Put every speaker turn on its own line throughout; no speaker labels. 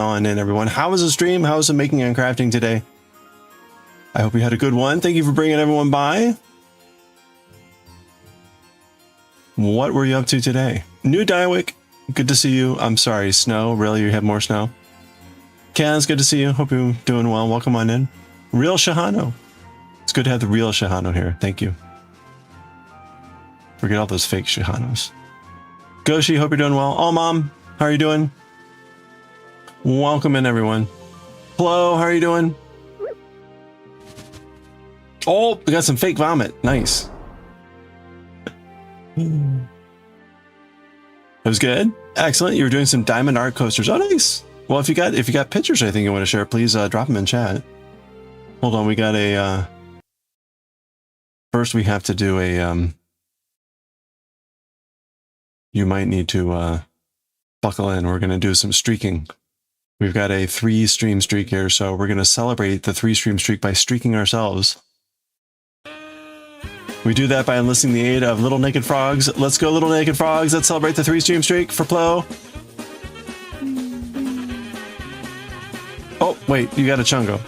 on in, everyone. How was the stream? How was the making and crafting today? I hope you had a good one. Thank you for bringing everyone by. What were you up to today? New Diewick, good to see you. I'm sorry, Snow. Really, you have more snow? Kaz, good to see you. Hope you're doing well. Welcome on in. Real Shahano. It's good to have the real Shahano here. Thank you. Forget all those fake Shahanos. Goshi, hope you're doing well. Oh, Mom, how are you doing? Welcome in, everyone. Hello, how are you doing? Oh, we got some fake vomit. Nice. It was good. Excellent. You were doing some diamond art coasters. Oh, nice. Well, if you got pictures or anything you want to share, please drop them in chat. Hold on, we got a first we have to do a you might need to buckle in. We're going to do some streaking. We've got a 3-stream streak here, so we're going to celebrate the 3-stream streak by streaking ourselves. We do that by enlisting the aid of Little Naked Frogs. Let's go, Little Naked Frogs. Let's celebrate the 3-stream streak for Plo. Oh, wait, you got a chungo.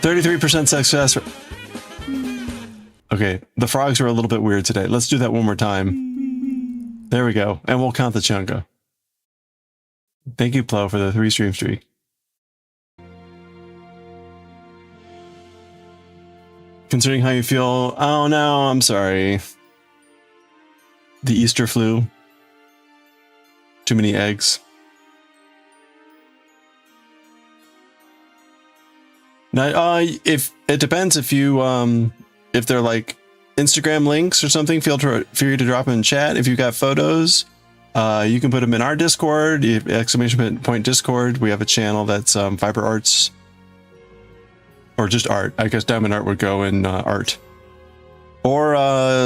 33% success. Okay, the frogs are a little bit weird today. Let's do that one more time. There we go. And we'll count the chungo. Thank you, Plo, for the 3-stream streak. Considering how you feel, oh no, I'm sorry. The Easter flu. Too many eggs. Now, if it depends if you if they're like Instagram links or something, feel free to drop them in chat. If you've got photos, you can put them in our Discord, !point Discord. We have a channel that's Fiber Arts. Or just art. I guess diamond art would go in art. Or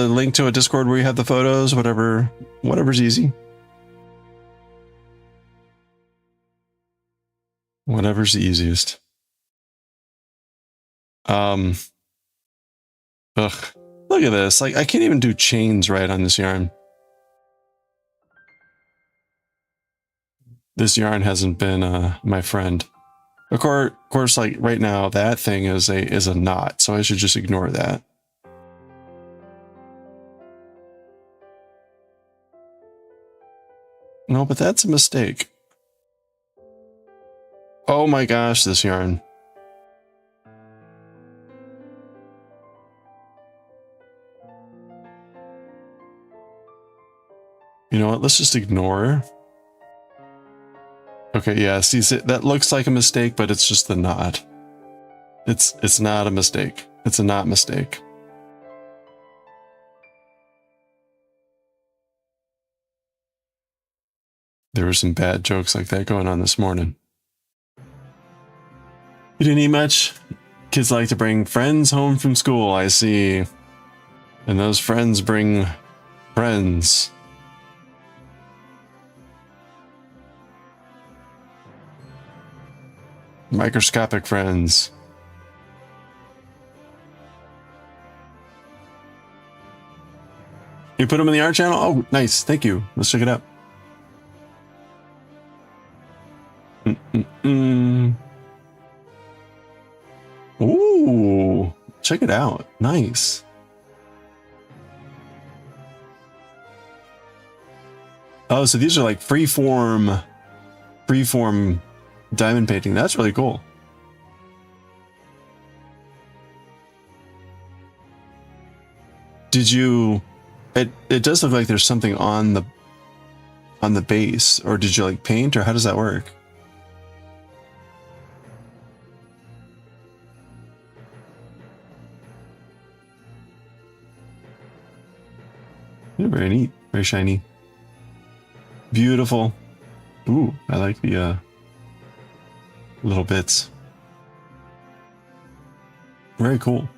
link to a Discord where you have the photos, whatever's easy. Whatever's the easiest. Ugh. Look at this. Like, I can't even do chains right on this yarn. This yarn hasn't been my friend. Of course, like right now, that thing is a knot, so I should just ignore that. No, but that's a mistake. Oh my gosh, this yarn. You know what? Let's just ignore. Okay, yeah, see, that looks like a mistake, but it's just the knot. It's not a mistake. It's a not mistake. There were some bad jokes like that going on this morning. You didn't eat much? Kids like to bring friends home from school, I see. And those friends bring friends. Microscopic friends. You put them in the art channel? Oh, nice. Thank you. Let's check it out. Ooh, check it out. Nice. Oh, so these are like freeform diamond painting. That's really cool. Did you it does look like there's something on the base, or did you like paint, or how does that work? Yeah, very neat, very shiny, beautiful. Ooh, I like the little bits. Very cool.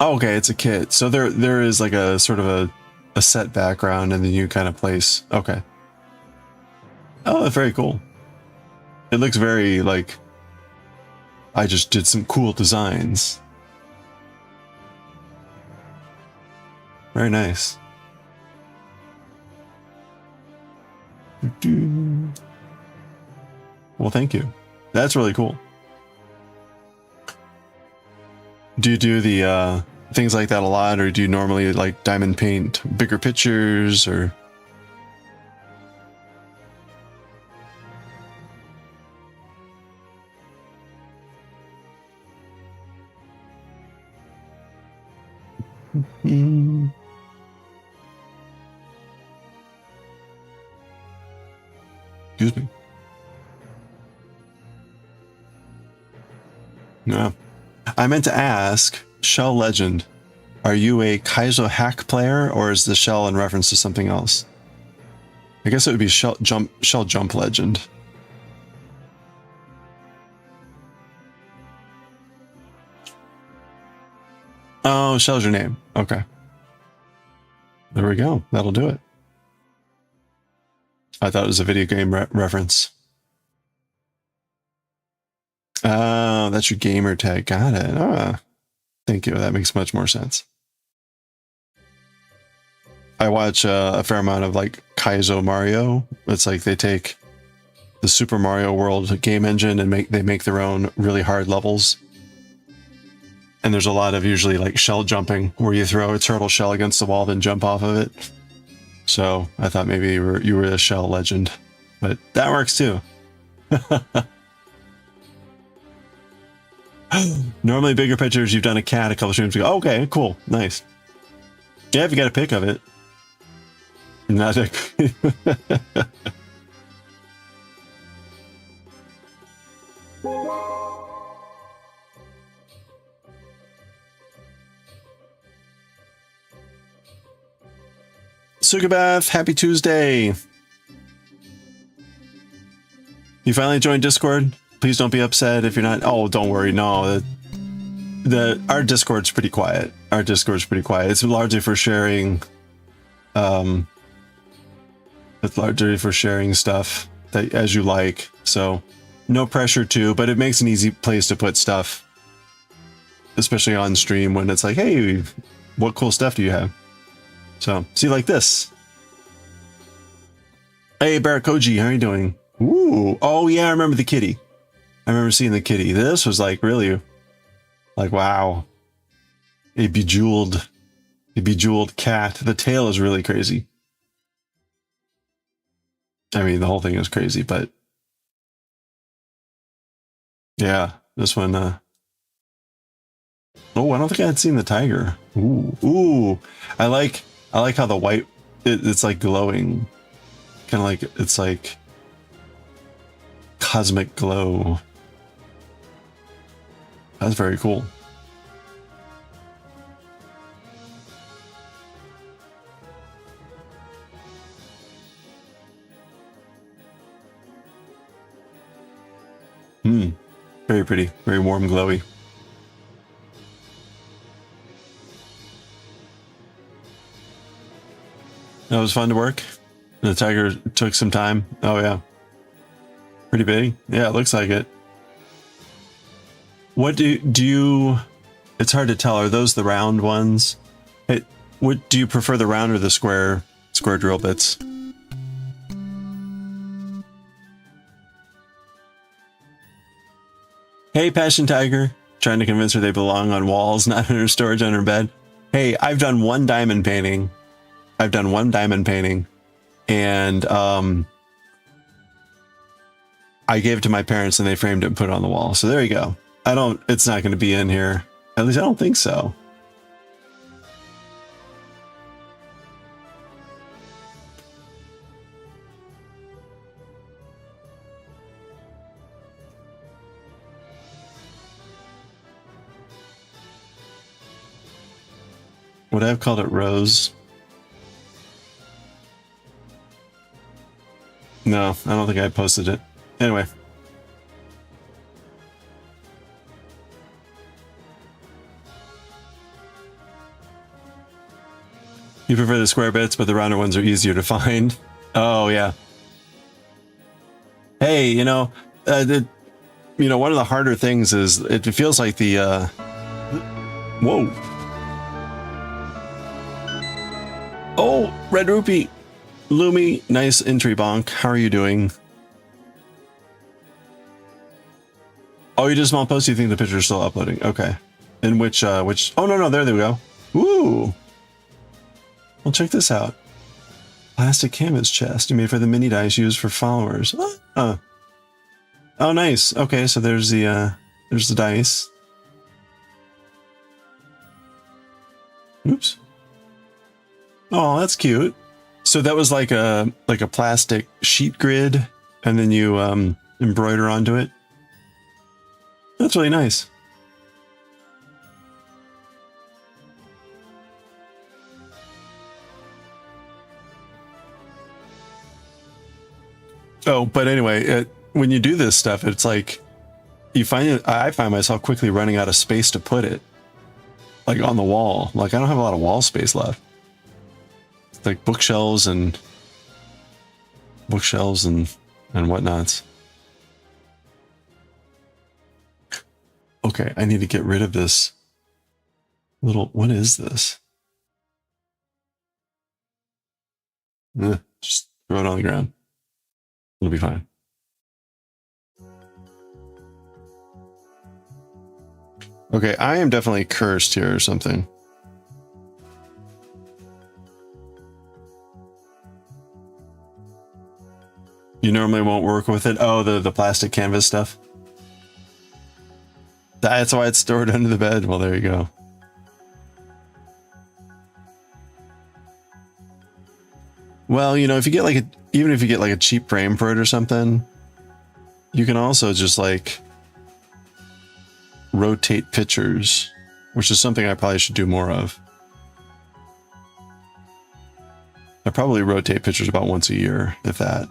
Oh, okay, it's a kit. So there is like a sort of a set background and then you kind of place. Okay. Oh, that's very cool. It looks very like I just did some cool designs. Very nice. Well, thank you. That's really cool. Do you do the things like that a lot, or do you normally like diamond paint bigger pictures, or? Excuse me. No. I meant to ask, Shell Legend, are you a Kaizo hack player, or is the shell in reference to something else? I guess it would be Shell Jump Legend. Oh, Shell's your name. Okay. There we go. That'll do it. I thought it was a video game reference. Oh, that's your gamer tag. Got it. Ah, thank you. That makes much more sense. I watch a fair amount of like Kaizo Mario. It's like they take the Super Mario World game engine and they make their own really hard levels. And there's a lot of usually like shell jumping where you throw a turtle shell against the wall, then jump off of it. So I thought maybe you were a Shell Legend, but that works too. Normally bigger pictures, you've done a cat a couple streams ago. Okay, cool. Nice. Yeah, if you got a pic of it. Not a Sugabath, happy Tuesday. You finally joined Discord? Please don't be upset if you're not. Oh, don't worry. No, our Discord's pretty quiet. Our Discord's pretty quiet. It's largely for sharing. It's largely for sharing stuff that as you like. So no pressure to, but it makes an easy place to put stuff, especially on stream when it's like, hey, what cool stuff do you have? So see, like this. Hey, Barakoji, how are you doing? Ooh, oh yeah, I remember the kitty. I remember seeing the kitty. This was like really, like wow, a bejeweled cat. The tail is really crazy. I mean, the whole thing is crazy, but yeah, this one. Oh, I don't think I had seen the tiger. Ooh, I like how the white it's like glowing, kind of like it's like cosmic glow. That's very cool. Very pretty, very warm, glowy. That was fun to work. The tiger took some time. Oh yeah. Pretty big. Yeah, it looks like it. What do you, it's hard to tell. Are those the round ones? Hey, what do you prefer, the round or the square drill bits? Hey, Passion Tiger. Trying to convince her they belong on walls, not in her storage on her bed. Hey, I've done one diamond painting. And I gave it to my parents and they framed it and put it on the wall. So there you go. It's not going to be in here. At least I don't think so. Would I have called it Rose? No, I don't think I posted it. Anyway. You prefer the square bits, but the rounder ones are easier to find. Oh, yeah. Hey, you know, one of the harder things is it feels like the, whoa. Oh, red rupee. Lumi, nice entry, Bonk. How are you doing? Oh, you did a small post. You think the picture is still uploading? Okay. In which? Oh no, there they go. Ooh. Well, check this out. Plastic canvas chest you made for the mini dice used for followers. Oh, nice. Okay, so there's the dice. Oops. Oh, that's cute. So that was like a plastic sheet grid, and then you embroider onto it. That's really nice. Oh, but anyway, when you do this stuff, it's like I find myself quickly running out of space to put it, like on the wall. Like I don't have a lot of wall space left. It's like bookshelves and whatnots. Okay, I need to get rid of this little. What is this? Just throw it on the ground. It'll be fine. Okay, I am definitely cursed here or something. You normally won't work with it? Oh, the plastic canvas stuff? That's why it's stored under the bed? Well, there you go. Well, you know, if you get like even if you get like a cheap frame for it or something, you can also just like rotate pictures, which is something I probably should do more of. I probably rotate pictures about once a year, if that.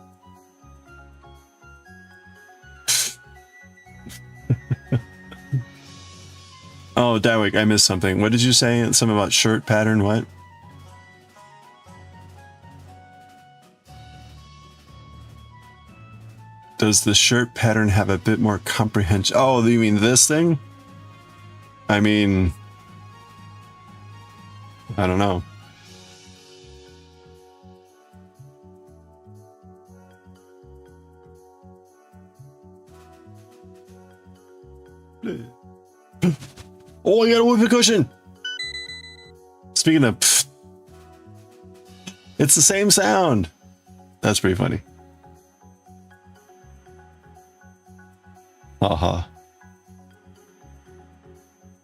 Oh, Dawick, I missed something. What did you say? Something about shirt pattern, what? Does the shirt pattern have a bit more comprehension? Oh, you mean this thing? I mean, I don't know. Oh, I got a whoopee cushion. Speaking of, it's the same sound. That's pretty funny. Haha.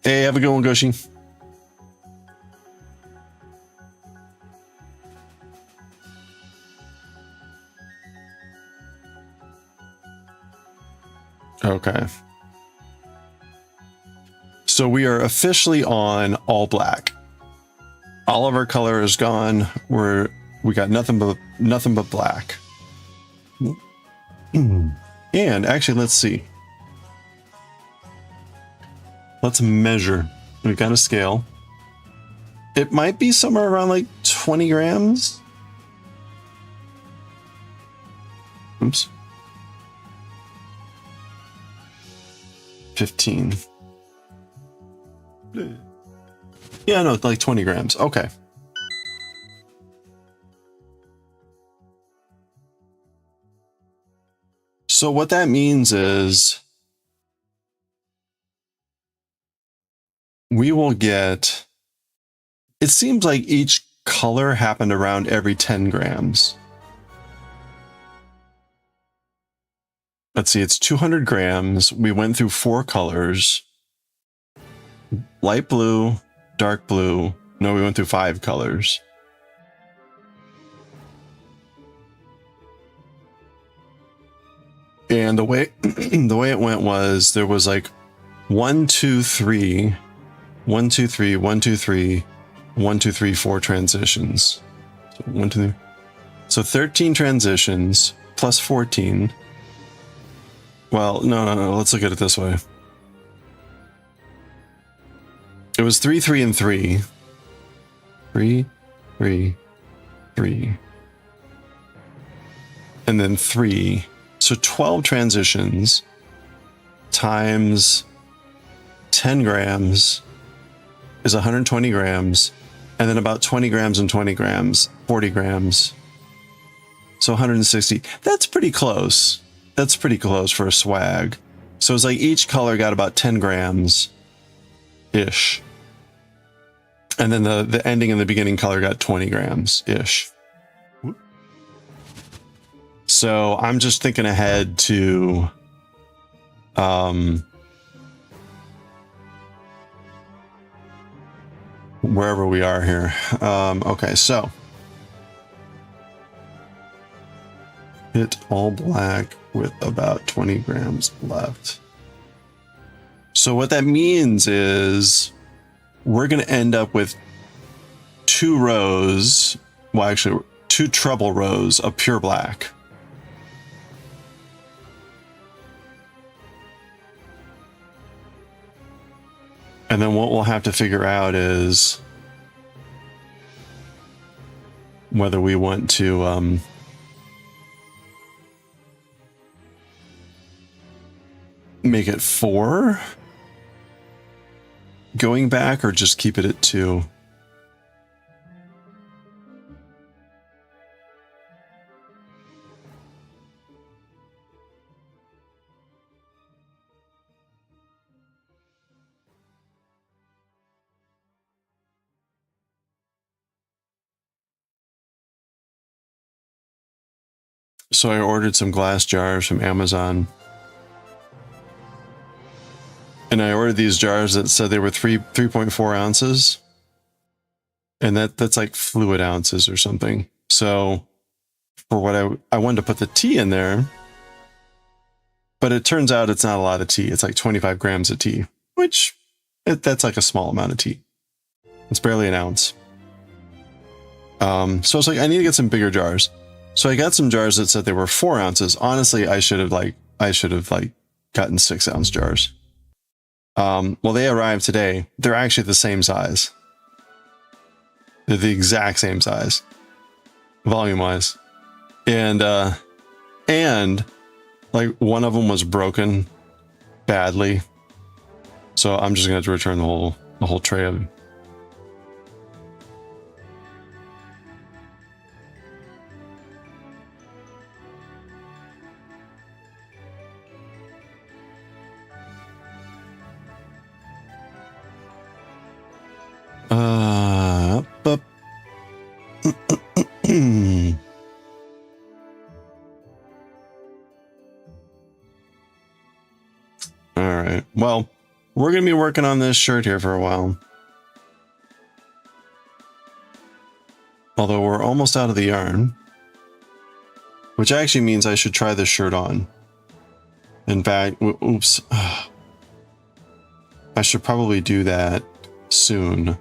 Hey, have a good one, Goshi. Okay. So we are officially on all black. All of our color is gone. We got nothing but black. And actually, let's see. Let's measure. We've got a scale. It might be somewhere around like 20 grams. Oops. 15. Yeah, no, like 20 grams. Okay. So what that means is we will get, it seems like each color happened around every 10 grams. Let's see, it's 200 grams. We went through 4 colors. Light blue, dark blue. No, we went through 5 colors. And the way it went was there was like 1, 2, 3, 1, 2, 3, 1, 2, 3, 1, 2, 3, 4 transitions. So 1, 2, 3. So 13 transitions plus 14. Well, no. Let's look at it this way. It was 3, 3, and 3. 3, 3, 3. And then 3. So 12 transitions times 10 grams is 120 grams. And then about 20 grams and 20 grams, 40 grams. So 160. That's pretty close. That's pretty close for a swag. So it's like each color got about 10 grams ish. And then the ending and the beginning color got 20 grams ish. So I'm just thinking ahead to wherever we are here. Okay, so hit all black with about 20 grams left. So what that means is we're going to end up with 2 rows, well, actually 2 treble rows of pure black. And then what we'll have to figure out is whether we want to make it 4 going back or just keep it at 2. So I ordered some glass jars from Amazon. And I ordered these jars that said they were 3.4 ounces. And that's like fluid ounces or something. So for what I wanted to put the tea in there, but it turns out it's not a lot of tea. It's like 25 grams of tea, which that's like a small amount of tea. It's barely an ounce. So it's like, I need to get some bigger jars. So I got some jars that said they were 4 ounces. Honestly, I should have gotten 6-ounce jars. Well, they arrived today. They're actually the same size. They're the exact same size, volume-wise. And like one of them was broken badly. So I'm just going to have to return the whole tray of them. Up. All right. Well, we're going to be working on this shirt here for a while. Although we're almost out of the yarn. Which actually means I should try this shirt on. In fact, oops. I should probably do that soon.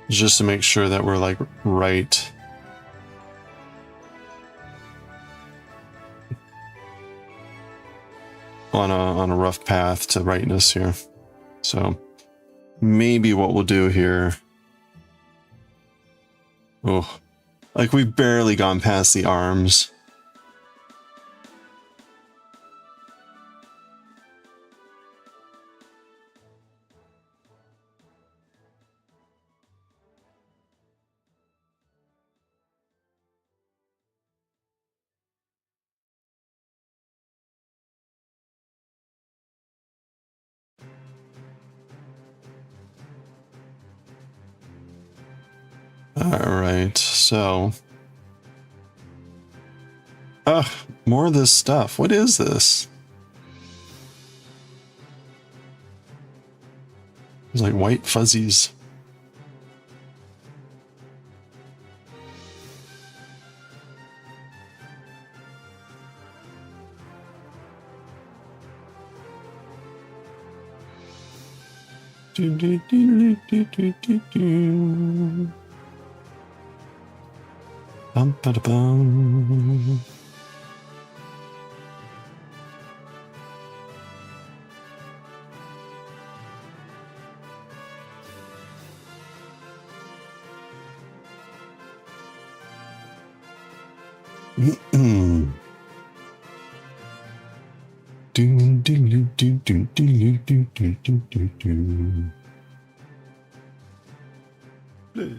Just to make sure that we're like right. On a rough path to rightness here. So maybe what we'll do here. Oh, like we've barely gone past the arms. All right, so more of this stuff. What is this? It's like white fuzzies. Bum, ba, da, bum. Oh.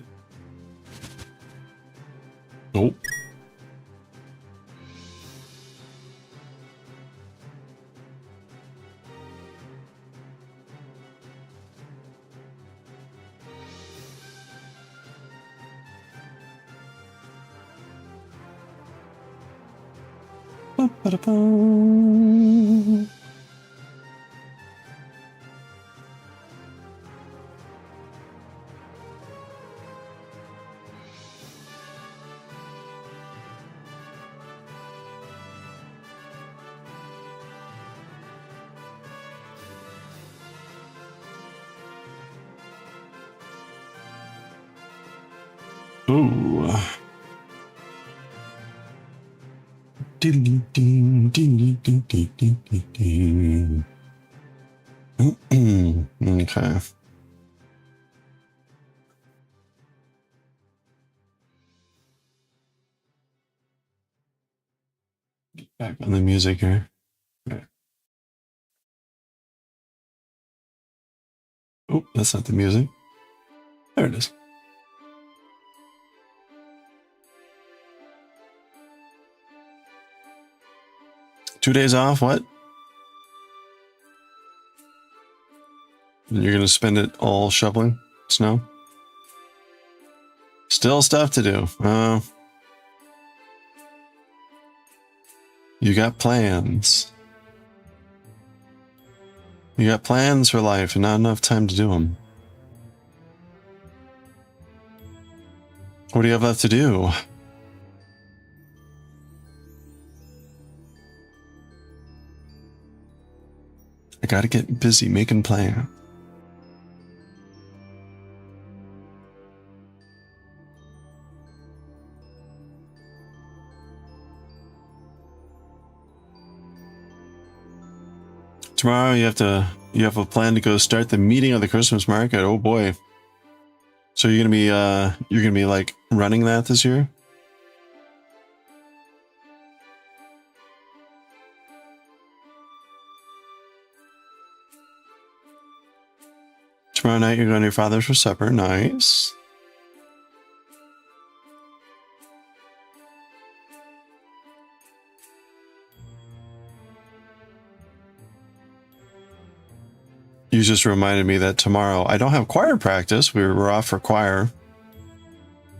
Ba-ba-da-bum. Ooh. Ding, ding, ding, ding, ding, ding, ding, ding. Okay. Back on the music here. Okay. Oh, that's not the music. There it is. Two days off, what? You're gonna spend it all shoveling snow? Still stuff to do. You got plans. You got plans for life and not enough time to do them. What do you have left to do? I gotta get busy making plans. Tomorrow you have a plan to go start the meeting of the Christmas market. Oh boy. So you're gonna be like running that this year? Tomorrow night you're going to your father's for supper. Nice. You just reminded me that tomorrow I don't have choir practice. We were off for choir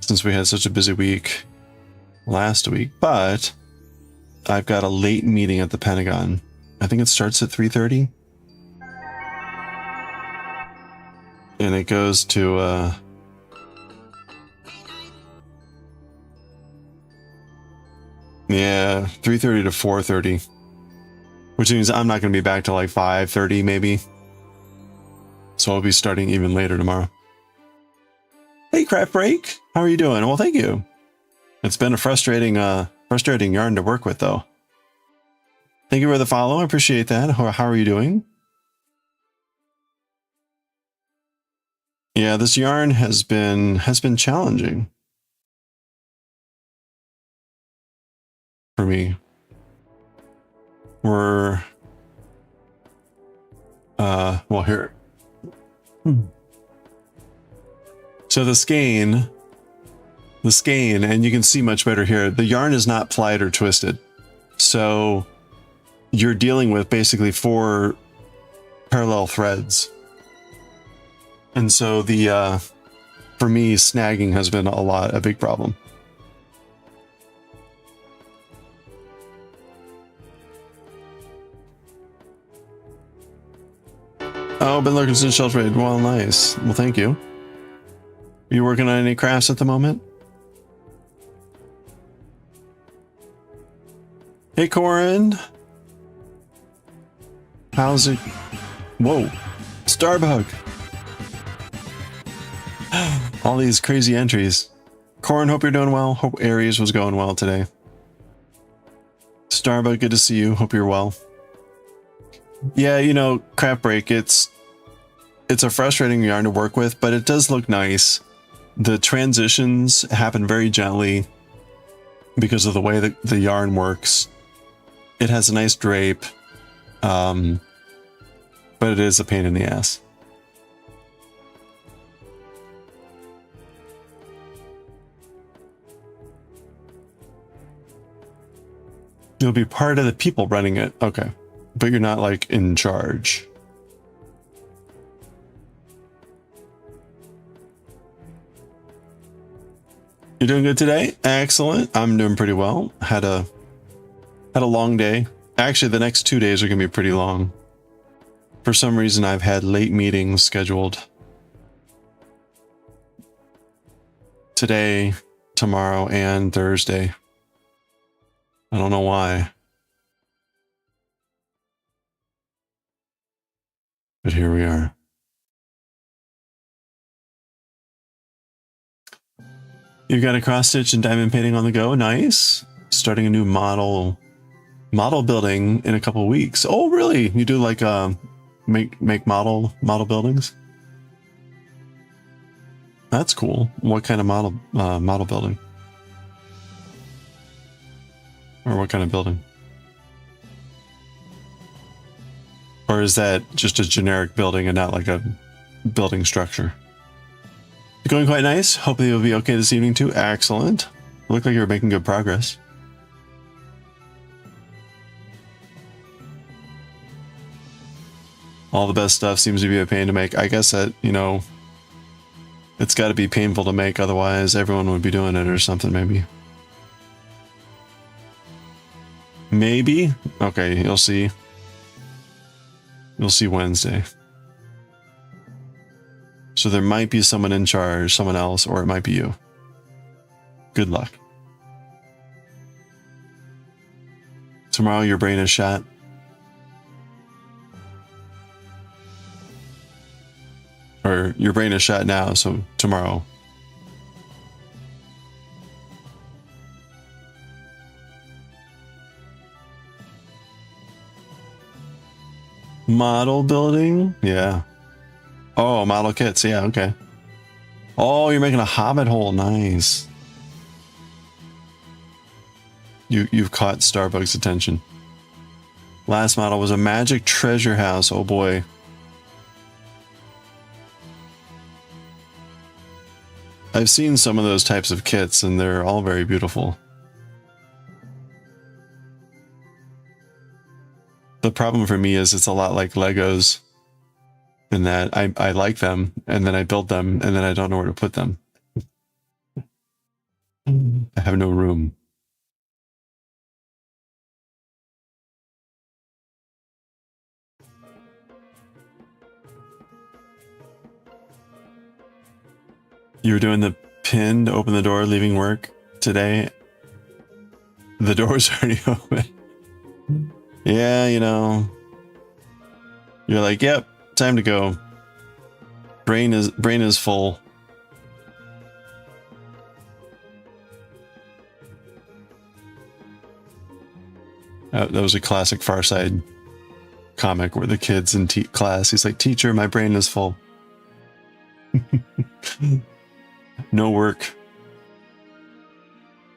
since we had such a busy week last week, but I've got a late meeting at the Pentagon. I think it starts at 3:30. And it goes to yeah, 3:30 to 4:30. Which means I'm not going to be back till like 5:30 maybe. So I'll be starting even later tomorrow. Hey, Craft Break. How are you doing? Well, thank you. It's been a frustrating yarn to work with, though. Thank you for the follow. I appreciate that. How are you doing? Yeah, this yarn has been challenging for me. We're well here. So the skein, and you can see much better here. The yarn is not plied or twisted. So you're dealing with basically 4 parallel threads. And so the for me, snagging has been a big problem. Oh, been looking since Shelter Raid. Well, nice. Well, thank you. Are you working on any crafts at the moment? Hey, Corin. How's it? Whoa. Starbug. All these crazy entries. Corin, hope you're doing well. Hope Aries was going well today. Starbug, good to see you. Hope you're well. Yeah, you know, Craft Break, it's a frustrating yarn to work with, but it does look nice. The transitions happen very gently because of the way that the yarn works. It has a nice drape, but it is a pain in the ass. You'll be part of the people running it. Okay. But you're not like in charge. You're doing good today? Excellent. I'm doing pretty well. Had a long day. Actually, the next 2 days are going to be pretty long. For some reason, I've had late meetings scheduled. Today, tomorrow, and Thursday. I don't know why. But here we are. You've got a cross stitch and diamond painting on the go. Nice. Starting a new model building in a couple of weeks. Oh, really? You do like make model buildings? That's cool. What kind of model building? Or what kind of building? Or is that just a generic building and not like a building structure? Going quite nice. Hopefully you'll be okay this evening too. Excellent. Look like you're making good progress. All the best stuff seems to be a pain to make. I guess that, you know, it's got to be painful to make, otherwise everyone would be doing it or something, maybe. Maybe? Okay, you'll see. You'll see Wednesday. So there might be someone in charge, someone else, or it might be you. Good luck. Tomorrow your brain is shot. Or your brain is shot now, so tomorrow. Model building? Yeah. Oh, model kits. Yeah, okay. Oh, you're making a hobbit hole. Nice. You've caught Starbucks' attention. Last model was a magic treasure house. Oh boy. I've seen some of those types of kits and they're all very beautiful. The problem for me is it's a lot like Legos in that I like them and then I build them and then I don't know where to put them. I have no room. You were doing the pin to open the door, leaving work today. The door's already open. Yeah, you know. You're like, yep, time to go. Brain is full. That was a classic Far Side comic where the kid's in class. He's like, teacher, my brain is full. No work.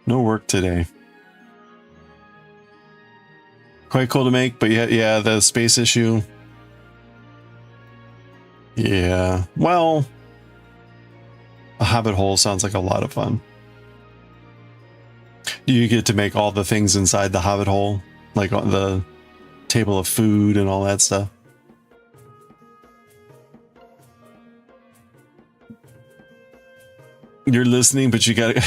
No work today. Quite cool to make, but yeah, the space issue. Yeah, well, a hobbit hole sounds like a lot of fun. Do you get to make all the things inside the hobbit hole? Like on the table of food and all that stuff? You're listening, but you gotta...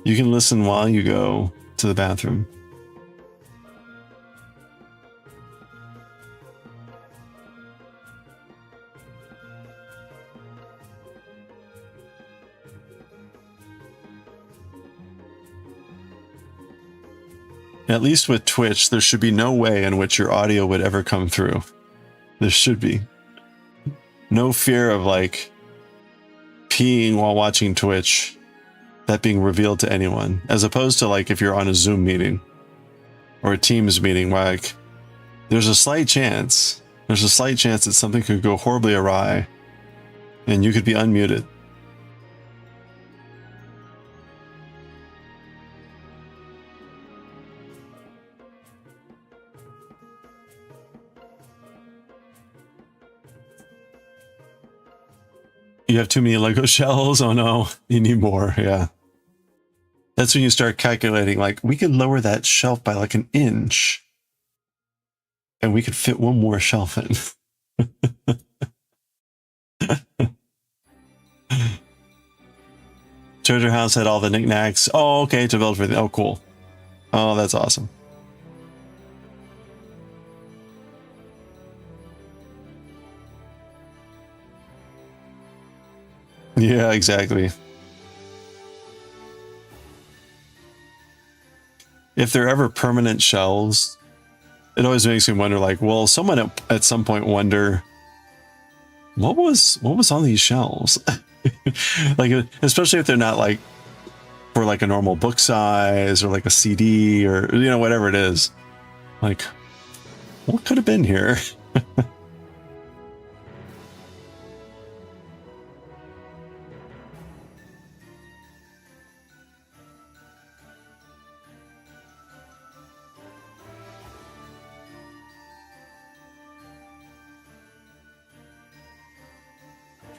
You can listen while you go to the bathroom. At least with Twitch, there should be no way in which your audio would ever come through. There should be. No fear of like peeing while watching Twitch, that being revealed to anyone, as opposed to like if you're on a Zoom meeting or a Teams meeting where like there's a slight chance that something could go horribly awry and you could be unmuted. You have too many Lego shells? Oh no, you need more, yeah. That's when you start calculating, like, we could lower that shelf by like an inch and we could fit one more shelf in. Treasure House had all the knickknacks. Oh, okay, to build for the, oh, cool. Oh, that's awesome. Yeah, exactly. If they're ever permanent shelves, it always makes me wonder, like, well, someone at some point wonder what was on these shelves. Like, especially if they're not like for like a normal book size or like a CD or, you know, whatever it is. Like, what could have been here?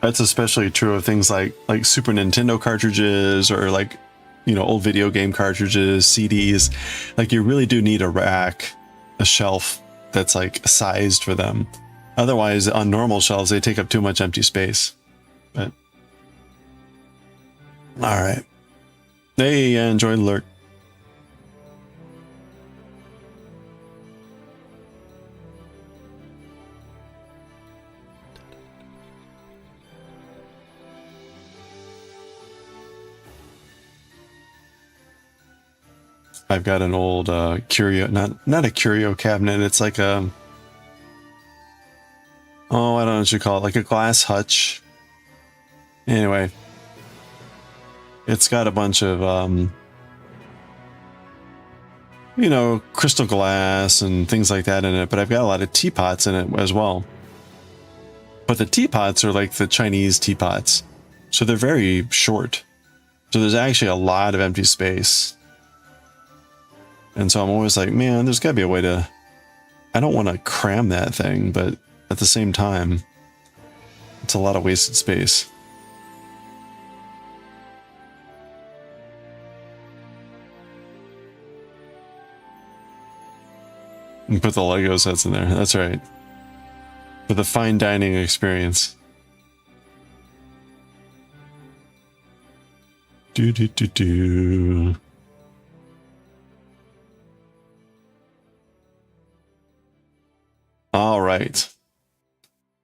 That's especially true of things like Super Nintendo cartridges or like, you know, old video game cartridges, CDs. Like, you really do need a rack, a shelf that's like sized for them. Otherwise, on normal shelves, they take up too much empty space. But all right. Hey, enjoy the lurk. I've got an old curio, not a curio cabinet. It's like a, oh, I don't know what you call it, like a glass hutch. Anyway, it's got a bunch of you know, crystal glass and things like that in it, but I've got a lot of teapots in it as well. But the teapots are like the Chinese teapots, so they're very short. So there's actually a lot of empty space. And so I'm always like, man, there's got to be a way to, I don't want to cram that thing, but at the same time, it's a lot of wasted space. And put the Lego sets in there. That's right. For the fine dining experience. Do do do do. All right.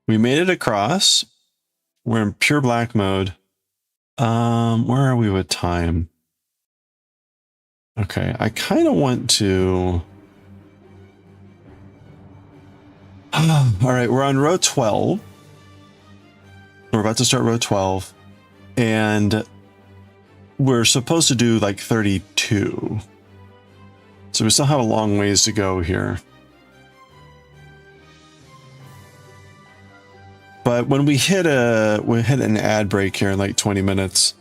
We made it across. We're in pure black mode. Where are we with time? Okay, I kind of want to. All right, we're on row 12. We're about to start row 12, and we're supposed to do like 32. So we still have a long ways to go here. But when we hit an ad break here in like 20 minutes,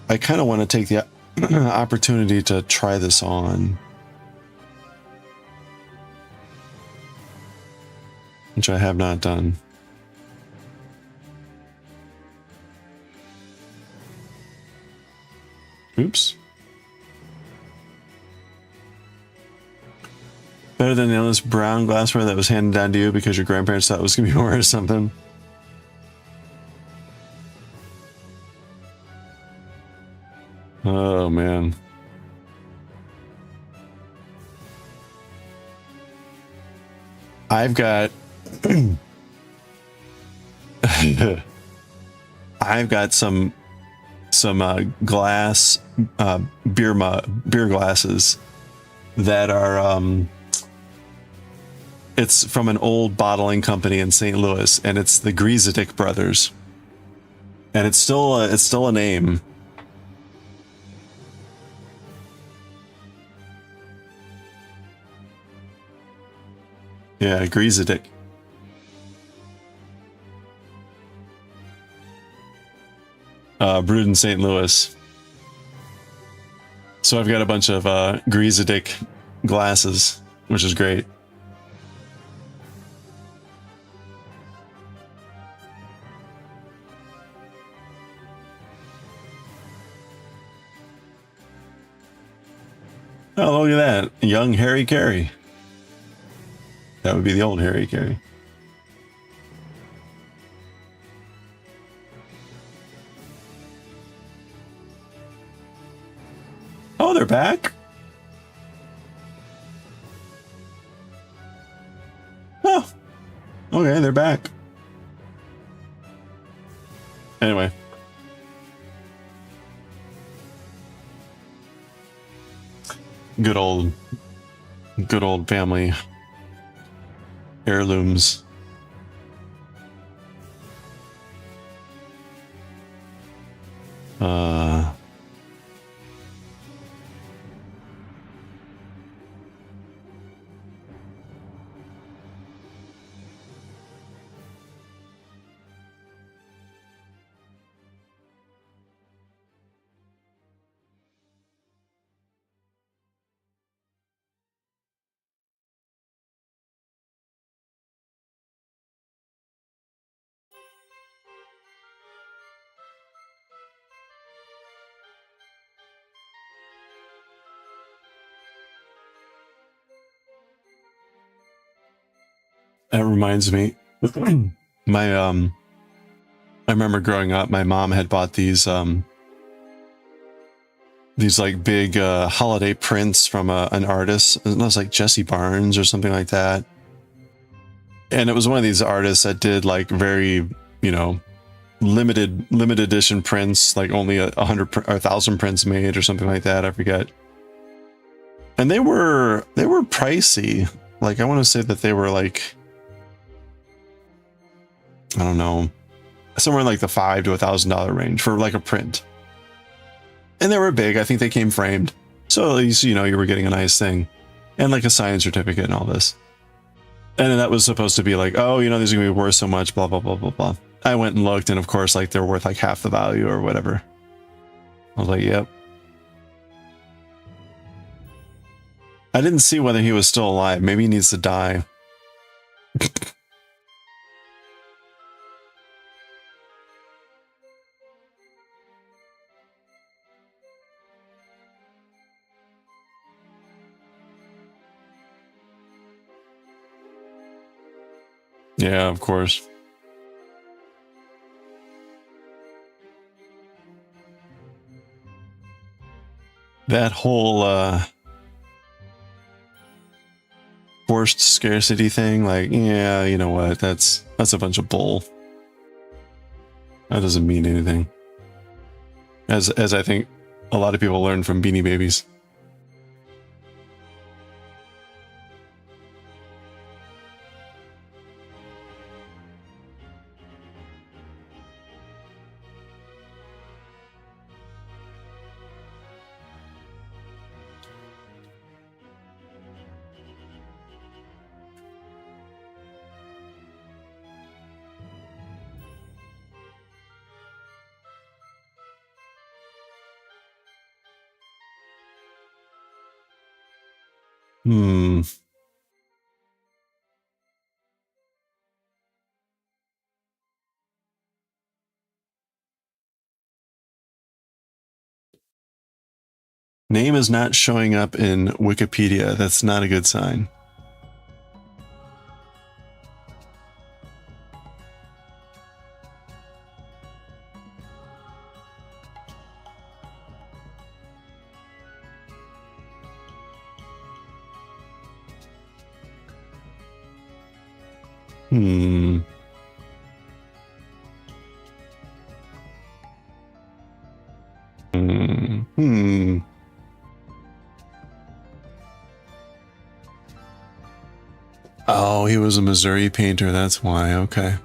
I kind of want to take the opportunity to try this on, which I have not done. Oops. Better than the endless brown glassware that was handed down to you because your grandparents thought it was going to be more or something. Oh, man. I've got... I've got some glass beer glasses that are it's from an old bottling company in St. Louis, and it's the Griezedick brothers, and it's still a name. Yeah, Griezedick. Brewed in St. Louis. So I've got a bunch of Griezedick glasses, which is great. Oh, look at that. Young Harry Carey. That would be the old Harry Carey. Oh, they're back? Oh, okay, they're back. Anyway. Good old family heirlooms. That reminds me, my I remember growing up, my mom had bought these like big holiday prints from an artist. It was like Jesse Barnes or something like that. And it was one of these artists that did like very, you know, limited edition prints, like only 100 or 1,000 prints made or something like that. I forget. And they were pricey. Like I want to say that they were like, I don't know, somewhere in like the $500 to $1,000 range for like a print. And they were big. I think they came framed. So at least, you know, you were getting a nice thing and like a signing certificate and all this. And then that was supposed to be like, oh, you know, these are going to be worth so much, blah, blah, blah, blah, blah. I went and looked and of course, like they're worth like half the value or whatever. I was like, yep. I didn't see whether he was still alive. Maybe he needs to die. Yeah, of course. That whole forced scarcity thing, like, yeah, you know what? That's a bunch of bull. That doesn't mean anything. As I think a lot of people learn from Beanie Babies. Hmm. Name is not showing up in Wikipedia. That's not a good sign. Hmm. Hmm. Oh, he was a Missouri painter. That's why. Okay.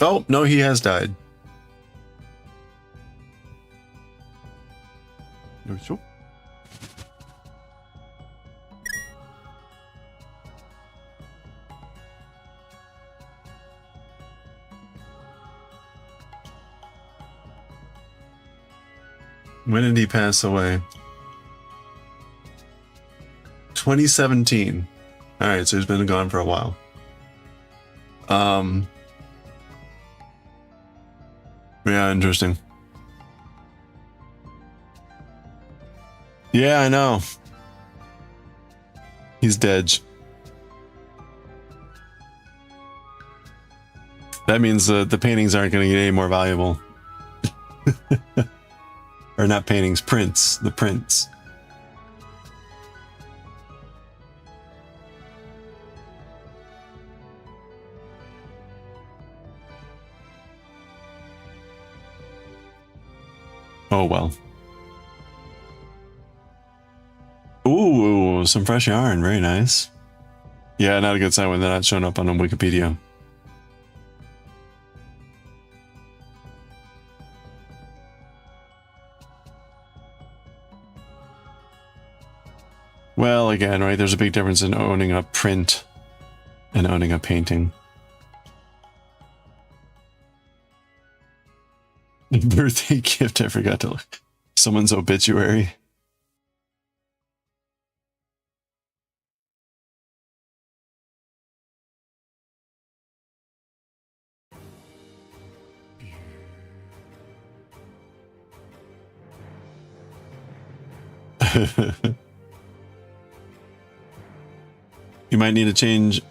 Oh, no, he has died. When did he pass away? 2017. All right, so he's been gone for a while. Yeah, interesting. Yeah, I know. He's dead. That means the paintings aren't going to get any more valuable. Or not paintings, prints. The prints. Oh well. Ooh, some fresh yarn. Very nice. Yeah, not a good sign when they're not showing up on Wikipedia. Well, again, right, there's a big difference in owning a print and owning a painting. Birthday gift, I forgot to look. Someone's obituary. You might need to change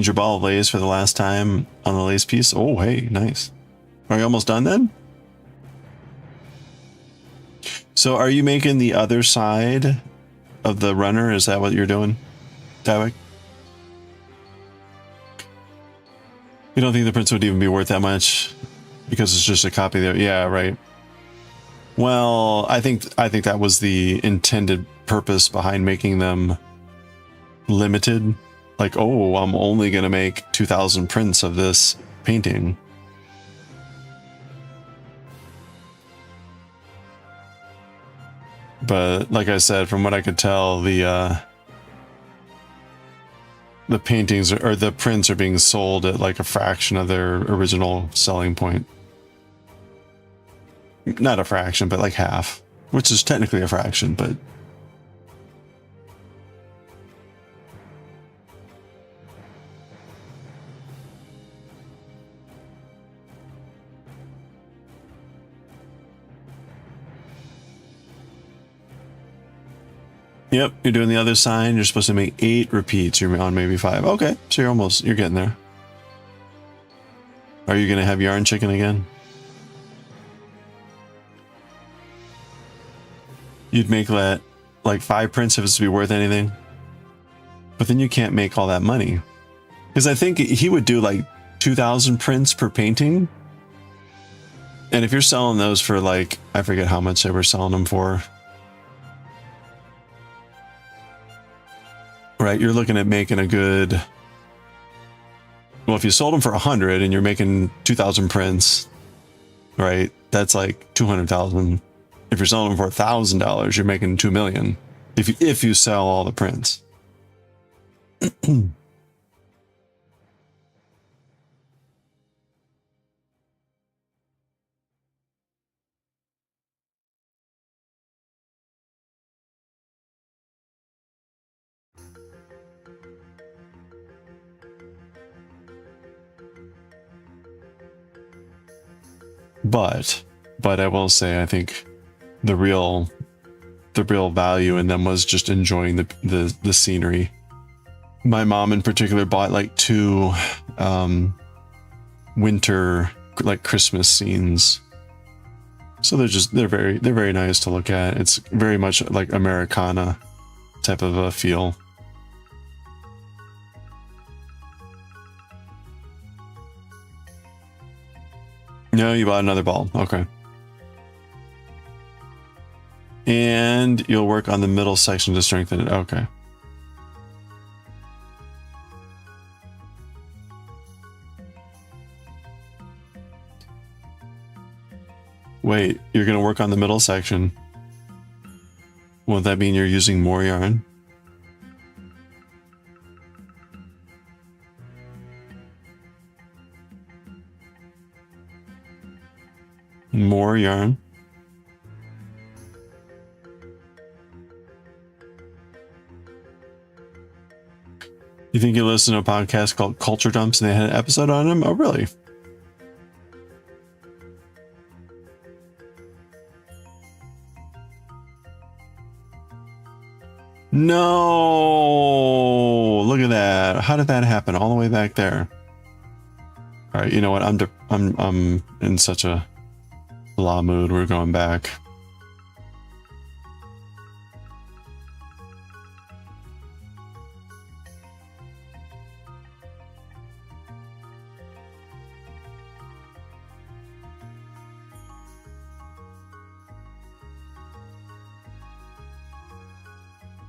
your ball of lace for the last time on the lace piece. Oh, hey, nice. Are you almost done then? So are you making the other side of the runner? Is that what you're doing, Davik? You don't think the prints would even be worth that much because it's just a copy there? Yeah, right. Well, I think that was the intended purpose behind making them limited. Like, oh, I'm only going to make 2,000 prints of this painting. But like I said, from what I could tell, the paintings or the prints are being sold at like a fraction of their original selling point. Not a fraction, but like half, which is technically a fraction, but yep, you're doing the other side. You're supposed to make 8 repeats. You're on maybe 5. Okay, so you're getting there. Are you gonna have yarn chicken again? You'd make that like 5 prints if it's to be worth anything, but then you can't make all that money because I think he would do like 2,000 prints per painting, and if you're selling those for like, I forget how much they were selling them for. Right, you're looking at making a good. Well, if you sold them for 100 and you're making 2,000 prints, right? That's like 200,000. If you're selling them for $1,000, you're making 2 million. If you sell all the prints. But I will say, I think the real value in them was just enjoying the scenery. My mom in particular bought like 2 winter like Christmas scenes. So they're very nice to look at. It's very much like Americana type of a feel. No, you bought another ball. Okay. And you'll work on the middle section to strengthen it. Okay. Wait, you're going to work on the middle section. Won't that mean you're using more yarn? More yarn. think you listen to a podcast called Culture Dumps and they had an episode on him? Oh, really? No, look at that. How did that happen? All the way back there. All right, you know what? I'm in such a blah mood. We're going back.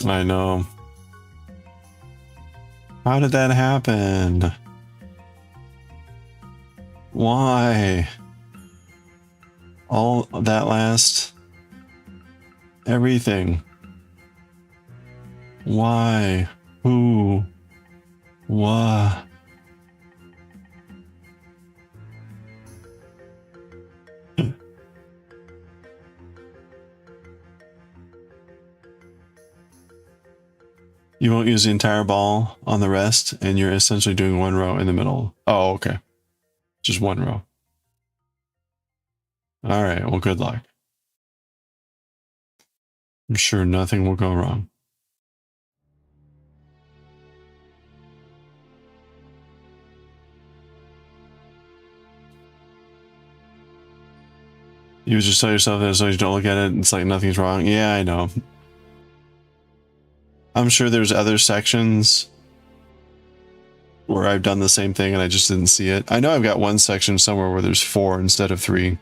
I know. How did that happen? Why? All that last everything. Why? Who? What? You won't use the entire ball on the rest, and you're essentially doing one row in the middle. Oh, okay. Just one row. All right, well, good luck. I'm sure nothing will go wrong. You just tell yourself that as long as you don't look at it, it's like nothing's wrong. Yeah, I know. I'm sure there's other sections where I've done the same thing and I just didn't see it. I know I've got one section somewhere where there's 4 instead of 3.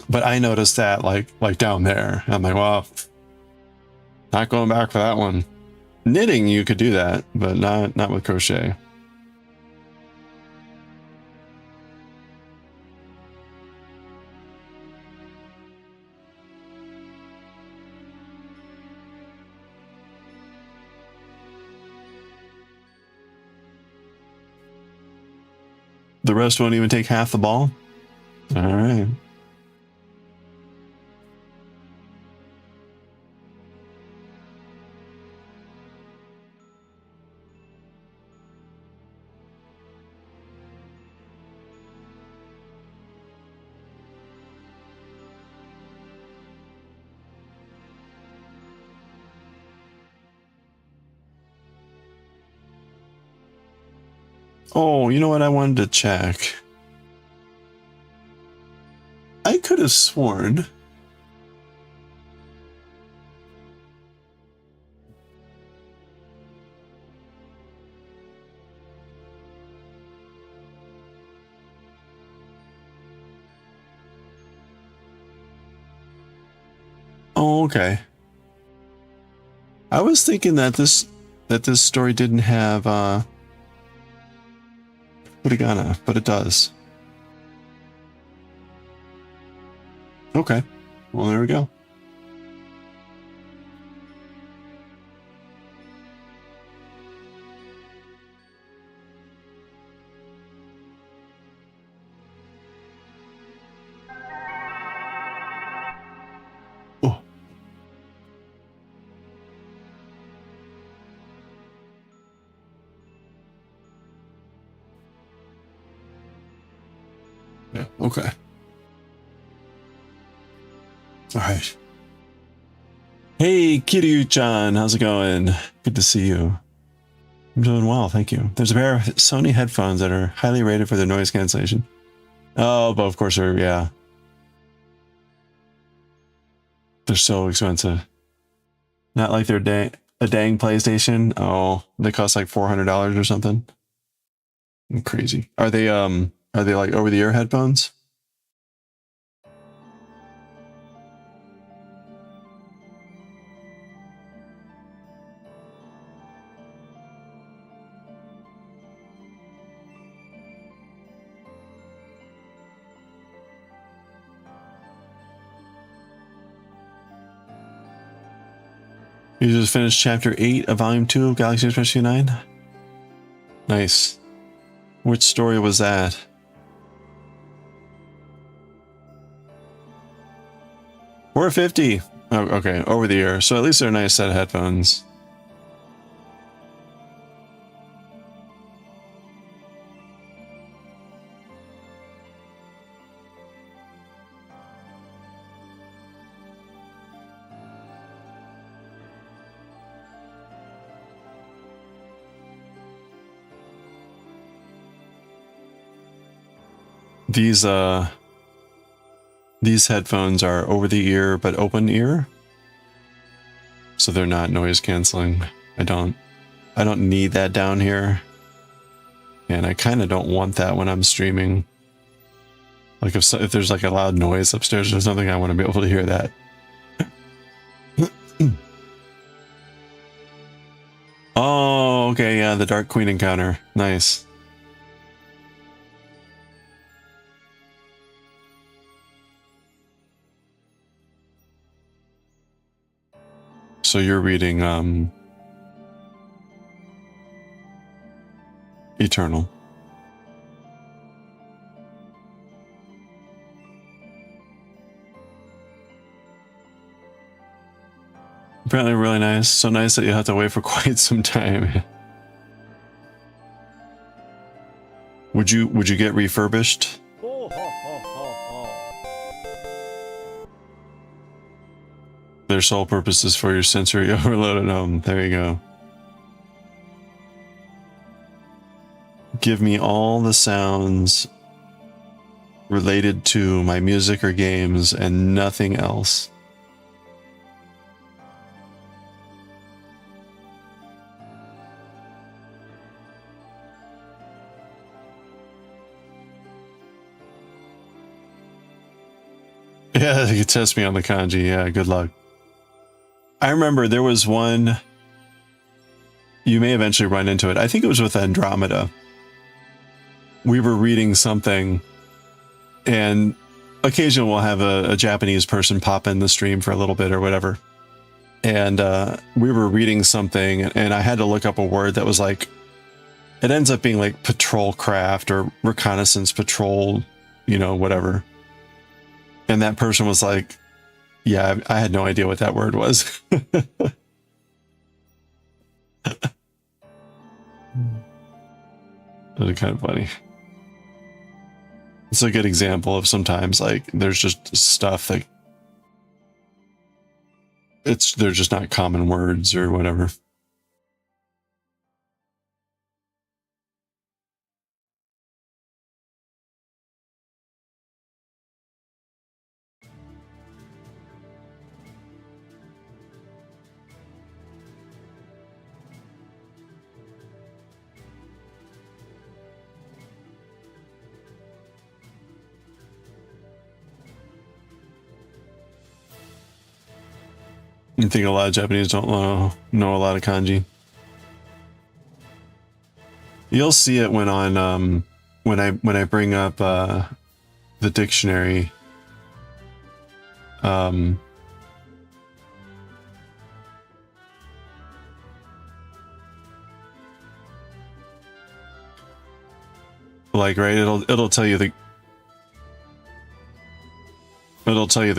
But I noticed that like down there. I'm like, well, not going back for that one. Knitting, you could do that, but not with crochet. The rest won't even take half the ball? All right. Oh, you know what I wanted to check? I could have sworn. Oh, okay. I was thinking that this story didn't have furigana, but it does. Okay. Well, there we go. Oh. Yeah, okay. All right. Hey, Kiryu-chan, how's it going? Good to see you. I'm doing well, thank you. There's a pair of Sony headphones that are highly rated for their noise cancellation. Oh, but of course they're, yeah. They're so expensive. Not like they're a dang PlayStation. Oh, they cost like $400 or something. Crazy. Are they like over-the-ear headphones? You just finished chapter 8 of volume 2 of Galaxy Express 9? Nice. Which story was that? $450. Oh, okay, over the ear. So at least they're a nice set of headphones. these headphones are over the ear but open ear, so they're not noise canceling. I don't need that down here, and I kind of don't want that when I'm streaming. Like if there's like a loud noise upstairs or something, I want to be able to hear that. Oh, okay, yeah, the Dark Queen encounter. Nice. So you're reading Eternal. Apparently really nice. So nice that you have to wait for quite some time. Would you get refurbished? Their sole purpose is for your sensory overload at home. There you go. Give me all the sounds related to my music or games and nothing else. Yeah, you could test me on the kanji. Yeah, good luck. I remember there was one, you may eventually run into it. I think it was with Andromeda. We were reading something, and occasionally we'll have a Japanese person pop in the stream for a little bit or whatever. And we were reading something, and I had to look up a word that was like, it ends up being like patrol craft or reconnaissance patrol, you know, whatever. And that person was like, yeah, I had no idea what that word was. That was kind of funny. It's a good example of sometimes like there's just stuff that they're just not common words or whatever. I think a lot of Japanese don't know a lot of kanji. You'll see it when on when I bring up the dictionary. Like, right, it'll tell you the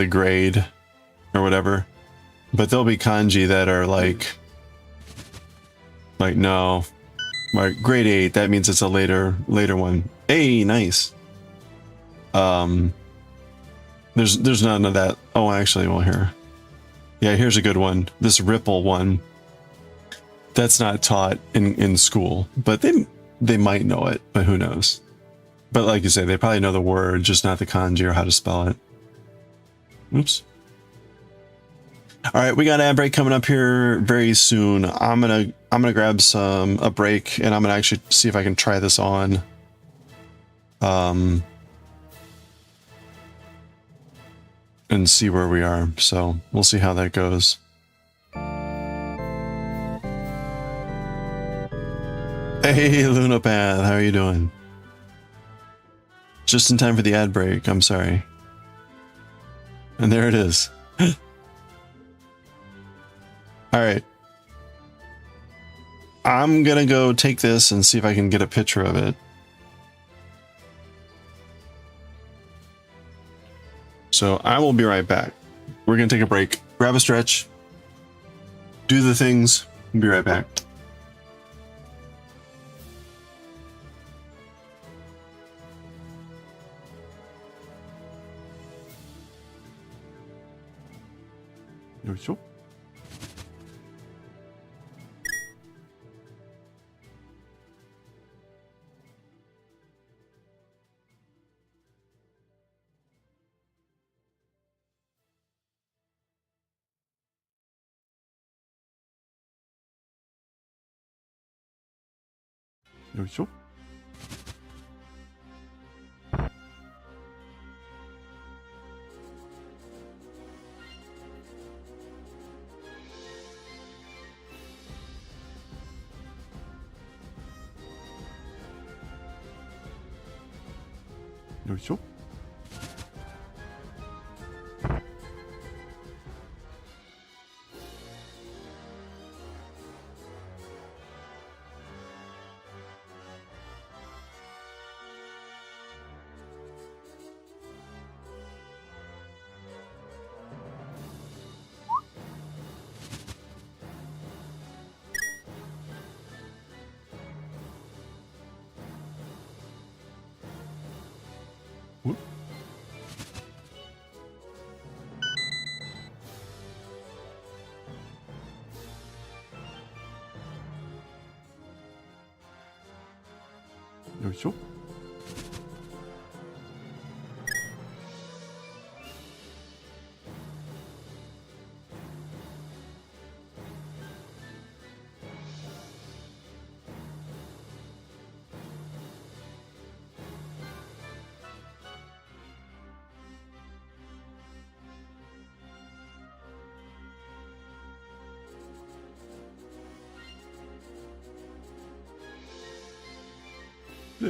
grade or whatever. But there'll be kanji that are like no, like grade 8. That means it's a later one. Hey, nice. There's none of that. Oh, actually, well here, yeah, here's a good one. This ripple one. That's not taught in school, but they might know it, but who knows? But like you say, they probably know the word, just not the kanji or how to spell it. Oops. All right, we got an ad break coming up here very soon. I'm gonna grab a break, and I'm gonna actually see if I can try this on. And see where we are. So we'll see how that goes. Hey, Lunapath, how are you doing? Just in time for the ad break. I'm sorry. And there it is. All right. I'm gonna go take this and see if I can get a picture of it. So I will be right back. We're gonna take a break, grab a stretch, do the things, and be right back. There we go. よいしょ。よいしょ。よいしょ。で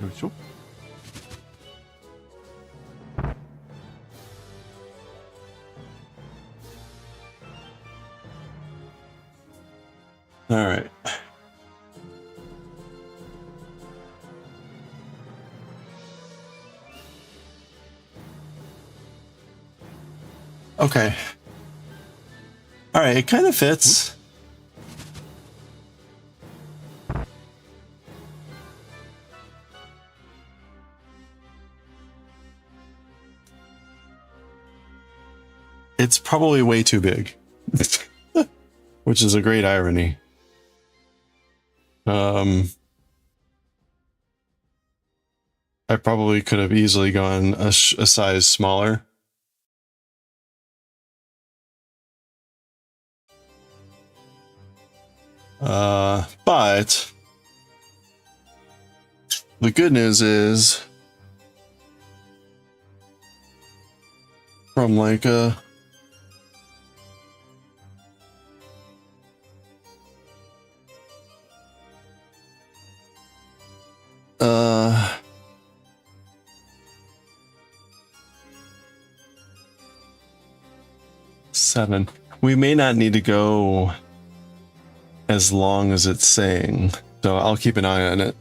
よいしょ。All right. Okay. All right, it kind of fits. It's probably way too big, which is a great irony. I probably could have easily gone a size smaller. But the good news is from like a seven. We may not need to go as long as it's saying, so I'll keep an eye on it.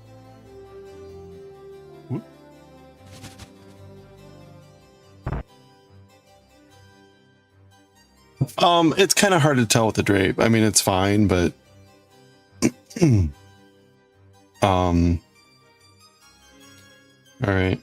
It's kind of hard to tell with the drape. I mean, it's fine, but all right.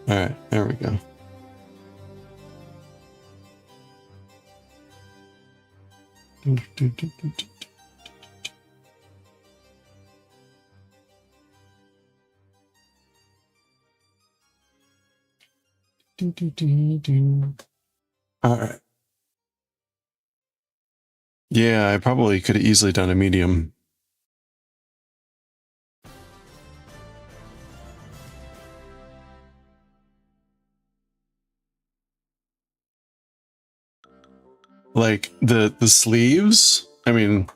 All right, there we go. All right. Yeah, I probably could have easily done a medium. Like the sleeves, I mean,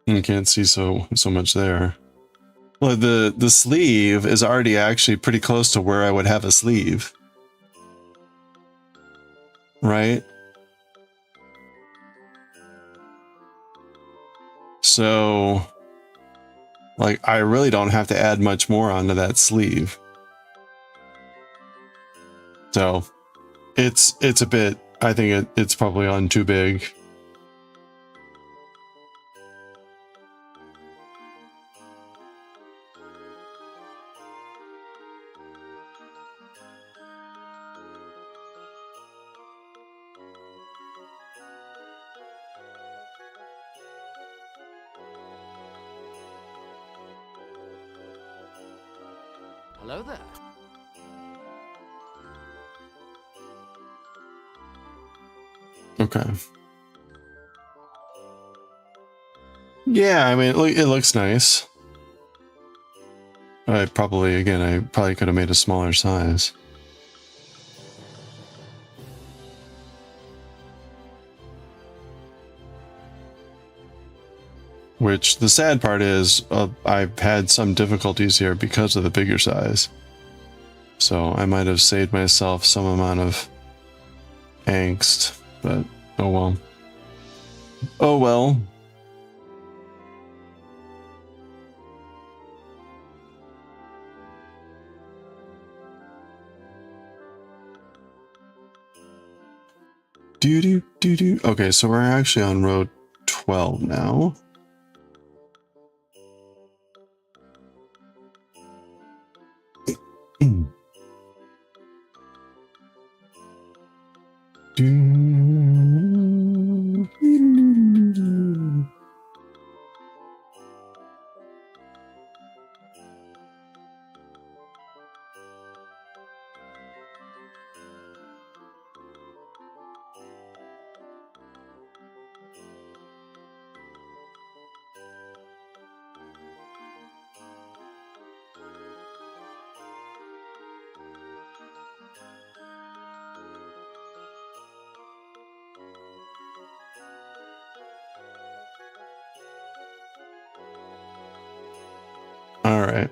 You can't see so much there. Well, the sleeve is already actually pretty close to where I would have a sleeve. Right? So, like, I really don't have to add much more onto that sleeve. So, it's a bit, I think it's probably on too big.
Hello there.
Okay. Yeah, I mean, it looks nice. I probably could have made a smaller size. Which, the sad part is, I've had some difficulties here because of the bigger size. So I might have saved myself some amount of angst, but oh well. Oh well. Do. Okay, so we're actually on row 12 now. All right.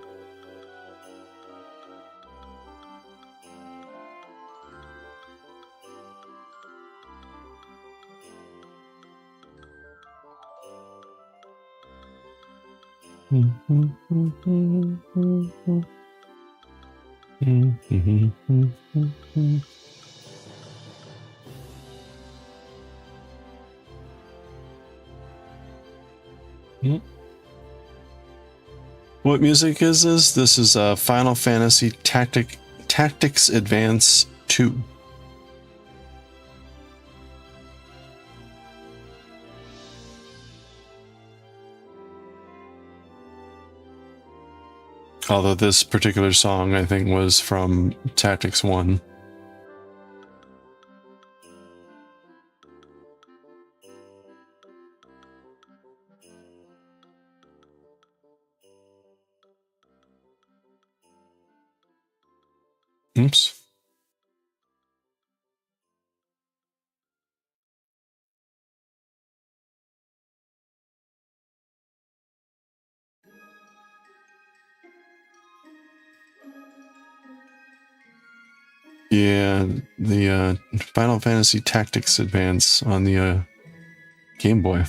What music is this? This is Final Fantasy Tactics Advance 2. Although this particular song, I think, was from Tactics 1. Oops. Yeah, the Final Fantasy Tactics Advance on the Game Boy.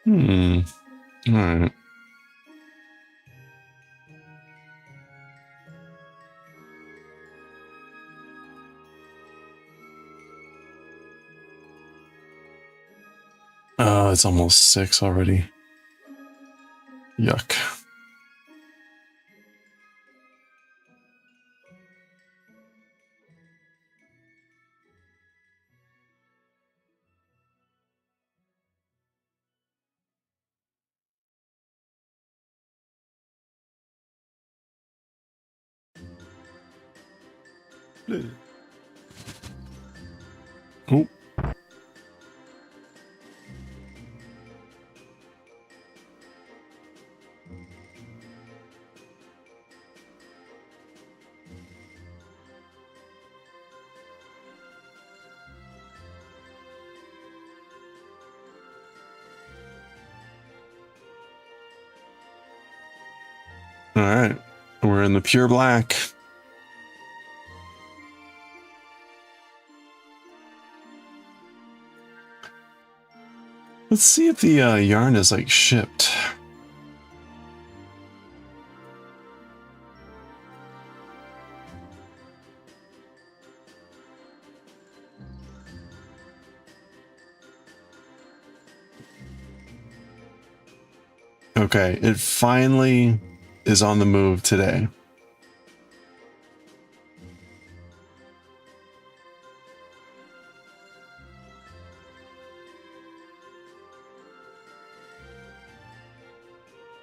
Hmm. All right. Oh, it's almost 6 already. Yuck. Oh. All right. We're in the pure black. Let's see if the yarn is like shipped. Okay, it finally is on the move today.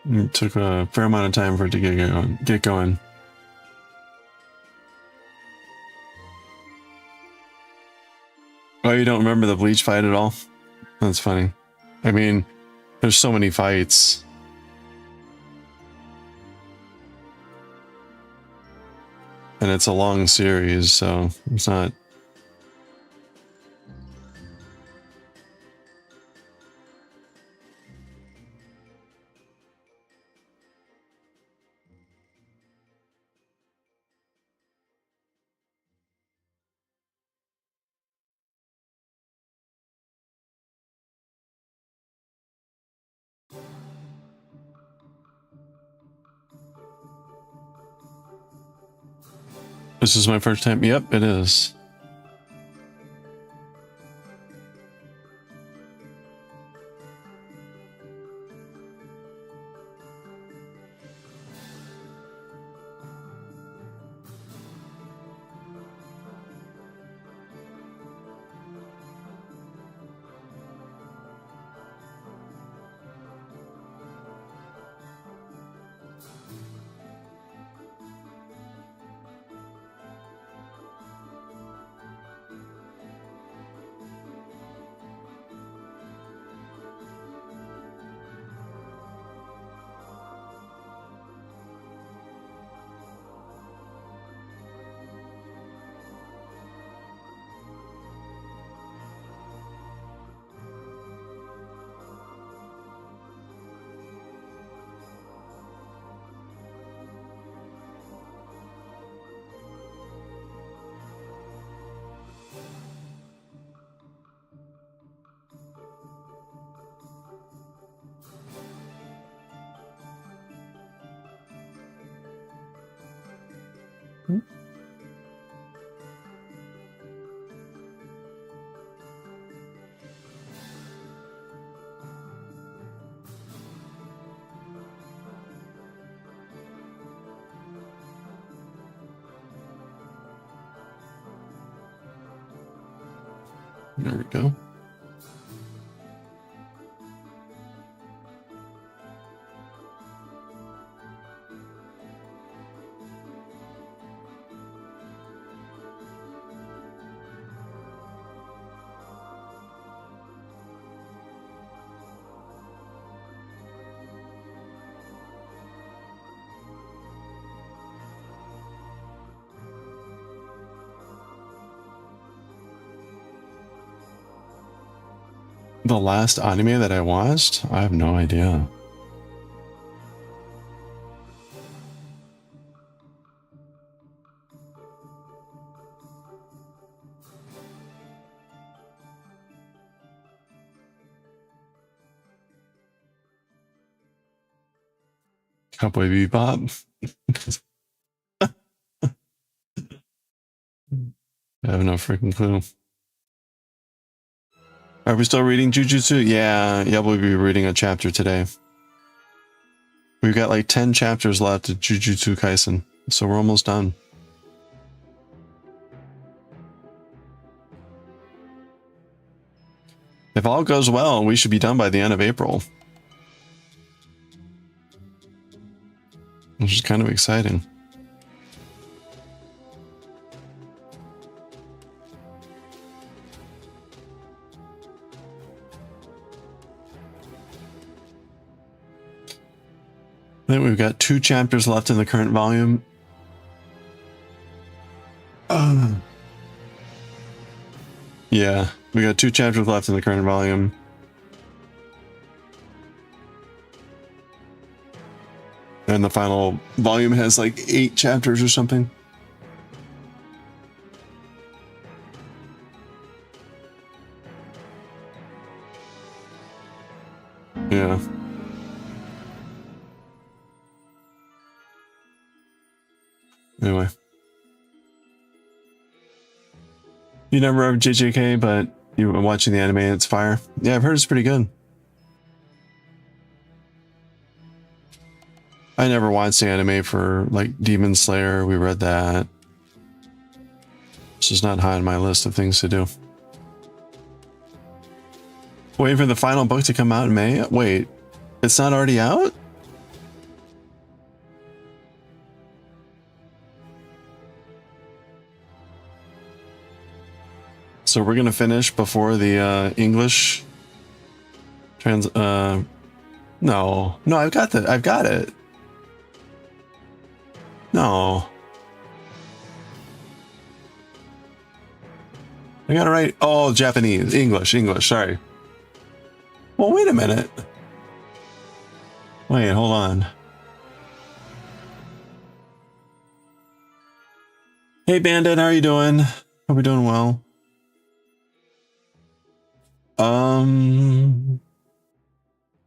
It took a fair amount of time for it to get going. Oh, you don't remember the Bleach fight at all? That's funny. I mean, there's so many fights. And it's a long series, so it's not... This is my first time. Yep, it is. There we go. The last anime that I watched? I have no idea. Cowboy Bebop. I have no freaking clue. Are we still reading Jujutsu? Yeah, we'll be reading a chapter today. We've got like 10 chapters left of Jujutsu Kaisen, so we're almost done. If all goes well, we should be done by the end of April. Which is kind of exciting. I think we've got 2 chapters left in the current volume. Yeah, we got 2 chapters left in the current volume. And the final volume has like 8 chapters or something. Yeah. Anyway. You never read JJK, but you were watching the anime, it's fire. Yeah, I've heard it's pretty good. I never watched the anime for like Demon Slayer. We read that. It's just not high on my list of things to do. Waiting for the final book to come out in May? Wait, it's not already out? So we're gonna finish before the English no, I've got it. No. I got it right. Oh, Japanese, English, sorry. Well, wait a minute. Wait, hold on. Hey, Bandit, how are you doing? Hope you're doing well.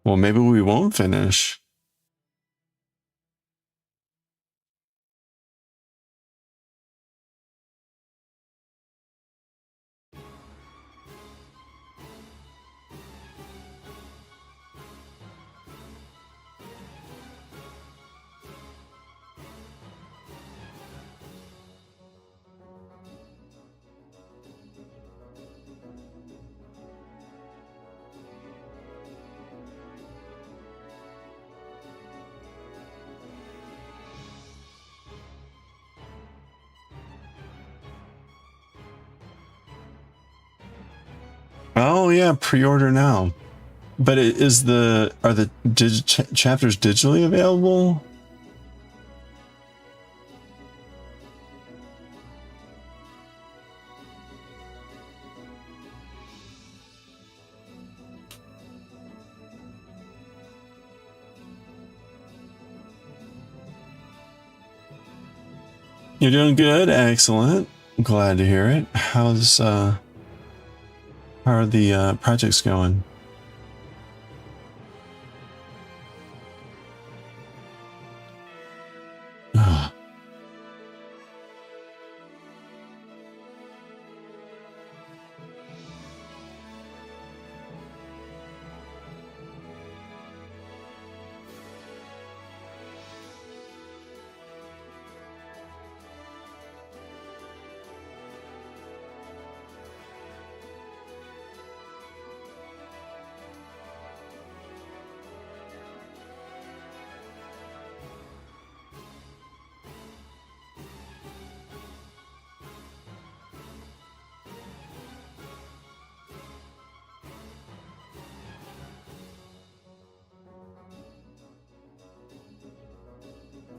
Well, maybe we won't finish. Oh yeah, pre-order now. But are the chapters digitally available? You're doing good, excellent. I'm glad to hear it. How are the projects going?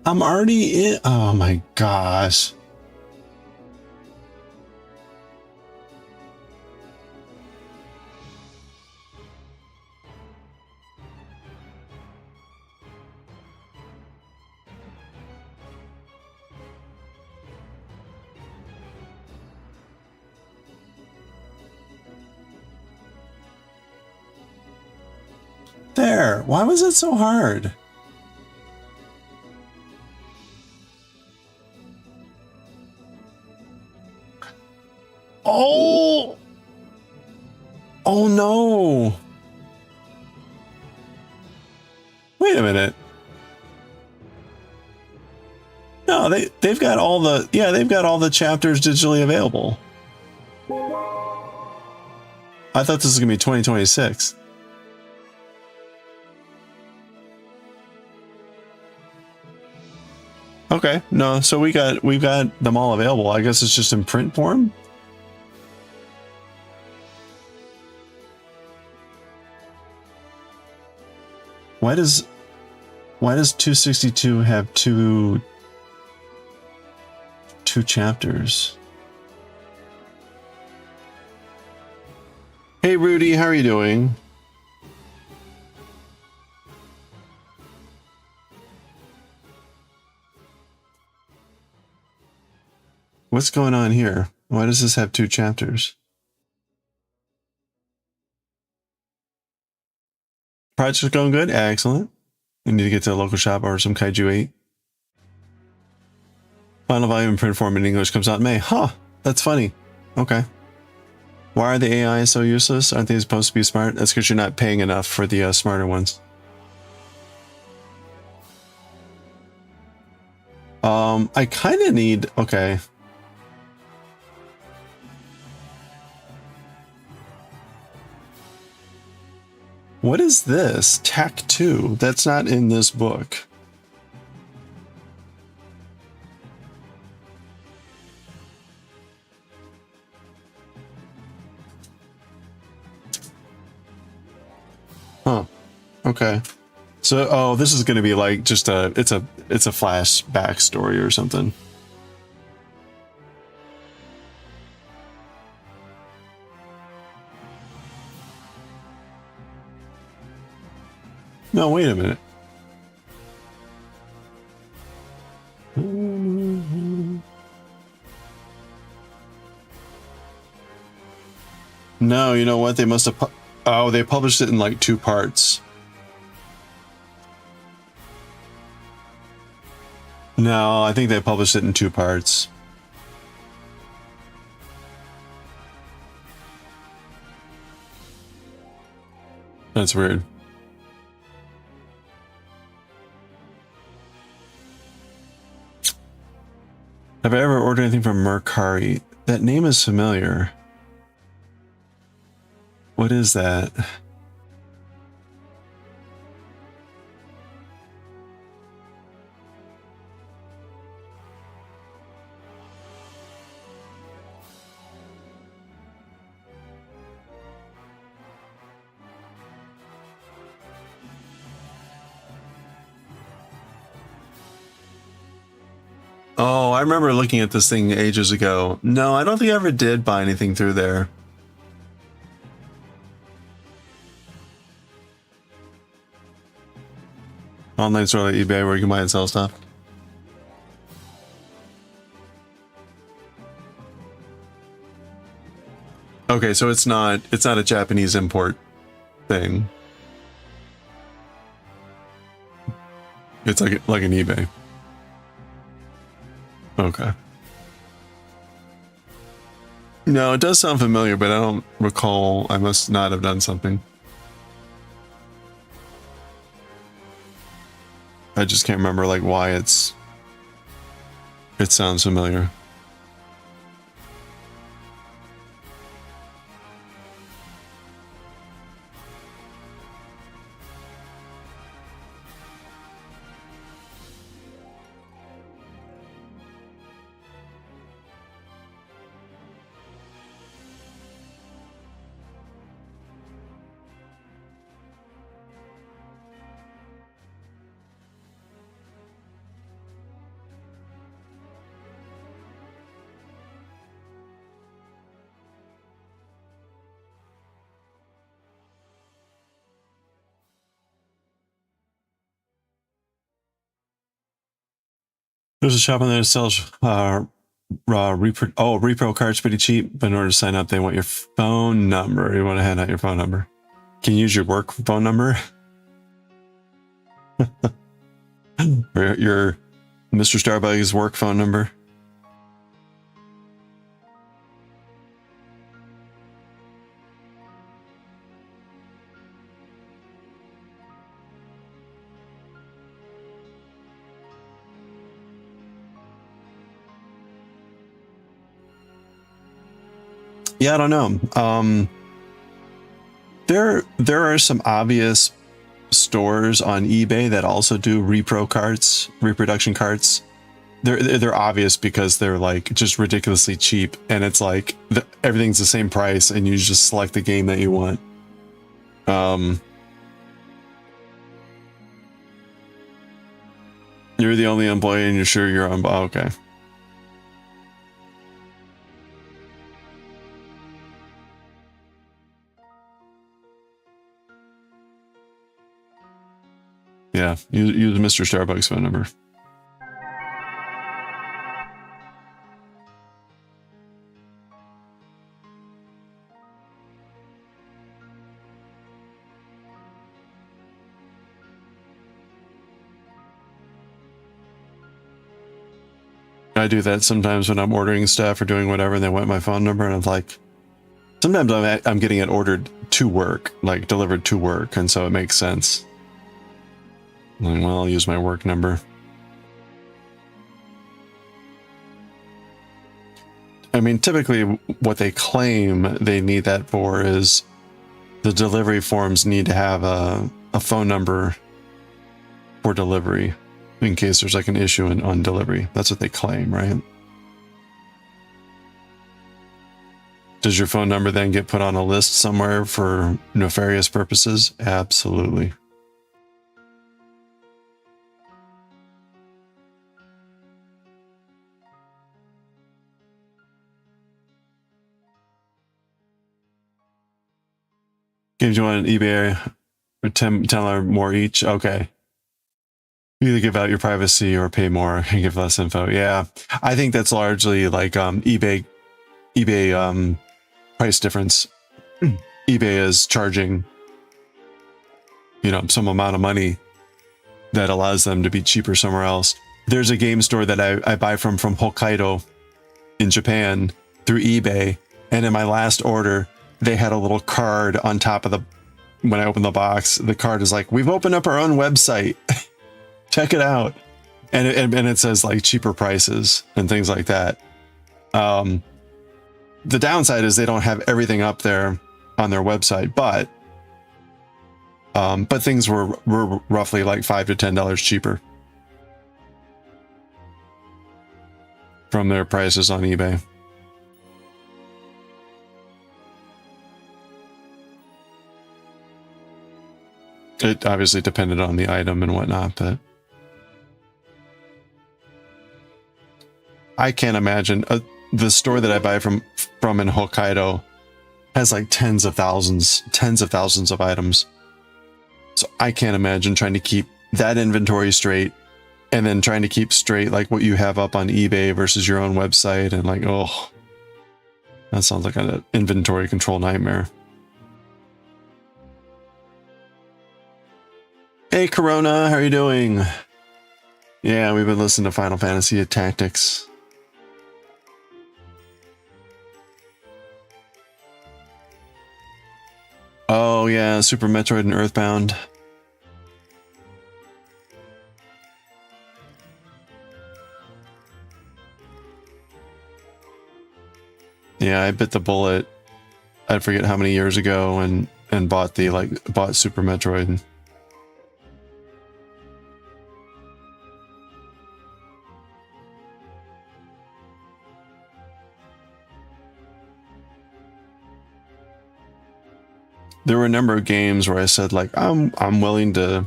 I'm already in. Oh my gosh. There. Why was it so hard? Oh! Oh no! Wait a minute. No, they've got all the they've got all the chapters digitally available. I thought this was gonna be 2026. Okay, no, so we've got them all available. I guess it's just in print form. Why does 262 have two chapters? Hey Rudy, how are you doing? What's going on here? Why does this have two chapters? Project's going good? Excellent. I need to get to a local shop or some Kaiju 8. Final volume in print form in English comes out in May. Huh, that's funny. Okay. Why are the AI so useless? Aren't they supposed to be smart? That's because you're not paying enough for the smarter ones. I kind of need... Okay. What is this? TAC 2. That's not in this book. Huh. Okay. So, oh, this is going to be like just it's a flash backstory or something. No, wait a minute. No, you know what? They must have... Oh, they published it in like 2 parts. No, I think they published it in 2 parts. That's weird. Have I ever ordered anything from Mercari? That name is familiar. What is that? Oh, I remember looking at this thing ages ago. No, I don't think I ever did buy anything through there. Online store like eBay where you can buy and sell stuff. Okay, so it's not a Japanese import thing. It's like an eBay. Okay. No, it does sound familiar, but I don't recall. I must not have done something. I just can't remember like why it sounds familiar. There's a shop on there that sells repro cards pretty cheap, but in order to sign up, they want your phone number. You want to hand out your phone number. Can you use your work phone number? Or your Mr. Starbucks work phone number? Yeah, I don't know. There are some obvious stores on eBay that also do reproduction carts. They're obvious because they're like just ridiculously cheap, and it's like everything's the same price, and you just select the game that you want. You're the only employee, and you're sure you're on. Okay. Yeah, use Mr. Starbucks phone number. I do that sometimes when I'm ordering stuff or doing whatever, and they want my phone number, and I'm like, sometimes I'm getting it ordered to work, like delivered to work, and so it makes sense. I'm like, well, I'll use my work number. I mean, typically what they claim they need that for is the delivery forms need to have a phone number for delivery in case there's like an issue on delivery. That's what they claim, right? Does your phone number then get put on a list somewhere for nefarious purposes? Absolutely. Games you want an eBay or $10 more each? Okay. Either give out your privacy or pay more and give less info. Yeah, I think that's largely like eBay price difference. eBay is charging, you know, some amount of money that allows them to be cheaper somewhere else. There's a game store that I buy from Hokkaido in Japan through eBay, and in my last order, they had a little card on top of the, when I opened the box, the card is like, we've opened up our own website. Check it out. And it says like cheaper prices and things like that. The downside is they don't have everything up there on their website, but things were roughly like $5 to $10 cheaper from their prices on eBay. It obviously depended on the item and whatnot, but I can't imagine the store that I buy from in Hokkaido has like tens of thousands of items. So I can't imagine trying to keep that inventory straight and then trying to keep straight like what you have up on eBay versus your own website, and like, oh, that sounds like an inventory control nightmare. Hey Corona, how are you doing? Yeah, we've been listening to Final Fantasy Tactics. Oh yeah, Super Metroid and Earthbound. Yeah, I bit the bullet. I forget how many years ago, and bought Super Metroid. There were a number of games where I said like I'm willing to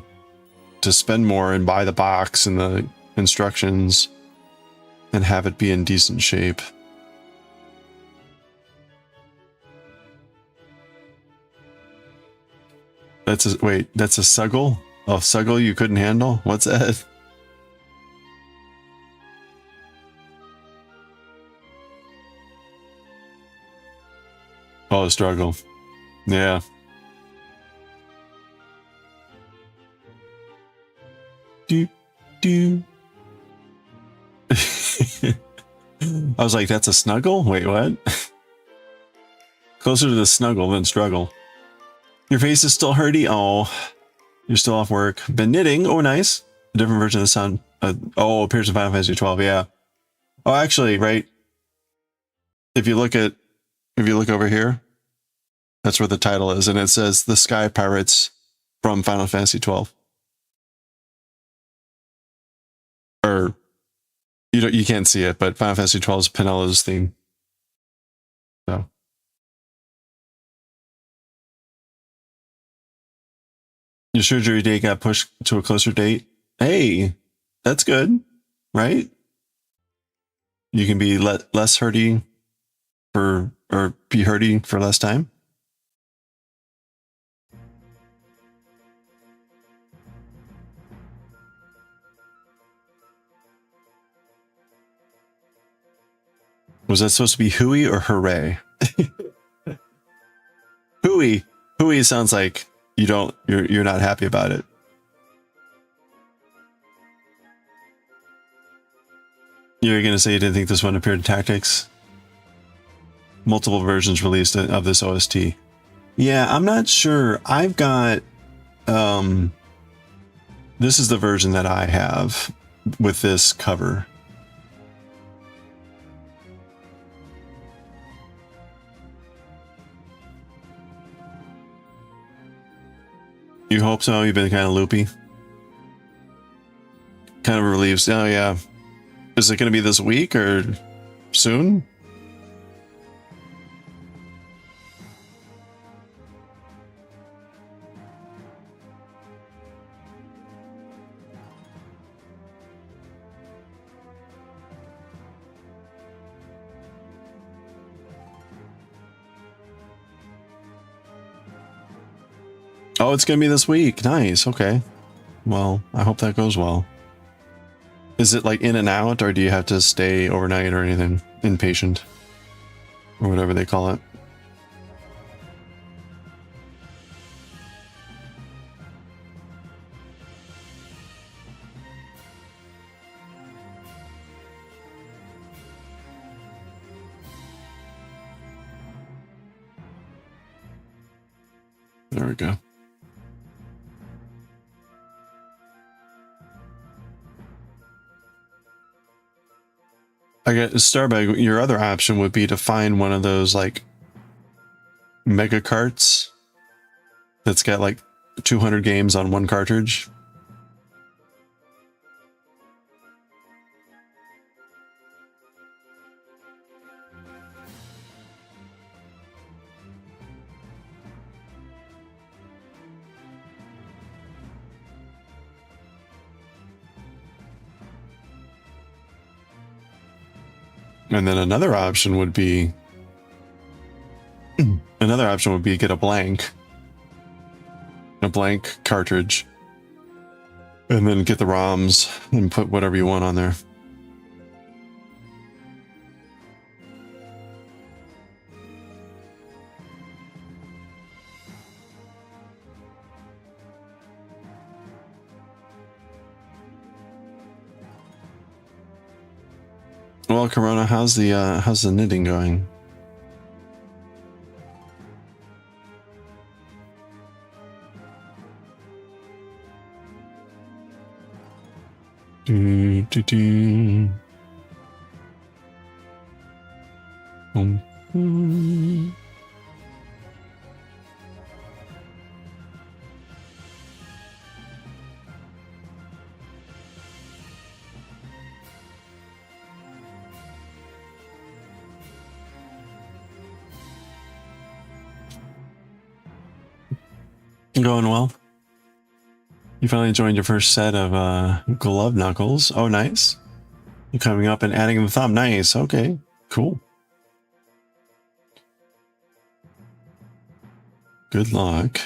spend more and buy the box and the instructions and have it be in decent shape. That's a Suggle? Oh, Suggle you couldn't handle? What's that? Oh, struggle. Yeah. Do. I was like, that's a snuggle? Wait, what? Closer to the snuggle than struggle. Your face is still hurty? Oh, you're still off work. Been knitting? Oh, nice. A different version of the sound. Oh, appears in Final Fantasy 12, yeah. Oh, actually, right. If you look at If you look over here, that's where the title is, and it says the Sky Pirates from Final Fantasy 12. Or you can't see it, but Final Fantasy 12 is Penelo's theme. So your surgery date got pushed to a closer date. Hey, that's good, right? You can be less hurting or be hurting for less time. Was that supposed to be hooey or hooray? Hooey. Hooey sounds like you're not happy about it. You're gonna say you didn't think this one appeared in Tactics? Multiple versions released of this OST. Yeah, I'm not sure. I've got this is the version that I have with this cover. You hope so? You've been kind of loopy? Kind of relieved. Oh yeah. Is it going to be this week or soon? Oh, it's going to be this week. Nice. Okay. Well, I hope that goes well. Is it like in and out, or do you have to stay overnight or anything? Inpatient? Or whatever they call it. There we go. I get Starbag. Your other option would be to find one of those like mega carts that's got like 200 games on one cartridge. And then another option would be get a blank cartridge, and then get the ROMs and put whatever you want on there. Well, Corona, how's the knitting going? Do, do, do. Going well. You finally joined your first set of glove knuckles. Oh, nice. You're coming up and adding the thumb. Nice. Okay, cool. Good luck.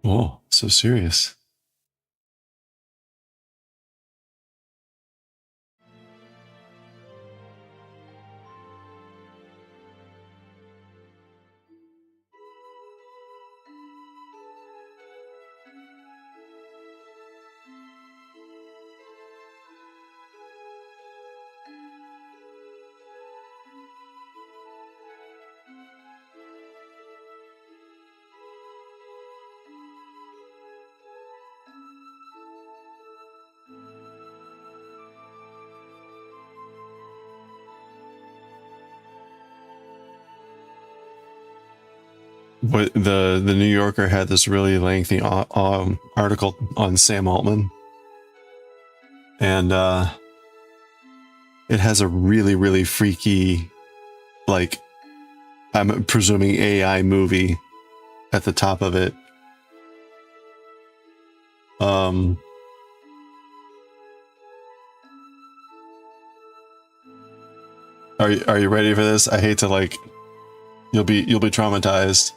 Whoa, so serious. what the New Yorker had this really lengthy article on Sam Altman, and it has a really freaky, like, I'm presuming AI movie at the top of it. Are you ready for this? I hate to, like, you'll be traumatized.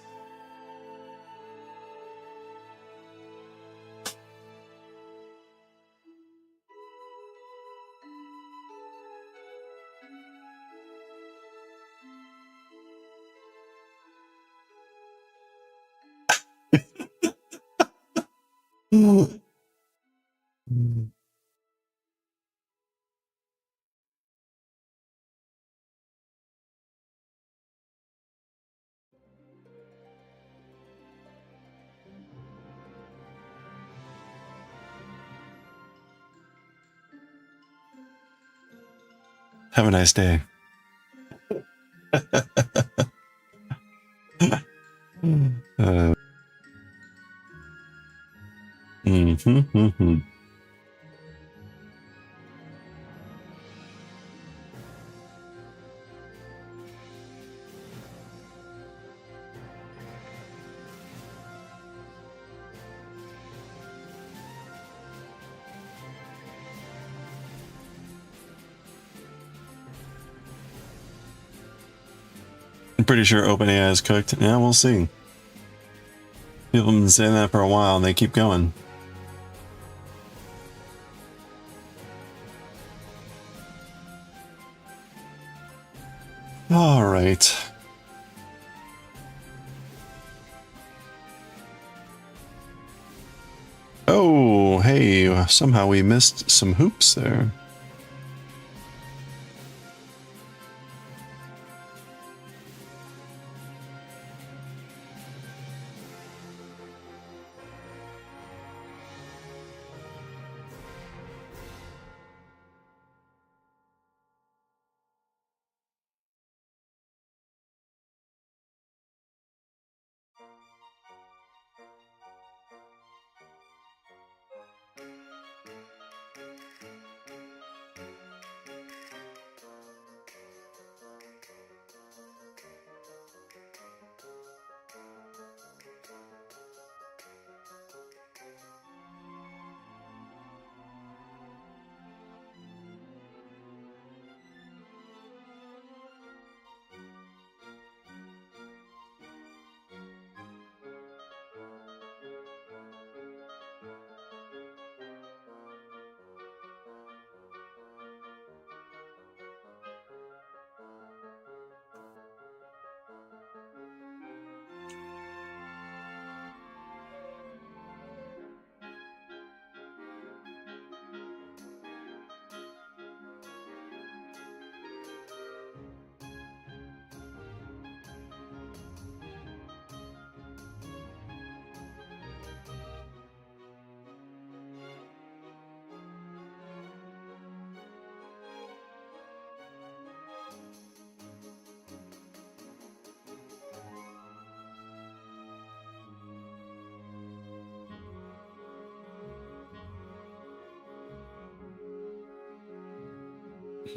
Have a nice day. I'm pretty sure OpenAI is cooked. Yeah, we'll see. People have been saying that for a while, and they keep going. All right. Oh, hey, somehow we missed some hoops there.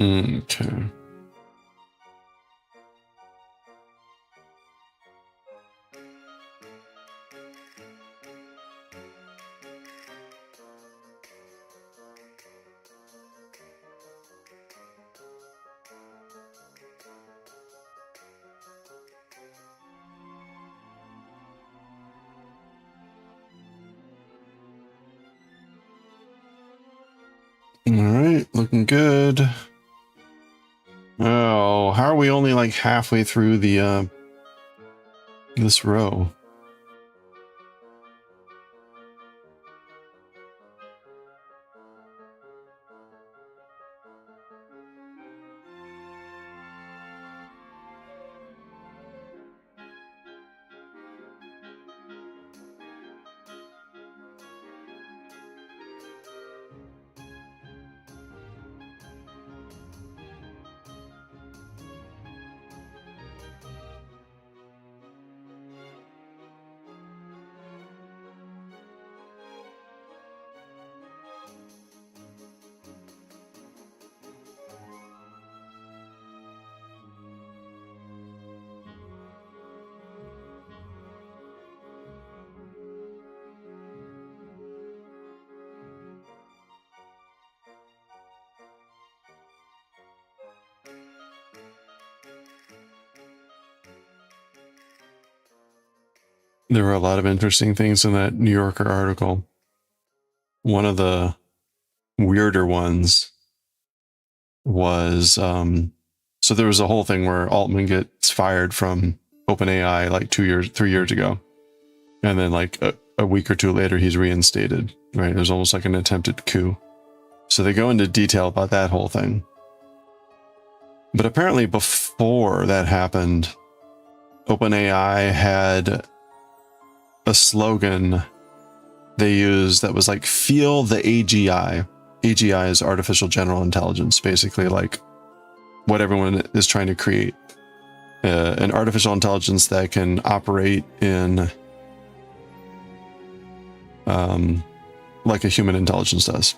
Okay. All right, looking good. Oh, how are we only like halfway through the this row? There were a lot of interesting things in that New Yorker article. One of the weirder ones was so there was a whole thing where Altman gets fired from OpenAI like 3 years ago, and then like a week or two later he's reinstated, right? There's almost like an attempted coup. So they go into detail about that whole thing. But apparently before that happened, OpenAI had a slogan they used that was like, feel the AGI. AGI is artificial general intelligence, basically like what everyone is trying to create. An artificial intelligence that can operate in like a human intelligence does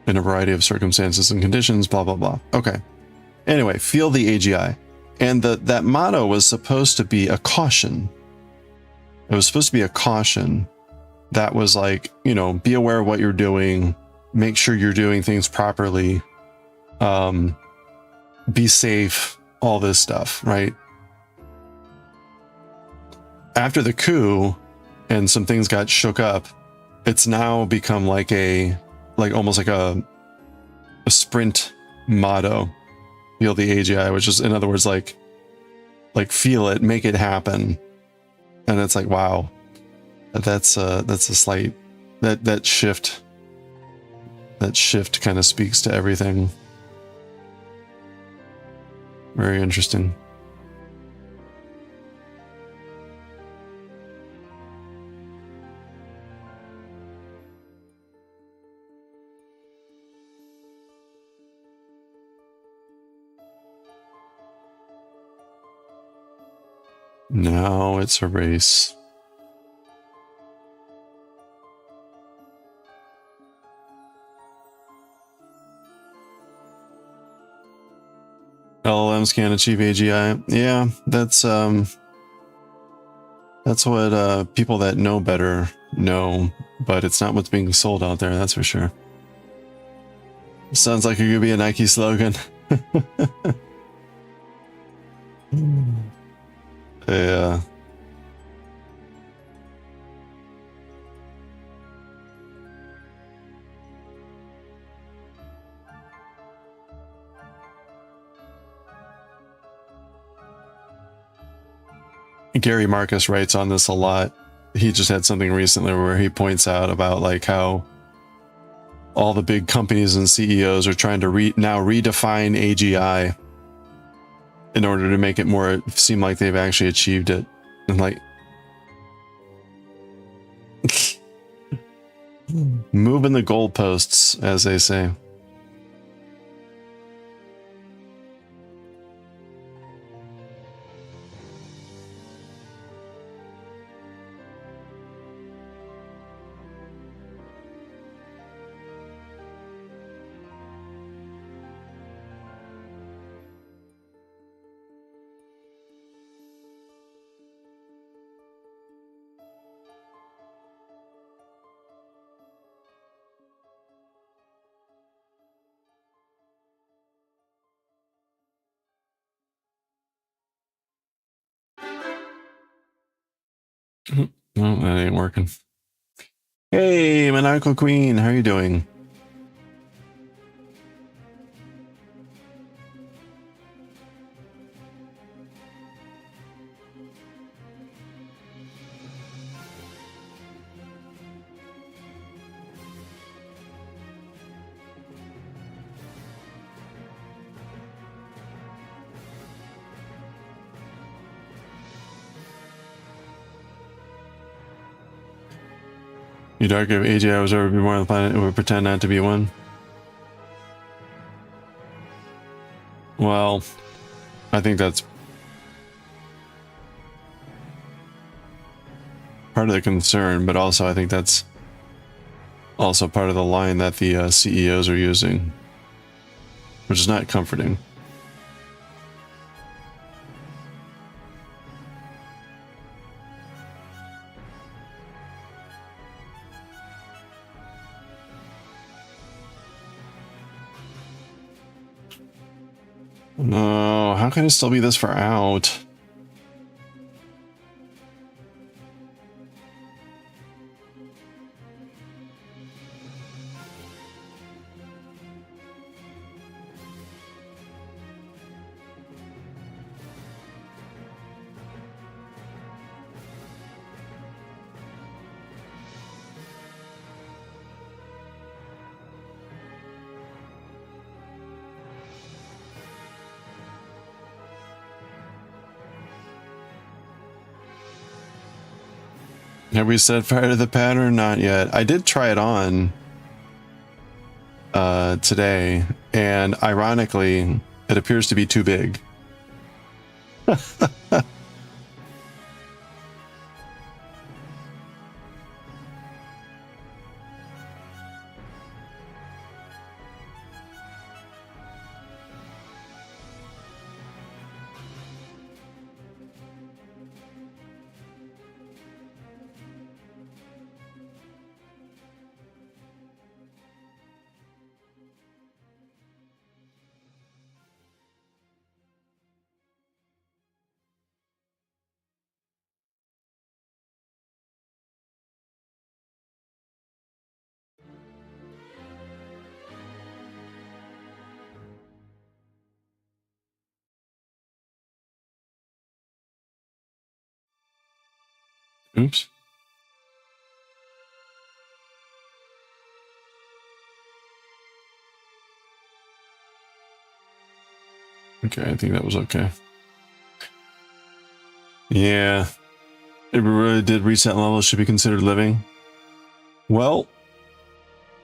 in a variety of circumstances and conditions, blah, blah, blah. Okay. Anyway, feel the AGI. And that motto was supposed to be a caution. It was supposed to be a caution that was like, you know, be aware of what you're doing, make sure you're doing things properly, be safe, all this stuff, right? After the coup and some things got shook up, it's now become like almost like a sprint motto, feel the AGI, which is, in other words, like feel it, make it happen. And it's like, wow, that's a slight, that shift kind of speaks to everything. Very interesting. Now it's a race. LLMs can't achieve AGI. Yeah, that's what people that know better know, but it's not what's being sold out there, that's for sure. Sounds like it could be a Nike slogan. Yeah. Gary Marcus writes on this a lot. He just had something recently where he points out about like how all the big companies and CEOs are trying to now redefine AGI in order to make it more seem like they've actually achieved it. And like moving the goalposts, as they say. No, that ain't working. Hey, Maniacal Queen, how are you doing? You'd argue if AGI was ever born on the planet, it would pretend not to be one. Well, I think that's part of the concern, but also I think that's also part of the line that the CEOs are using, which is not comforting. No, how can it still be this far out? Have we set fire to the pattern? Not yet. I did try it on today, and ironically, it appears to be too big. Oops. Okay, I think that was okay. Yeah. If we really did reach that level, it should be considered living. Well,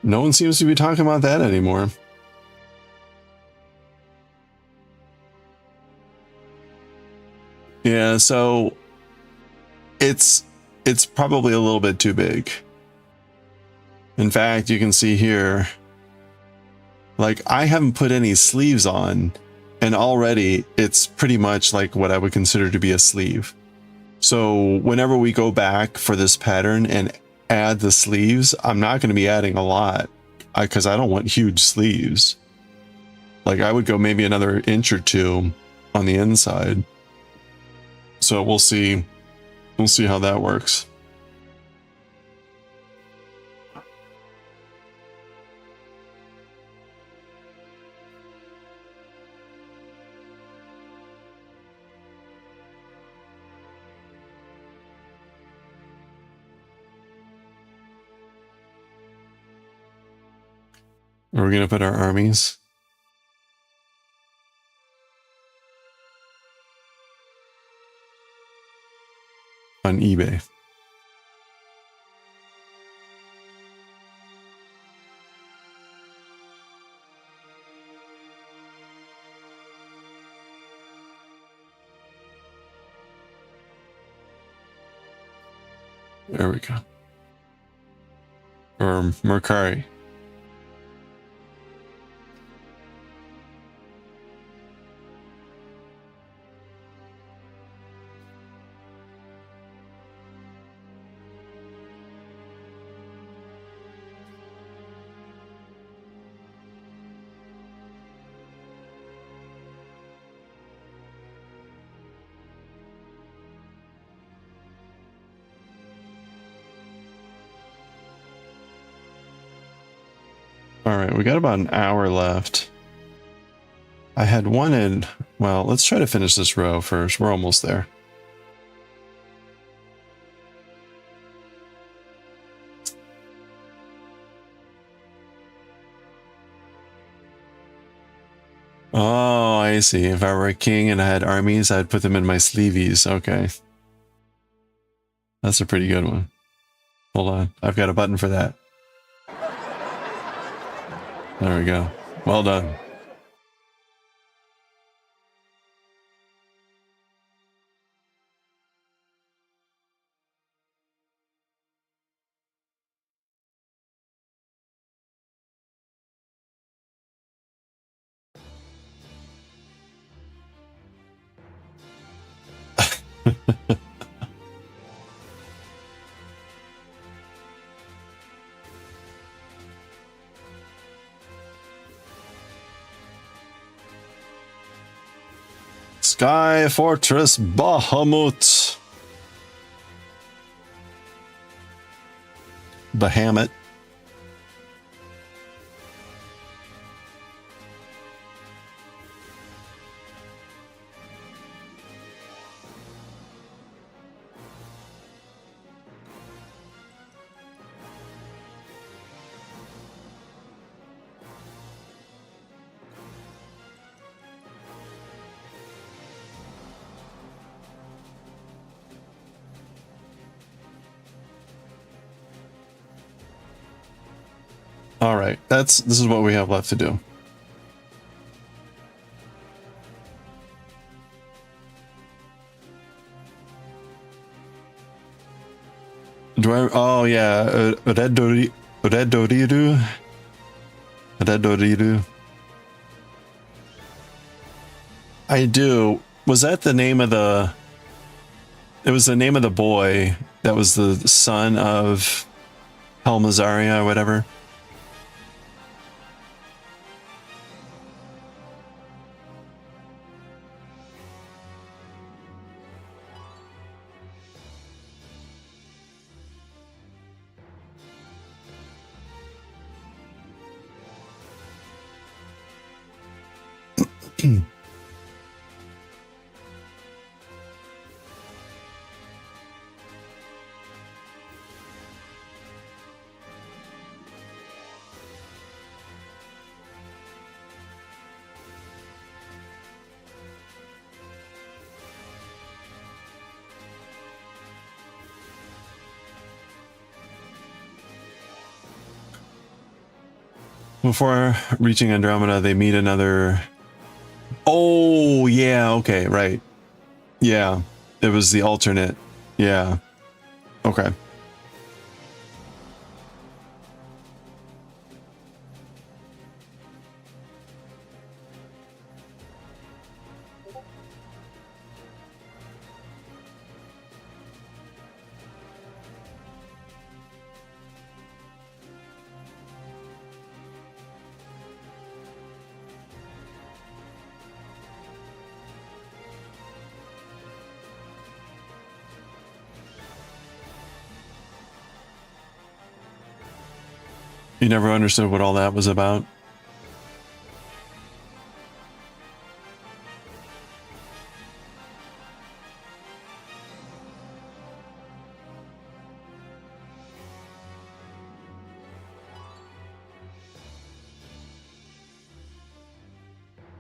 no one seems to be talking about that anymore. Yeah, so it's probably a little bit too big. In fact, you can see here, like, I haven't put any sleeves on, and already it's pretty much like what I would consider to be a sleeve. So whenever we go back for this pattern and add the sleeves, I'm not going to be adding a lot because I don't want huge sleeves. Like, I would go maybe another inch or two on the inside. So we'll see. We'll see how that works. We're going to put our armies on eBay. There we go. Or Mercari. All right, we got about an hour left. I had wanted, well, let's try to finish this row first. We're almost there. Oh, I see. If I were a king and I had armies, I'd put them in my sleeveys. Okay. That's a pretty good one. Hold on. I've got a button for that. There we go. Well done. Sky Fortress Bahamut. Bahamut. All right, this is what we have left to do. Do I? Oh yeah, Redoriru. I do. Was that the name of the? It was the name of the boy that was the son of Helmazaria or whatever. Before reaching Andromeda, they meet another. Oh, yeah. Okay. Right. Yeah. It was the alternate. Yeah. Okay. You never understood what all that was about?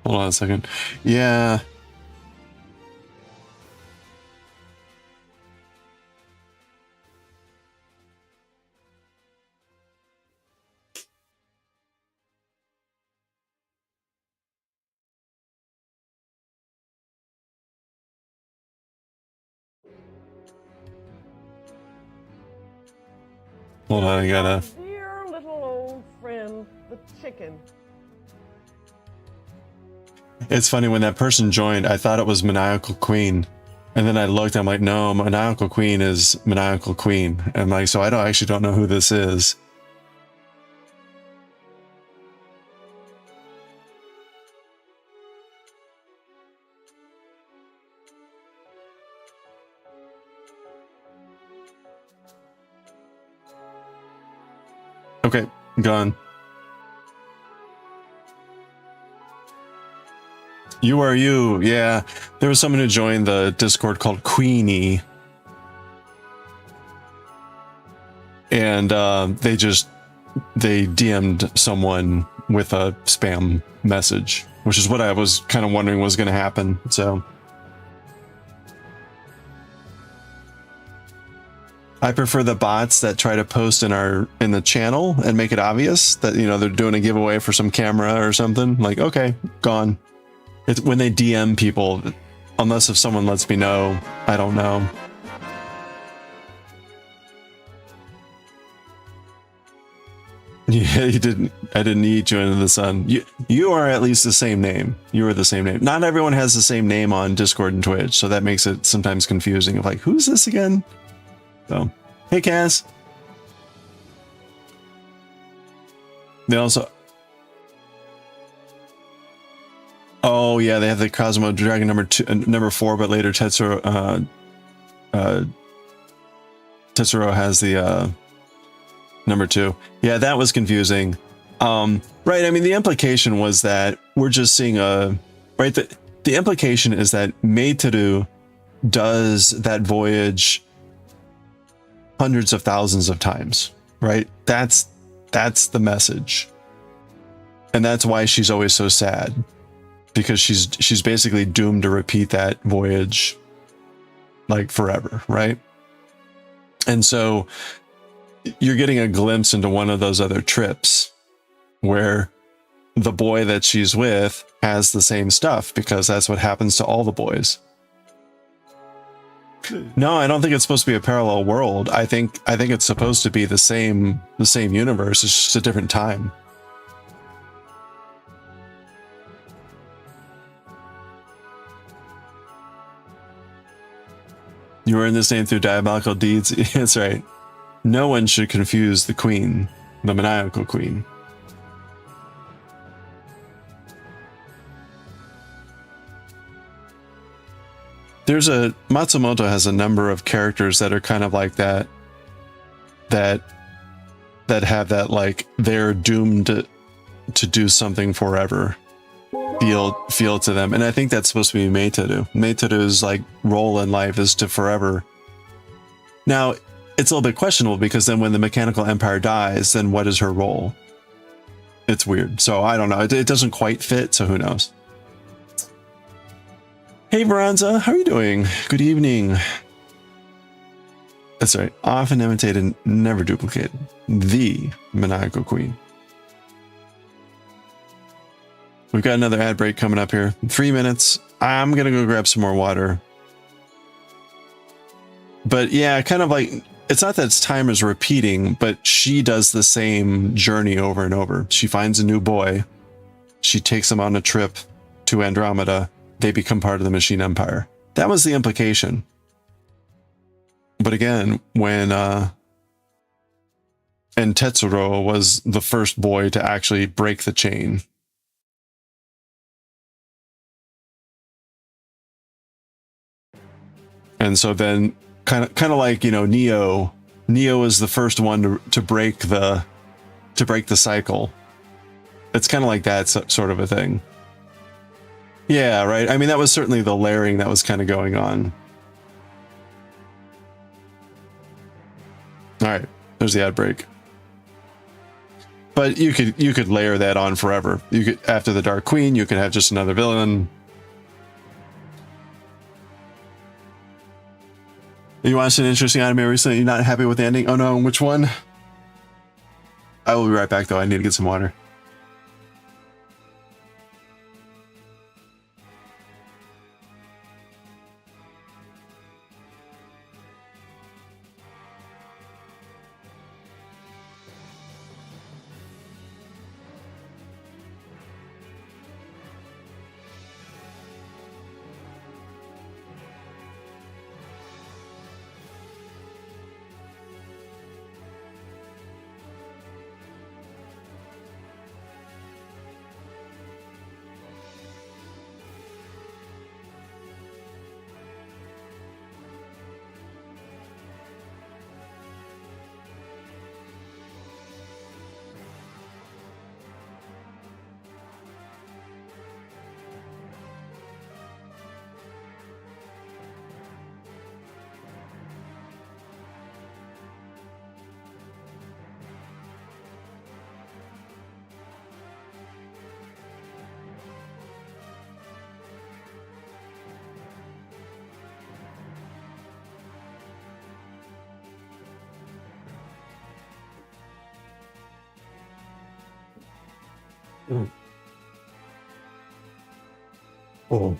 Hold on a second. Yeah. Hold on, I gotta.
Dear little old friend, the chicken.
It's funny, when that person joined, I thought it was Maniacal Queen. And then I looked, I'm like, no, Maniacal Queen is Maniacal Queen. And like, so I actually don't know who this is. Okay, gone. You are you. Yeah. There was someone who joined the Discord called Queenie. And they DM'd someone with a spam message, which is what I was kind of wondering was going to happen. So I prefer the bots that try to post in the channel and make it obvious that, you know, they're doing a giveaway for some camera or something. Like, okay, gone. It's when they DM people, unless if someone lets me know, I don't know. Yeah, you didn't. I didn't eat you into the sun. You are at least the same name. You are the same name. Not everyone has the same name on Discord and Twitch, so that makes it sometimes confusing. Of like, who's this again? So, hey, Cass. They also. Oh yeah, they have the Cosmo Dragon number 4, but later Tetsuro has the number 2. Yeah, that was confusing. Right. I mean, the implication was that we're just seeing right. The implication is that Meiteru does that voyage hundreds of thousands of times, right? That's the message. And that's why she's always so sad. Because she's basically doomed to repeat that voyage like forever, right? And so you're getting a glimpse into one of those other trips where the boy that she's with has the same stuff, because that's what happens to all the boys. No, I don't think it's supposed to be a parallel world. I think it's supposed to be the same universe. It's just a different time. You earn this name through diabolical deeds. That's right. No one should confuse the queen, the maniacal queen. There's Matsumoto has a number of characters that are kind of like that have that, like, they're doomed to do something forever feel to them. And I think that's supposed to be Meitoru. Meitoru's, like, role in life is to forever. Now, it's a little bit questionable, because then when the mechanical empire dies, then what is her role? It's weird. So I don't know. It doesn't quite fit, so who knows? Hey, Veranza, how are you doing? Good evening. That's right. Often imitated, never duplicated. The maniacal queen. We've got another ad break coming up here. 3 minutes. I'm going to go grab some more water. But yeah, kind of like, it's not that time is repeating, but she does the same journey over and over. She finds a new boy. She takes him on a trip to Andromeda. They become part of the Machine Empire. That was the implication. But again, when and Tetsuro was the first boy to actually break the chain. And so then kind of like, you know, Neo is the first one to break the cycle. It's kind of like that sort of a thing. Yeah, right. I mean, that was certainly the layering that was kind of going on. All right, there's the ad break. But you could layer that on forever. You could, after the Dark Queen, you could have just another villain. You watched an interesting anime recently. You're not happy with the ending? Oh no, which one? I will be right back though. I need to get some water. Oh.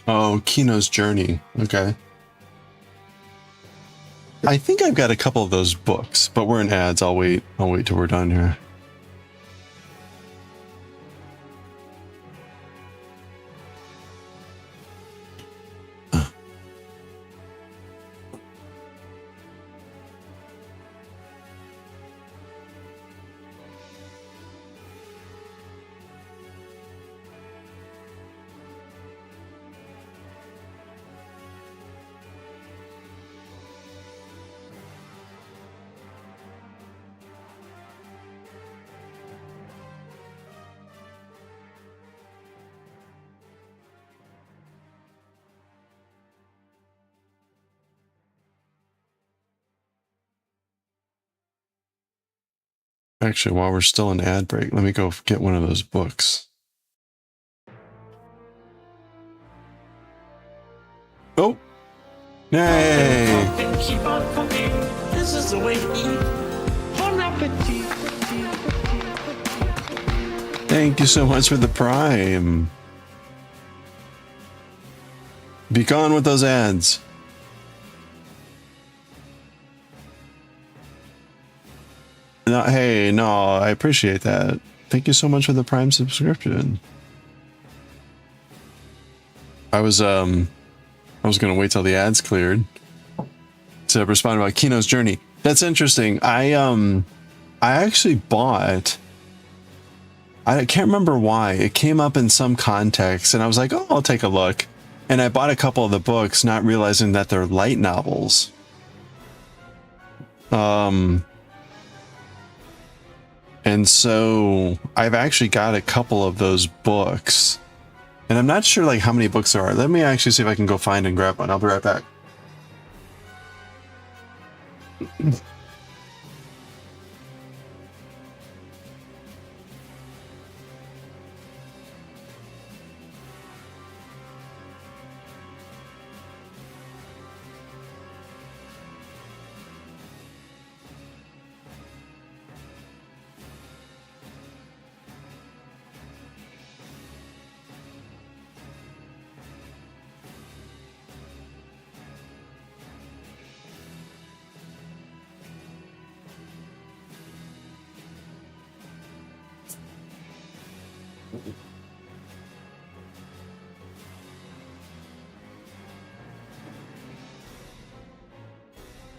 Oh, Kino's Journey. Okay. I think I've got a couple of those books, but we're in ads. I'll wait till we're done here. Actually, while we're still in ad break, let me go get one of those books. Oh, Yay!
Keep on cooking. This is the way to eat. Bon appetit.
Thank you so much for the Prime. Be gone with those ads. No, hey, no, I appreciate that. Thank you so much for the Prime subscription. I was gonna wait till the ads cleared to respond about Kino's journey. That's interesting. I actually bought. I can't remember why. It came up in some context, and I was like, "Oh, I'll take a look." And I bought a couple of the books, not realizing that they're light novels. And so I've actually got a couple of those books, and I'm not sure like how many books there are. Let me actually see if I can go find and grab one. I'll be right back.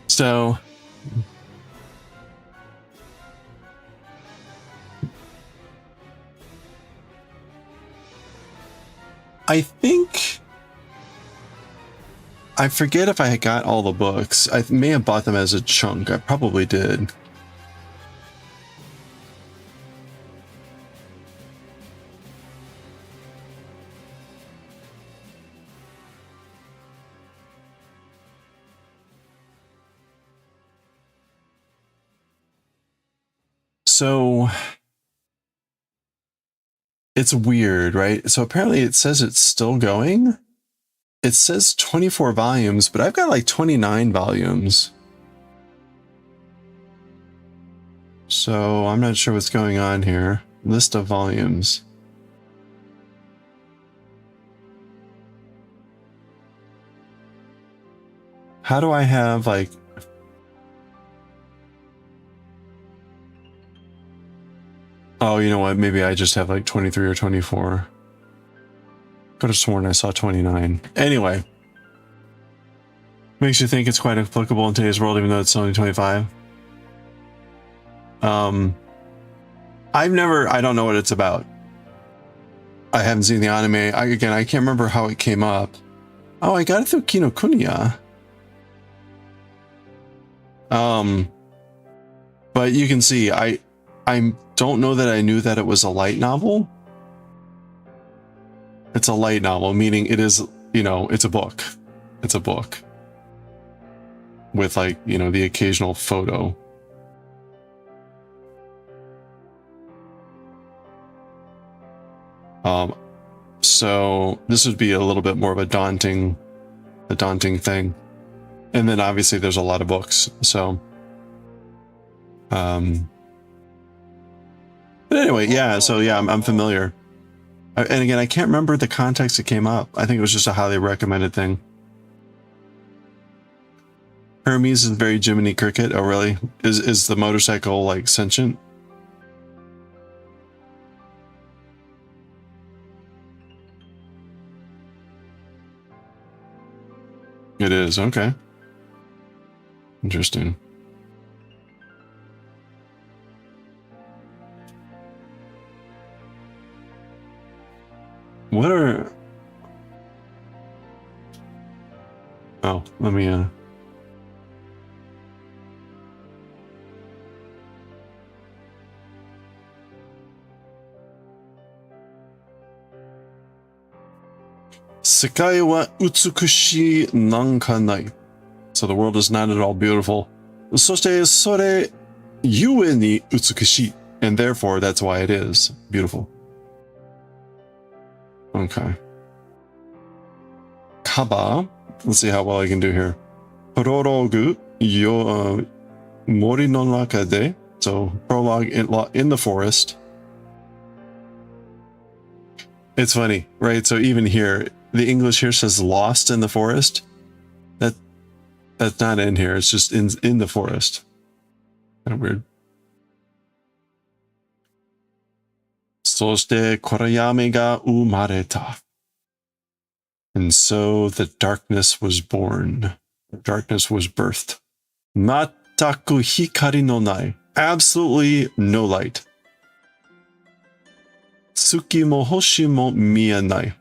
So I think I forget if I got all the books. I may have bought them as a chunk. I probably did. So it's weird, right? So apparently it says it's still going. It says 24 volumes, but I've got like 29 volumes. So I'm not sure what's going on here. List of volumes. How do I have like... Oh, you know what? Maybe I just have like 23 or 24. Could have sworn I saw 29. Anyway. Makes you think it's quite applicable in today's world, even though it's only 25. I don't know what it's about. I haven't seen the anime. Again, I can't remember how it came up. Oh, I got it through Kinokuniya. But you can see, I don't know that I knew that it was a light novel. It's a light novel, meaning it is, you know, it's a book. It's a book. With like, you know, the occasional photo. So this would be a little bit more of a daunting thing. And then obviously there's a lot of books, so but anyway, yeah, so yeah, I'm familiar. And again, I can't remember the context it came up. I think it was just a highly recommended thing. Hermes is very Jiminy Cricket. Oh, really? Is the motorcycle like sentient? It is, okay. Interesting. What are... Oh, let me, Sekai wa utsukushi nankanai. So the world is not at all beautiful. Soshite sore yue ni utsukushi. And therefore, that's why it is beautiful. Okay. Kaba. Let's see how well I can do here. Prologue yo mori no naka de. So prologue in the forest. It's funny, right? So even here, the English here says lost in the forest. That's not in here. It's just in the forest. Kind of weird. そして暗闇が生まれた. And so the darkness was born. Darkness was birthed. 全く光のない. Absolutely no light. 月も星も見えない.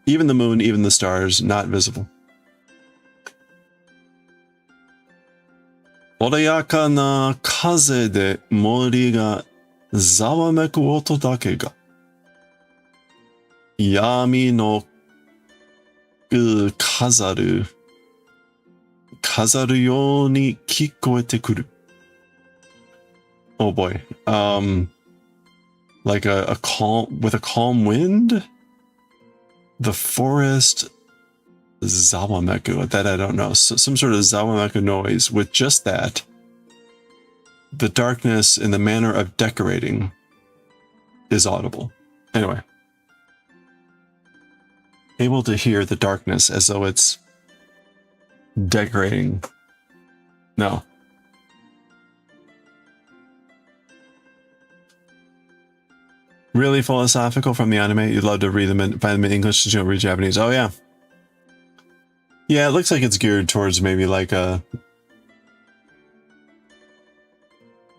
Even the moon, even the stars, not visible. 穏やかな風で森がざわめく音だけが闇の飾るように聞こえてくる. Oh boy. Like a calm wind? The forest zawameku. That I don't know. So, some sort of zawameku noise with just that. The darkness in the manner of decorating is audible. Anyway. Able to hear the darkness as though it's decorating. No. Really philosophical from the anime. You'd love to read them find them in English, you don't read Japanese. Oh yeah. Yeah, it looks like it's geared towards maybe like a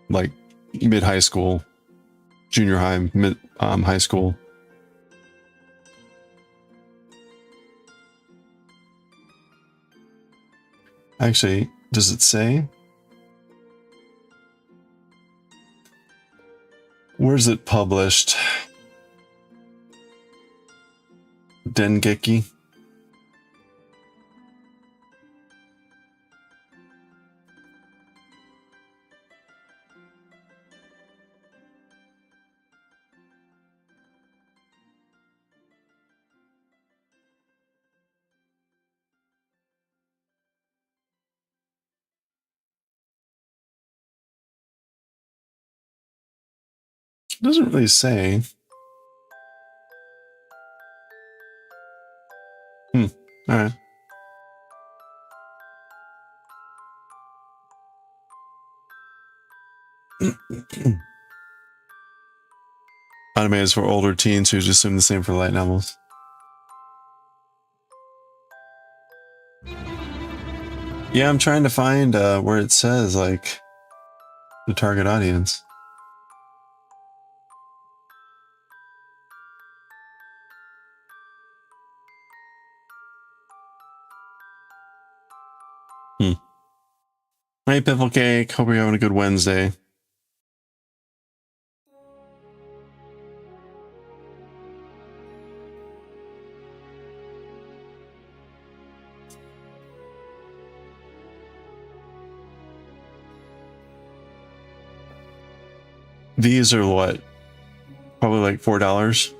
mid-high school, junior high, high school. Actually, does it say? Where's it published? Dengeki? It doesn't really say. All right. Anime is for older teens who assume the same for light novels. Yeah, I'm trying to find where it says like the target audience. Hey, Piffle Cake. Hope you're having a good Wednesday. These are what? Probably like $4.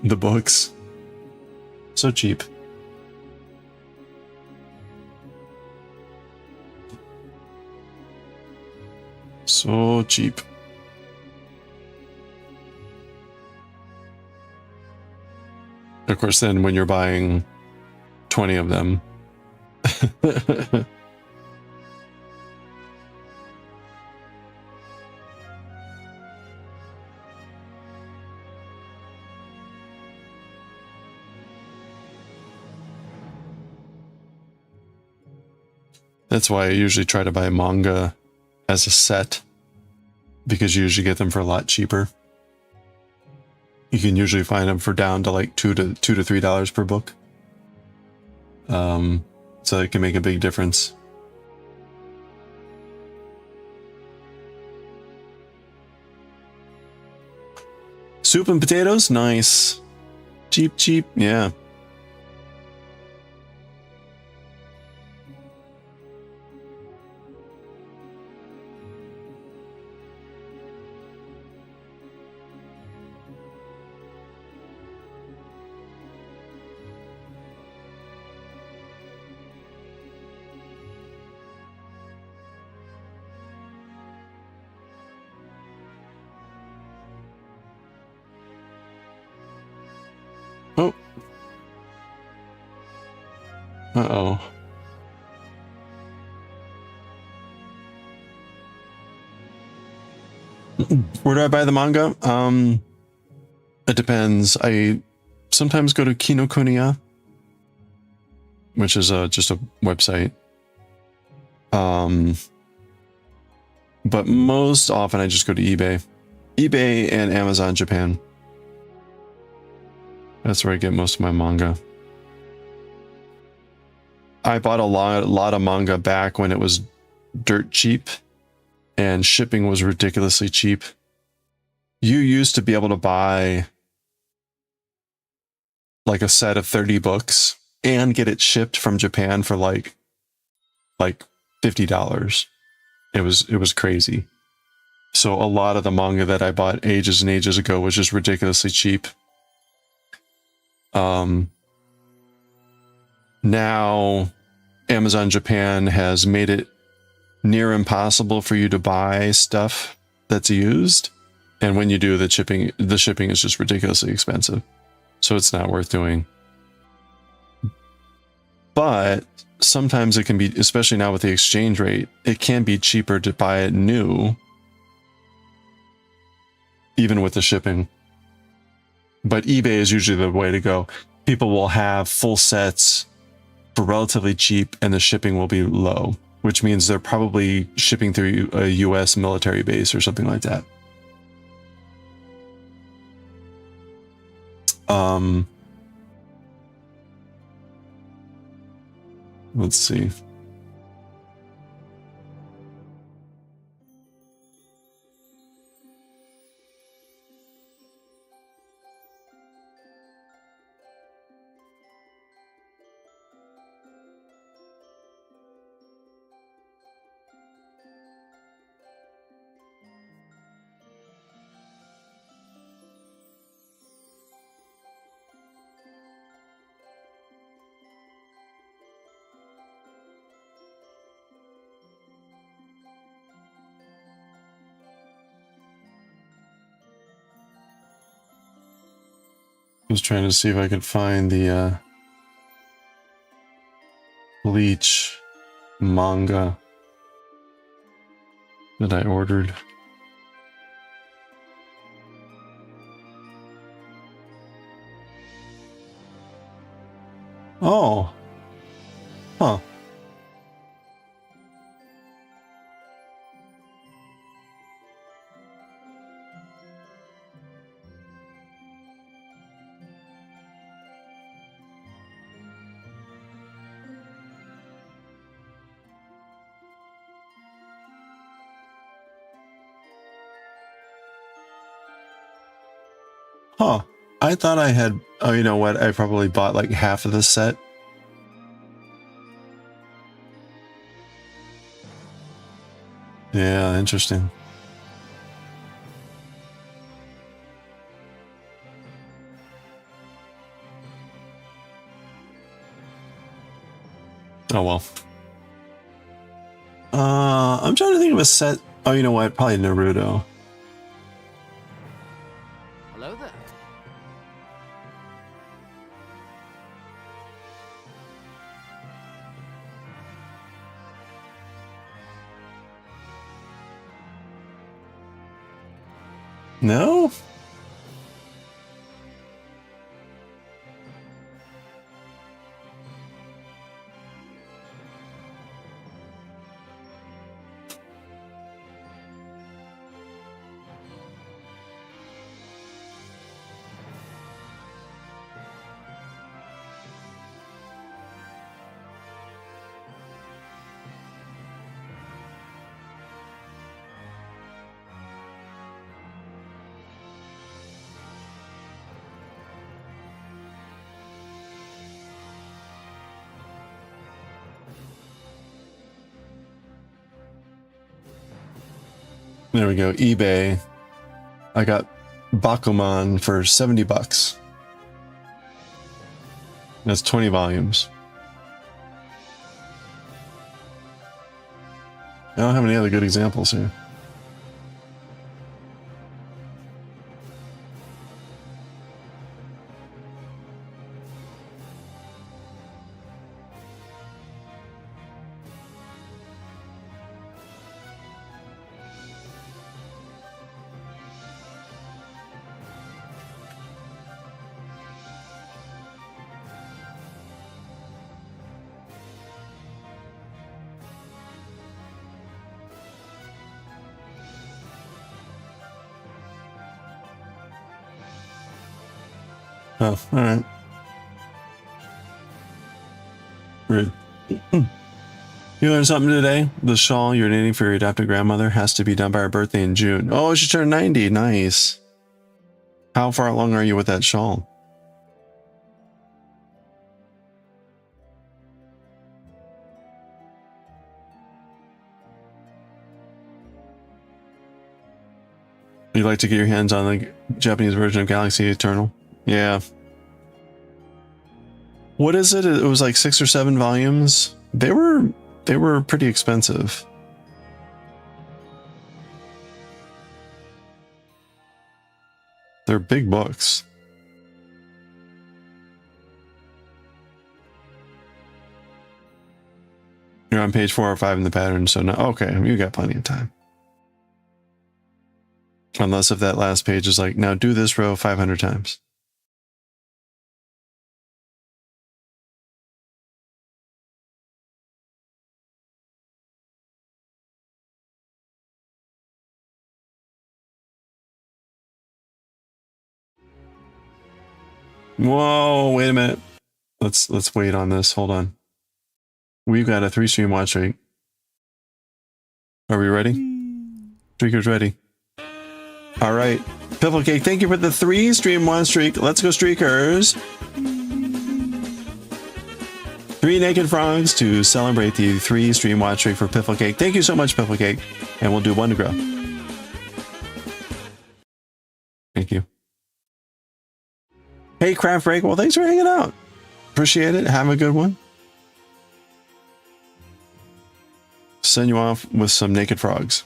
The books. So cheap. So cheap. Of course, then when you're buying 20 of them. That's why I usually try to buy manga as a set, because you usually get them for a lot cheaper. You can usually find them for down to like $2 to $3 per book. So it can make a big difference. Soup and potatoes, nice. Cheap, yeah. Uh-oh. Where do I buy the manga? It depends. I sometimes go to Kinokuniya, which is just a website. But most often I just go to eBay. eBay and Amazon Japan. That's where I get most of my manga. I bought a lot of manga back when it was dirt cheap and shipping was ridiculously cheap. You used to be able to buy like a set of 30 books and get it shipped from Japan for like $50. It was crazy. So a lot of the manga that I bought ages and ages ago was just ridiculously cheap. Now Amazon Japan has made it near impossible for you to buy stuff that's used, and when you do, the shipping is just ridiculously expensive, so it's not worth doing. But sometimes it can be, especially now with the exchange rate, it can be cheaper to buy it new, even with the shipping. But eBay is usually the way to go. People will have full sets for relatively cheap and the shipping will be low, which means they're probably shipping through a US military base or something like that. Let's see. I was trying to see if I could find the Bleach manga that I ordered. Oh. Huh. Huh. I thought I had... Oh, you know what? I probably bought like half of the set. Yeah, interesting. Oh, well. I'm trying to think of a set... Oh, you know what? Probably Naruto.
Hello there.
No? There we go. eBay. I got Bakuman for 70 bucks. That's 20 volumes. I don't have any other good examples here. Oh, all right. Rude. You learned something today? The shawl you're knitting for your adopted grandmother has to be done by her birthday in June. Oh, she turned 90. Nice. How far along are you with that shawl? You'd like to get your hands on the Japanese version of Galaxy Eternal? Yeah. What is it? It was like 6 or 7 volumes. They were pretty expensive. They're big books. You're on page 4 or 5 in the pattern, so no. Okay, you got plenty of time. Unless if that last page is like, now do this row 500 times. Whoa, wait a minute. Let's wait on this. Hold on. We've got a 3-stream watch rate. Are we ready? Streaker's ready. All right. Piffle Cake, thank you for the 3-stream watch streak. Let's go, Streakers. 3 naked frogs to celebrate the 3-stream watch streak for Piffle Cake. Thank you so much, Piffle Cake. And we'll do one to grow. Thank you. Hey, Craft Break. Well, thanks for hanging out. Appreciate it. Have a good one. Send you off with some naked frogs.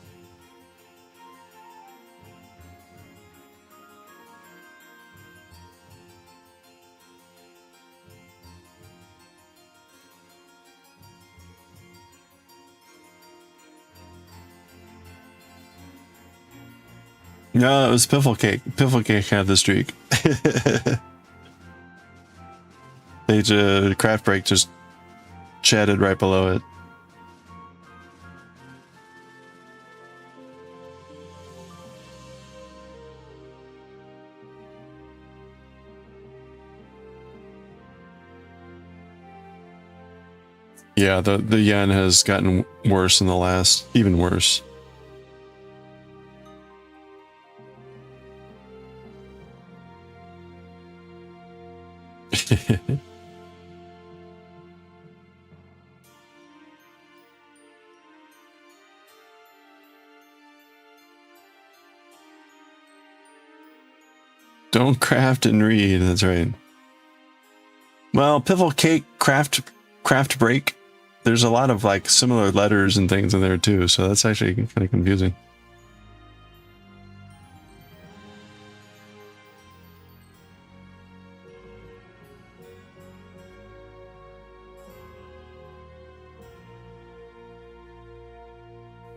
No, it was Piffle Cake. Piffle Cake had the streak. Craft Break just chatted right below it. Yeah, the yen has gotten worse in the last, even worse. Don't craft and read. That's right. Well, Piffle Cake craft break. There's a lot of like similar letters and things in there too, so that's actually kind of confusing.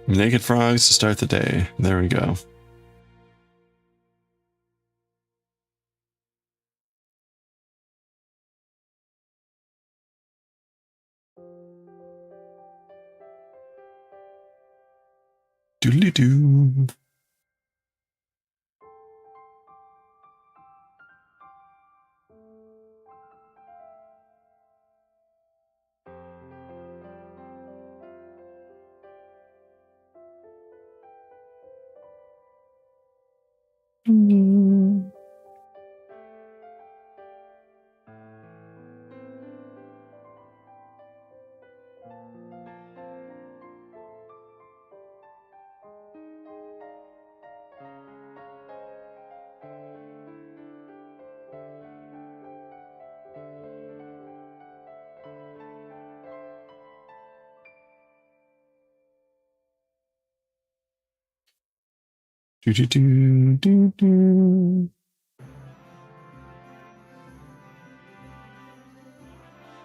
Naked frogs to start the day. There we go. Doodly-doo. Do-do-do-do-do.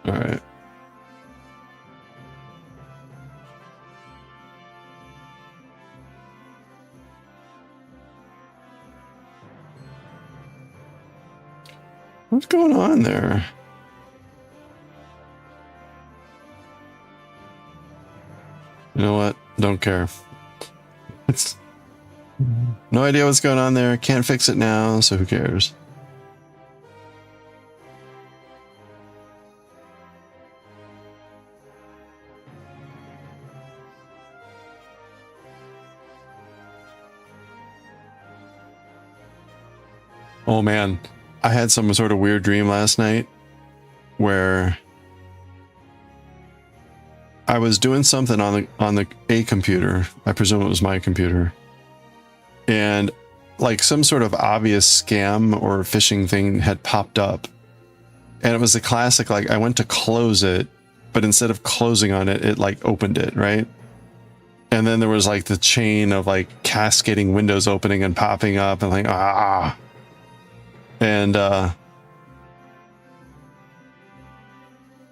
All right. What's going on there? You know what? Don't care. It's no idea what's going on there. Can't fix it now, so who cares? Oh man, I had some sort of weird dream last night where I was doing something on the a computer. I presume it was my computer. And like some sort of obvious scam or phishing thing had popped up. And it was the classic, like I went to close it, but instead of closing on it, it like opened it, right? And then there was like the chain of like cascading windows opening and popping up and like, ah. And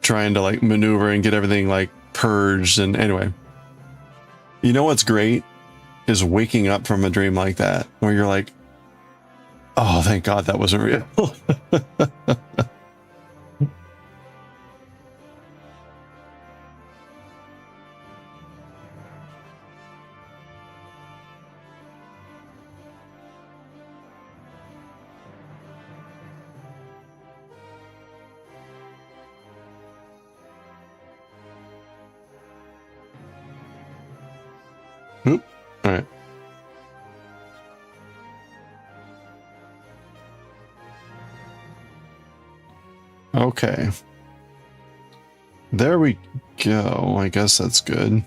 trying to like maneuver and get everything like purged. And anyway, you know what's great is waking up from a dream like that where you're like, oh, thank God that wasn't real. Oop. All right. Okay. There we go. I guess that's good.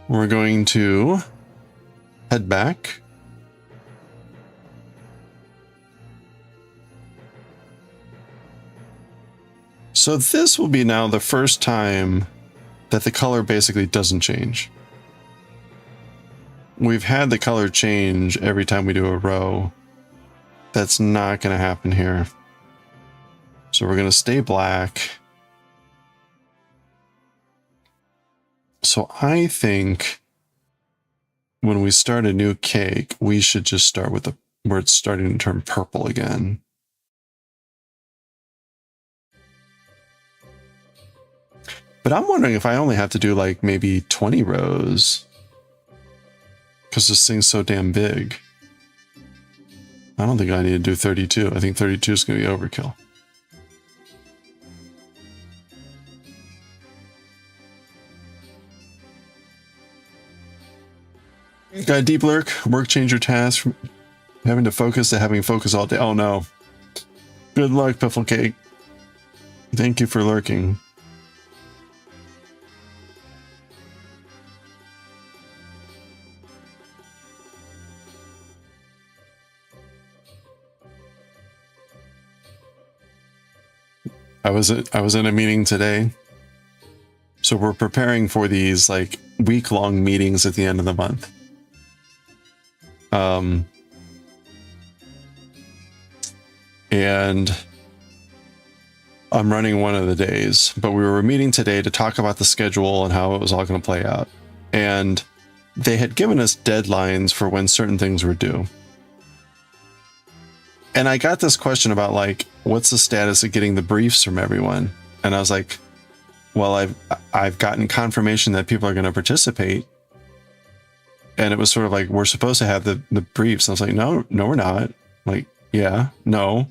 We're going to head back. So this will be now the first time that the color basically doesn't change. We've had the color change every time we do a row. That's not going to happen here. So we're going to stay black. So I think when we start a new cake, we should just start with where it's starting to turn purple again. But I'm wondering if I only have to do like maybe 20 rows. Because this thing's so damn big. I don't think I need to do 32. I think 32 is going to be overkill. Got a deep lurk. Work change your task from having to focus to having focus all day. Oh no. Good luck, Piffle Cake. Thank you for lurking. I was in a meeting today. So we're preparing for these like week-long meetings at the end of the month. And I'm running one of the days, but we were meeting today to talk about the schedule and how it was all going to play out. And they had given us deadlines for when certain things were due. And I got this question about like, what's the status of getting the briefs from everyone? And I was like, well, I've gotten confirmation that people are going to participate. And it was sort of like, we're supposed to have the briefs. And I was like, no, we're not. Like, yeah, no.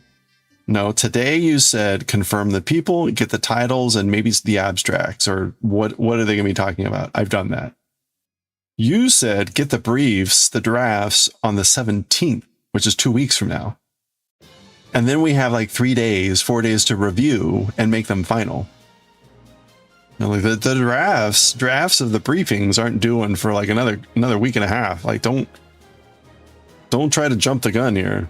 Today you said confirm the people, get the titles, and maybe the abstracts, or what are they going to be talking about? I've done that. You said get the briefs, the drafts on the 17th, which is 2 weeks from now. And then we have like 4 days to review and make them final. You know, like the drafts of the briefings aren't due for like another week and a half. Like don't try to jump the gun here.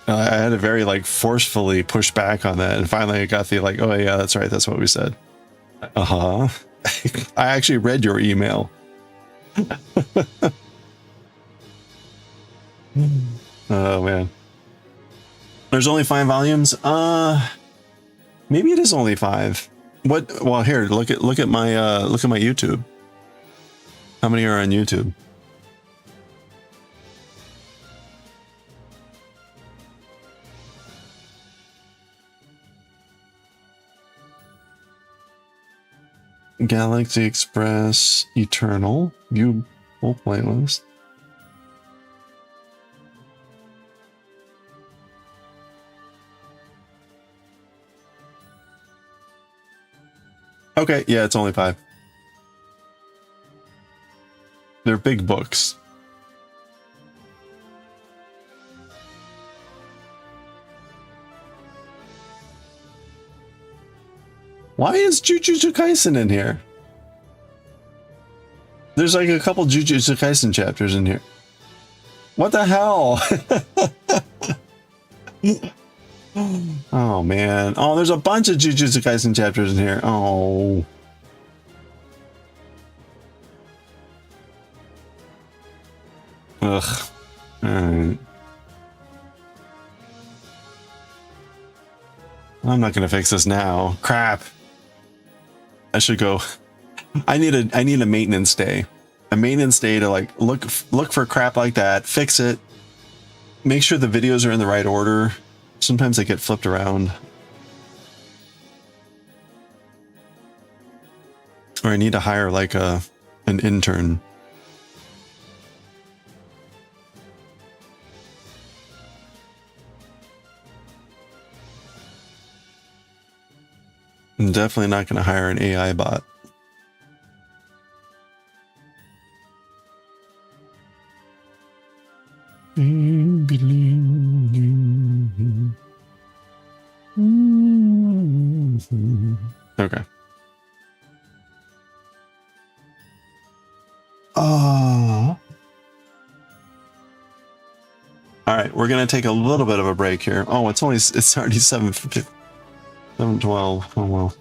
I had to very like forcefully push back on that, and finally I got the like, oh yeah, that's right, that's what we said. I actually read your email. Oh man, there's only 5 volumes. Maybe it is only 5. What? Well, here, look at my YouTube. How many are on YouTube? Galaxy Express Eternal view full playlist. Okay, yeah, it's only 5. They're big books. Why is Jujutsu Kaisen in here? There's like a couple Jujutsu Kaisen chapters in here. What the hell? Oh man. Oh, there's a bunch of Jujutsu Kaisen chapters in here. Oh. Ugh. Alright. I'm not gonna fix this now. Crap. I should go. I need a maintenance day. A maintenance day to like look for crap like that, fix it, make sure the videos are in the right order. Sometimes they get flipped around. Or I need to hire like an intern. I'm definitely not going to hire an AI bot. Okay. All right, we're gonna take a little bit of a break here. Oh, it's already 7:12. Oh well.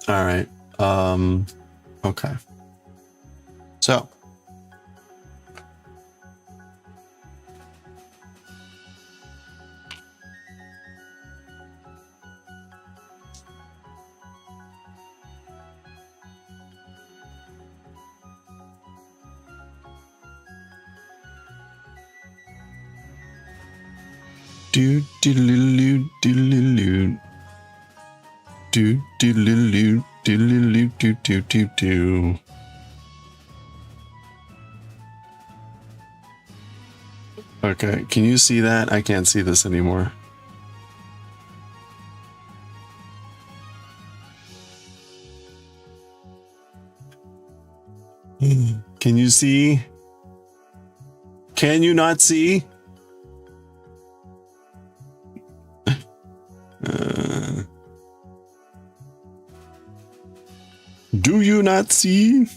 All right. Okay. So. Do diddle-loo, diddle-loo. Do diddle-loo, diddle-loo, do do do do. Okay, can you see that? I can't see this anymore. Can you see? Can you not see? Do you not see?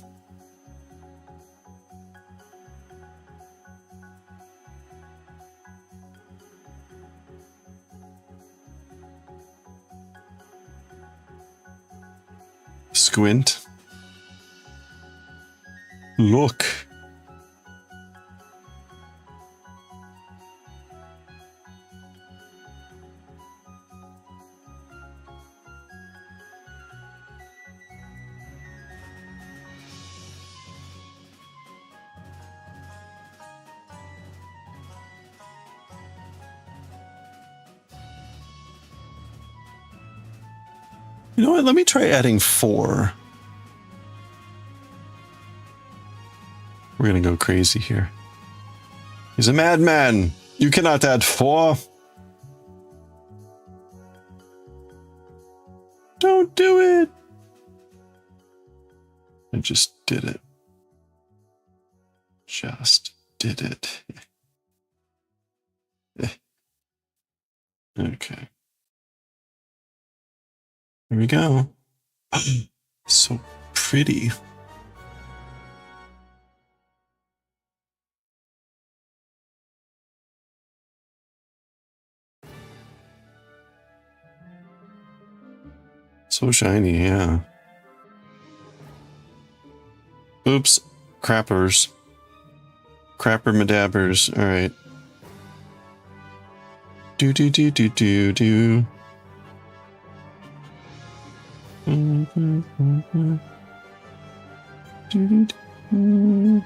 Squint. Look. You know what? Let me try adding 4. We're gonna go crazy here. He's a madman. You cannot add 4. Don't do it. I just did it. Just did it. Okay. Here we go. So pretty. So shiny, yeah. Oops. Crappers. Crapper madabbers. Alright. Do do do do do do. Do do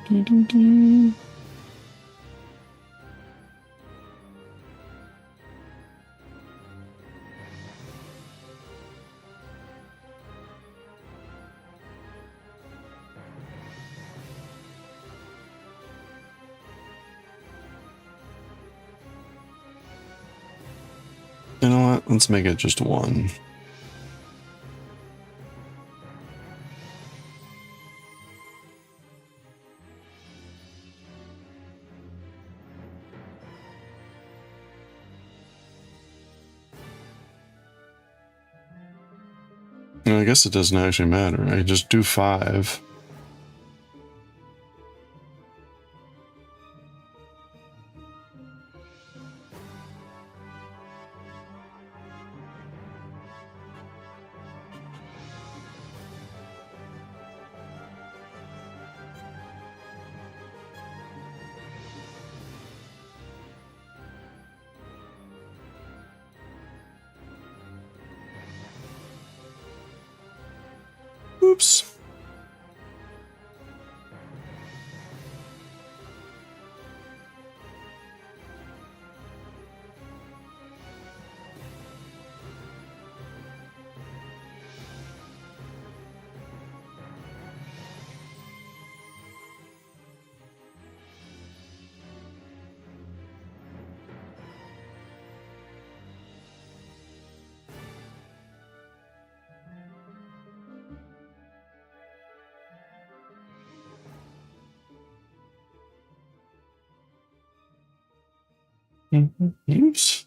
do do do. You know what? Let's make it just one. I guess it doesn't actually matter. I just do 5. Oops. Oops.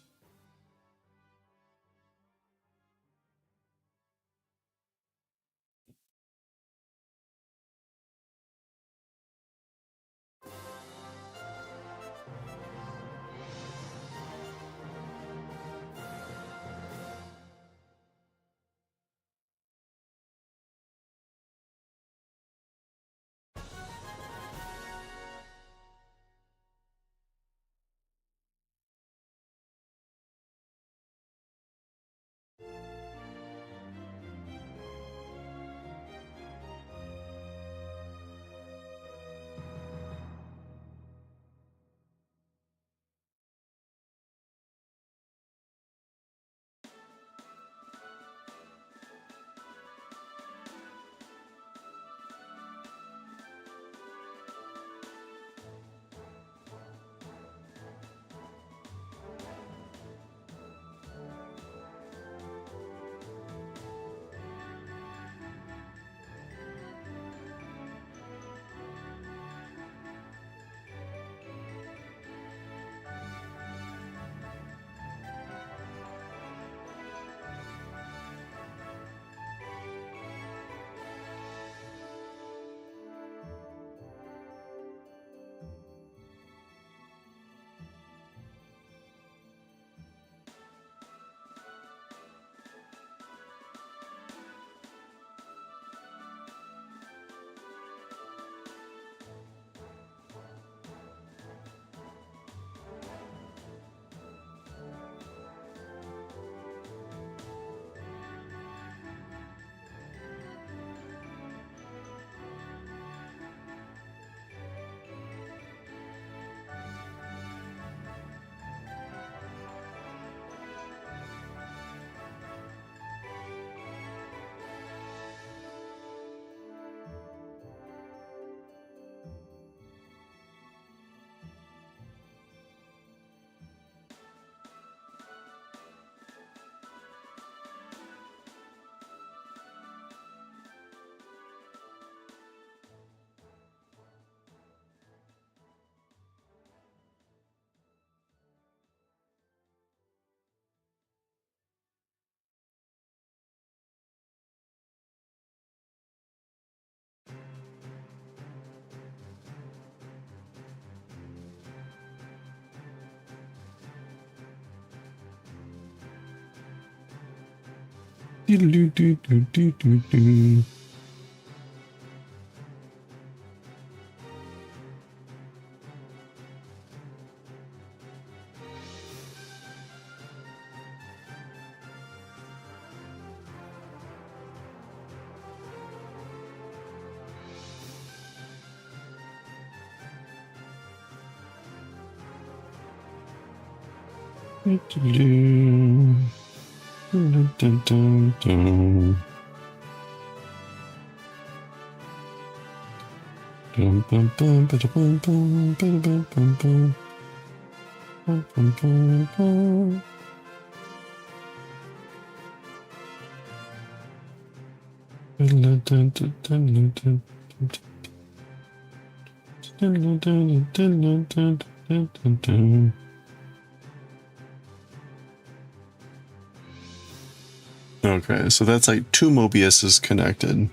Okay, so that's like 2 Mobiuses connected.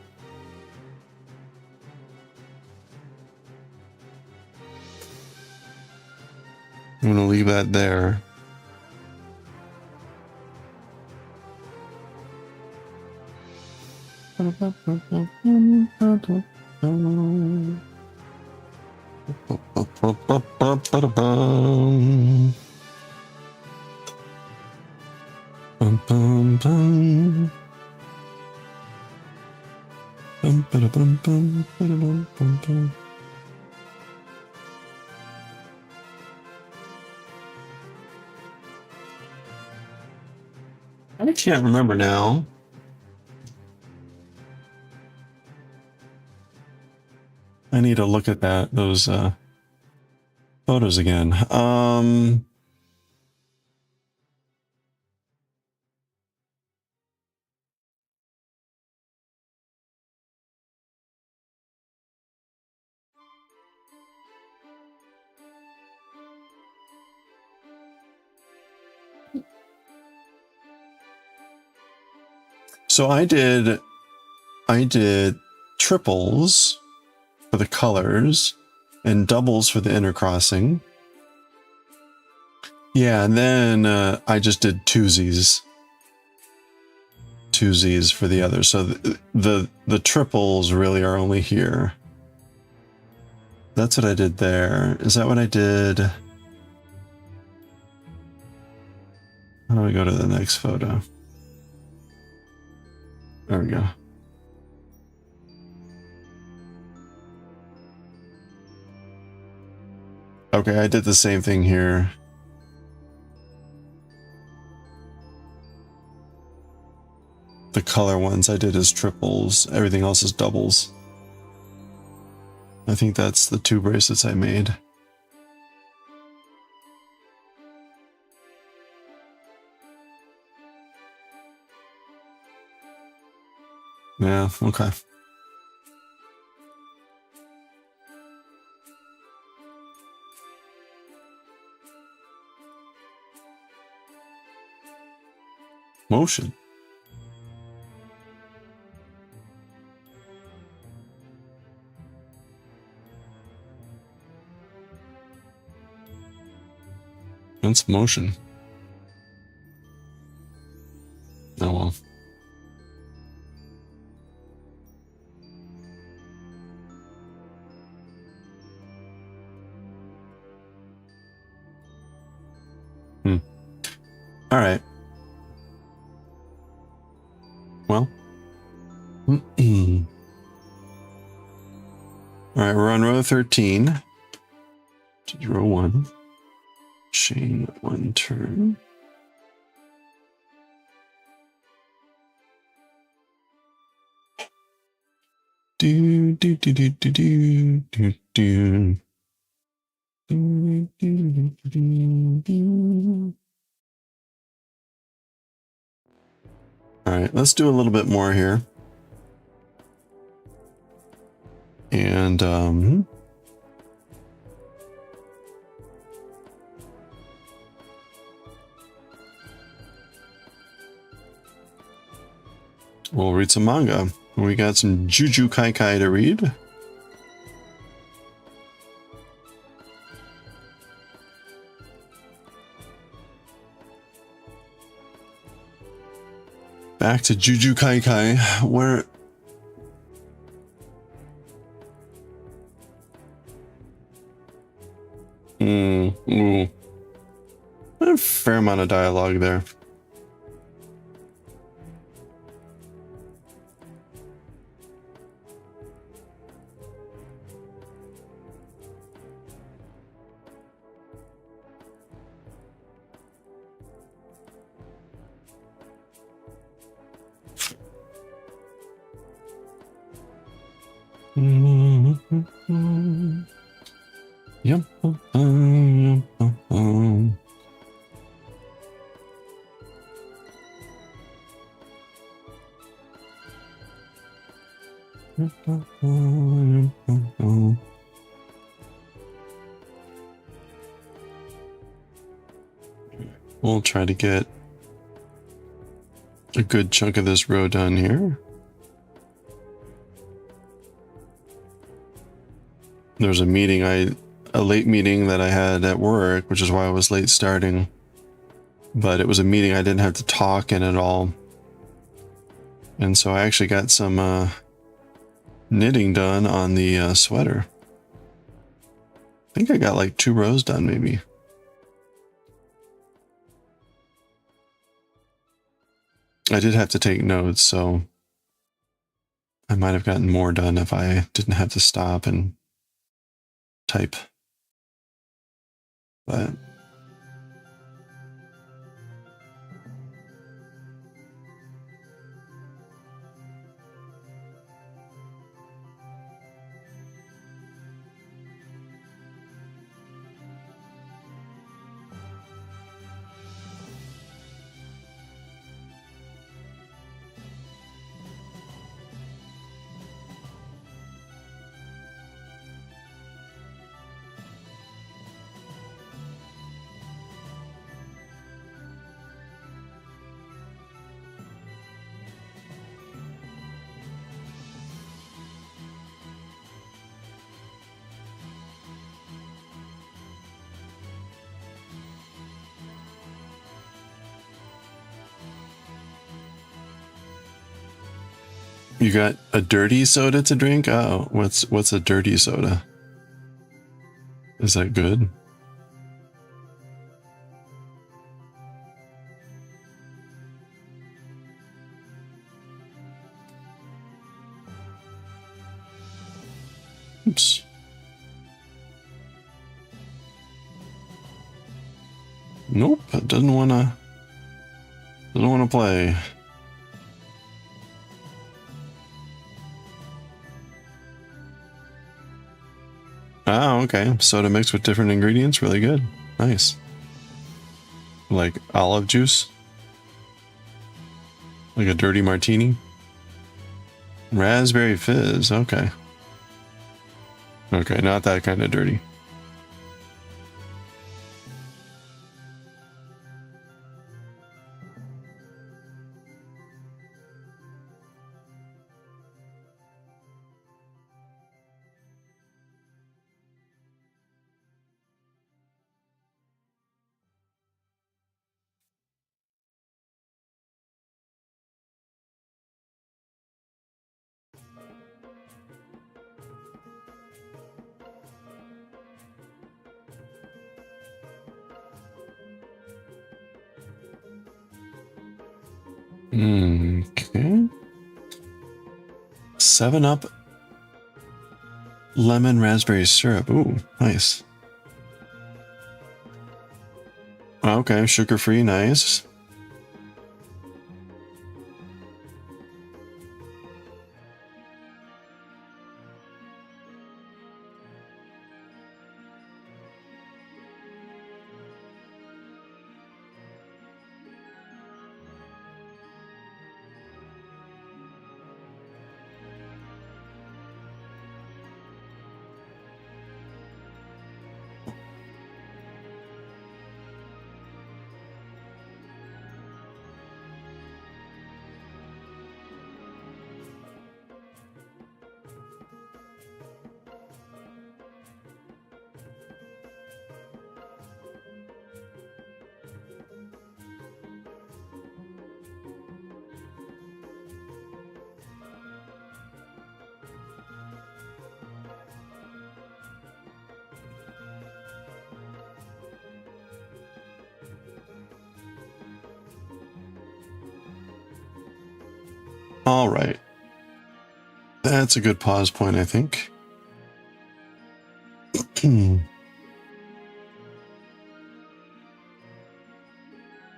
I'm gonna leave that there. I can't remember now. I need to look at those photos again. So I did triples for the colors and doubles for the intercrossing. Yeah, and then I just did twosies for the others. So the triples really are only here. That's what I did there. Is that what I did? How do I go to the next photo? There we go. Okay, I did the same thing here. The color ones I did as triples. Everything else is doubles. I think that's the 2 bracelets I made. Yeah, okay. Motion. That's motion. Oh well. All right. Well. All right, we're on row 13. Row 1. Chain 1 turn. Do do do do do do do do. All right, let's do a little bit more here. And we'll read some manga. We got some Juju Kai Kai to read. Back to Juju Kai Kai, where ooh. A fair amount of dialogue there. Yep. We'll try to get a good chunk of this row done here. There's a meeting a late meeting that I had at work, which is why I was late starting. But it was a meeting I didn't have to talk in at all. And so I actually got some knitting done on the sweater. I think I got like 2 rows done maybe. I did have to take notes, so I might have gotten more done if I didn't have to stop and type. But you got a dirty soda to drink? Oh, what's a dirty soda? Is that good? Oops. Nope, it doesn't wanna play. Oh, okay. Soda mixed with different ingredients, really good. Nice. Like olive juice? Like a dirty martini? Raspberry fizz, okay. Okay, not that kind of dirty. Okay. 7-Up lemon raspberry syrup. Ooh, nice. Okay, sugar-free, nice. All right. That's a good pause point, I think.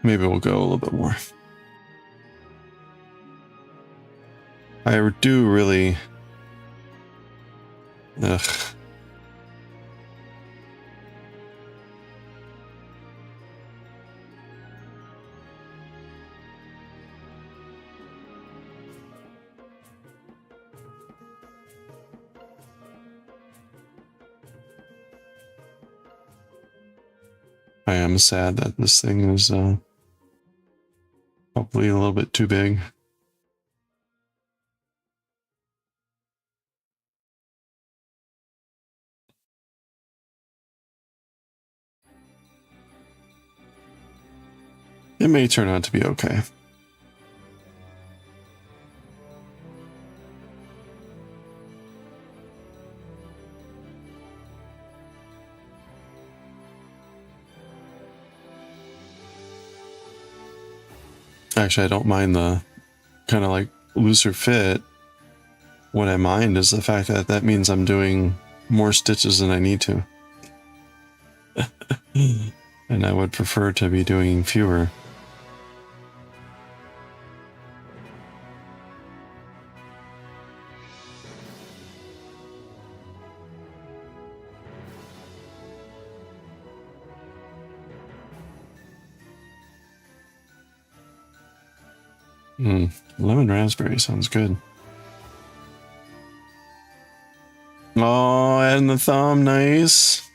Maybe we'll go a little bit more. I do really... Ugh. I am sad that this thing is probably a little bit too big. It may turn out to be okay. Actually, I don't mind the kind of like looser fit. What I mind is the fact that that means I'm doing more stitches than I need to. And I would prefer to be doing fewer. Lemon raspberry sounds good. Oh, adding the thumb, nice.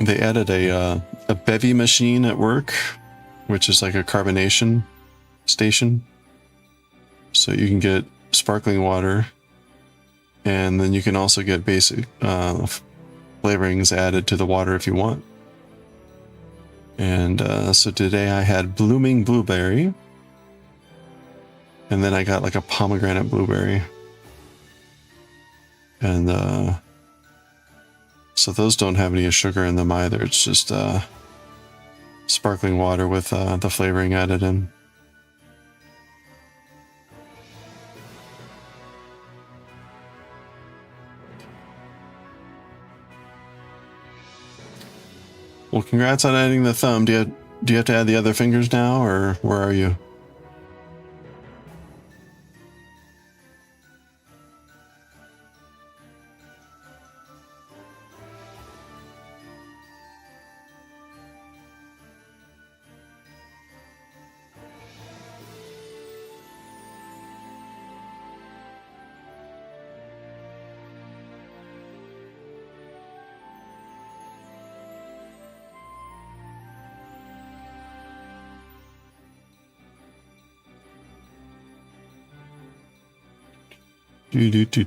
They added a bevy machine at work, which is like a carbonation station. So you can get sparkling water, and then you can also get basic flavorings added to the water if you want. And so today I had blooming blueberry, and then I got like a pomegranate blueberry. And so those don't have any sugar in them either. It's just sparkling water with the flavoring added in. Well, congrats on adding the thumb. Do you have to add the other fingers now, or where are you?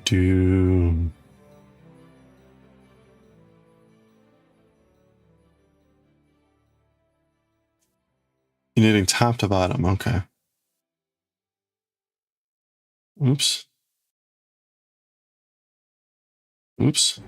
Do. You're knitting top to bottom, okay. Oops. Oops.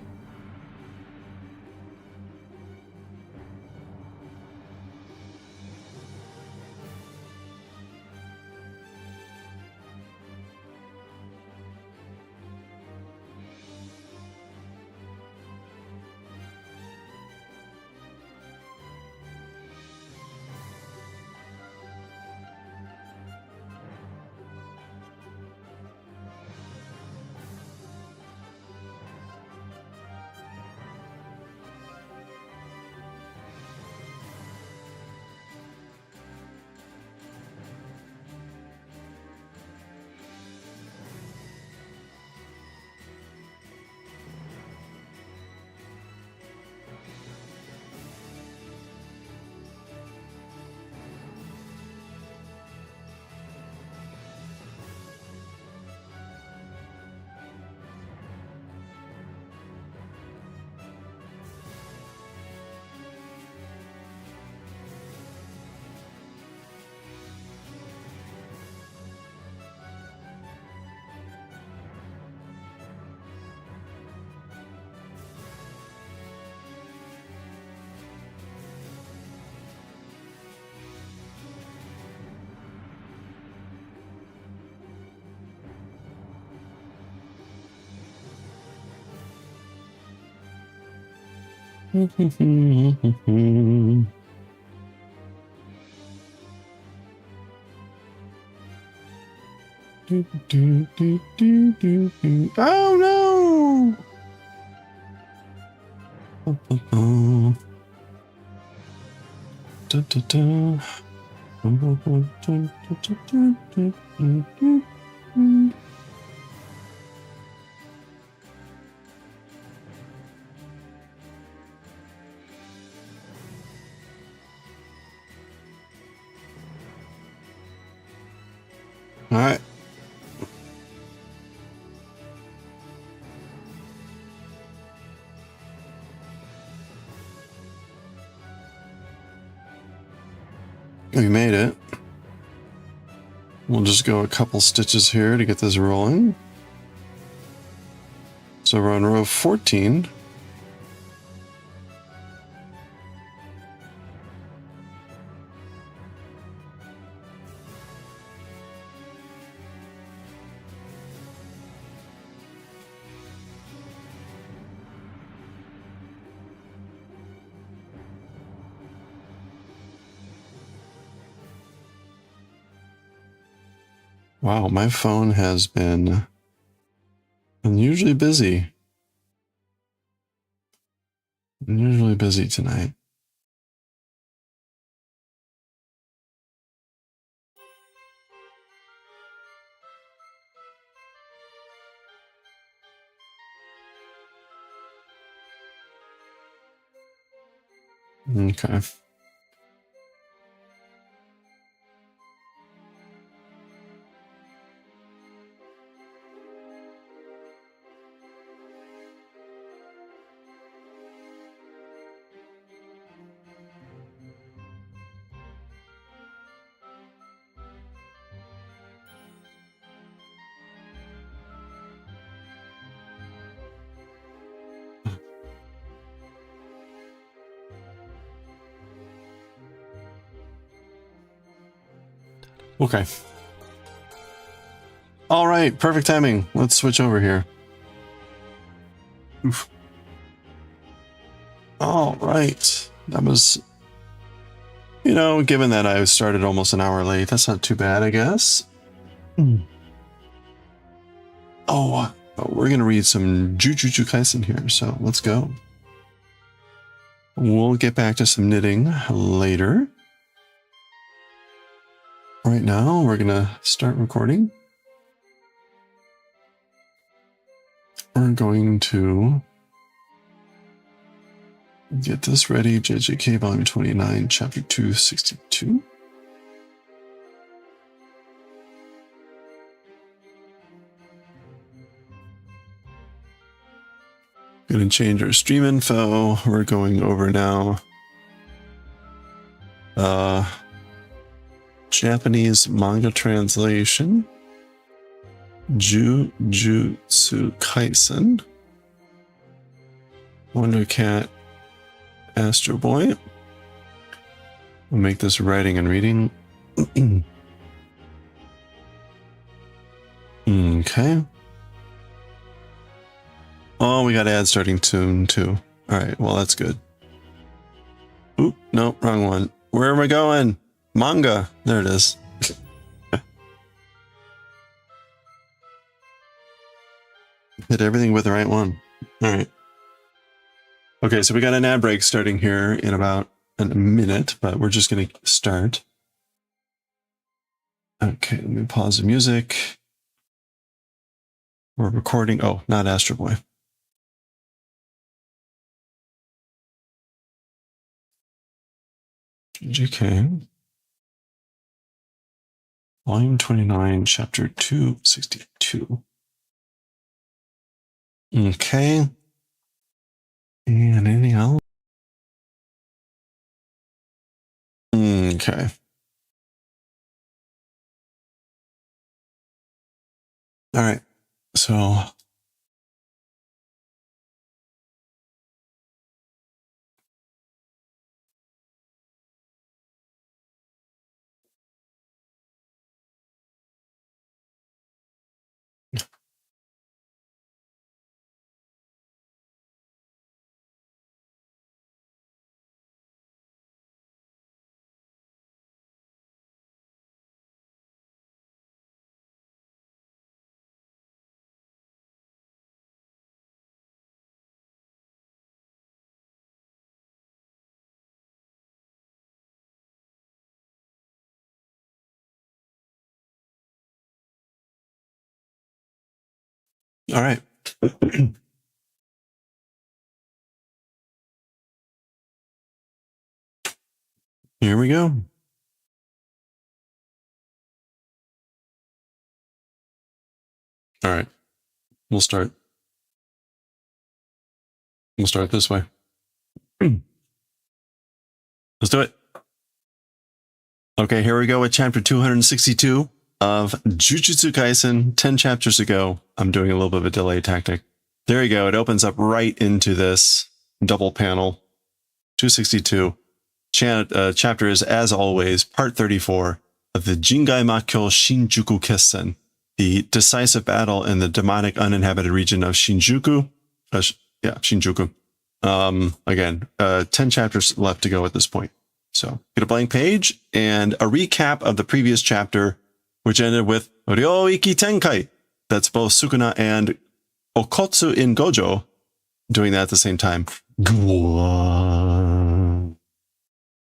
Oh no! All right. We made it. We'll just go a couple stitches here to get this rolling. So we're on row 14. Wow, my phone has been unusually busy. Unusually busy tonight. Okay. Okay. All right, perfect timing. Let's switch over here. Oof. All right. That was, you know, given that I started almost an hour late, that's not too bad, I guess. Oh, we're going to read some JJK Kaisen here, so let's go. We'll get back to some knitting later. Right now, we're going to start recording. We're going to get this ready. JJK Volume 29, Chapter 262. Going to change our stream info. We're going over now. Japanese manga translation. Jujutsu Kaisen. WonderCat, AstroBoy. We'll make this writing and reading. Okay. Oh, we got to add starting tune too. All right, well, that's good. Oop, no, wrong one. Where am I going? Manga. There it is. Hit everything with the right one. All right. Okay, so we got an ad break starting here in about a minute, but we're just going to start. Okay, let me pause the music. We're recording. Oh, not AstroBoy. JJK. Volume 29, Chapter 262. Okay. And anything else? Okay. All right. So All right. Here we go. All right. We'll start. We'll start this way. Let's do it. Okay, here we go with chapter 262 of Jujutsu Kaisen. 10 chapters ago. I'm doing a little bit of a delay tactic. There you go. It opens up right into this double panel. 262. Chapter is, as always, part 34 of the Jingai Makyo Shinjuku Kessen, the decisive battle in the demonic uninhabited region of Shinjuku. Shinjuku. Again, 10 chapters left to go at this point. So get a blank page and a recap of the previous chapter, which ended with Ryoiki Tenkai. That's both Sukuna and Okotsu in Gojo doing that at the same time.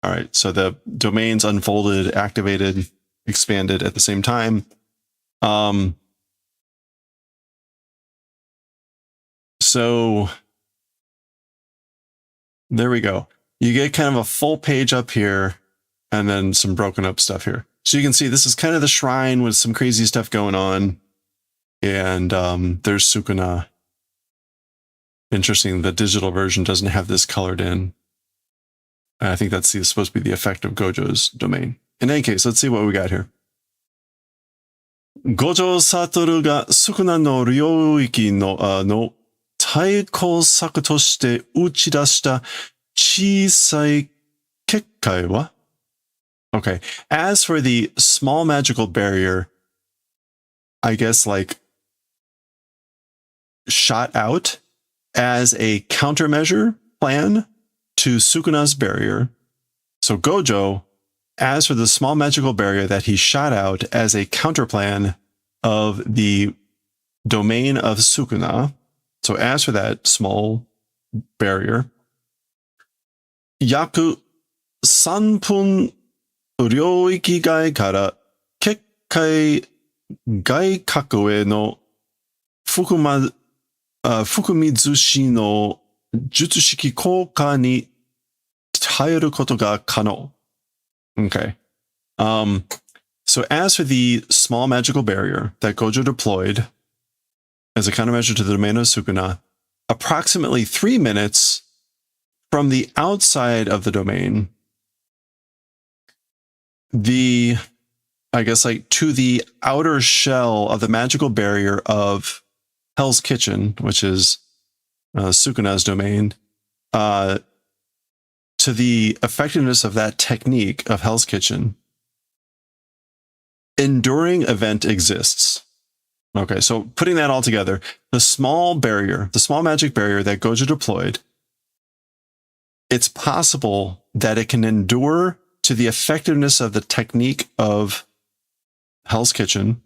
All right, so the domains unfolded, activated, expanded at the same time. So there we go. You get kind of a full page up here and then some broken up stuff here. So you can see this is kind of the shrine with some crazy stuff going on. And there's Sukuna. Interesting, the digital version doesn't have this colored in. I think that's supposed to be the effect of Gojo's domain. In any case, let's see what we got here. Gojo Satoru ga Sukuna no ryoiki no taiko saku toshite uchidashita chisai kekkai wa? Okay. As for the small magical barrier, I guess like shot out as a countermeasure plan to Sukuna's barrier. So Gojo, as for the small magical barrier that he shot out as a counterplan of the domain of Sukuna. So as for that small barrier, Yaku 3分領域外から結界外角への含み寿司の術式効果に耐えることが可能. Okay. So as for the small magical barrier that Gojo deployed as a countermeasure to the domain of Sukuna, approximately 3 minutes from the outside of the domain, I guess like to the outer shell of the magical barrier of Hell's Kitchen, which is Sukuna's domain, to the effectiveness of that technique of Hell's Kitchen, enduring event exists. Okay, so putting that all together, the small magic barrier that Gojo deployed, it's possible that it can endure to the effectiveness of the technique of Hell's Kitchen,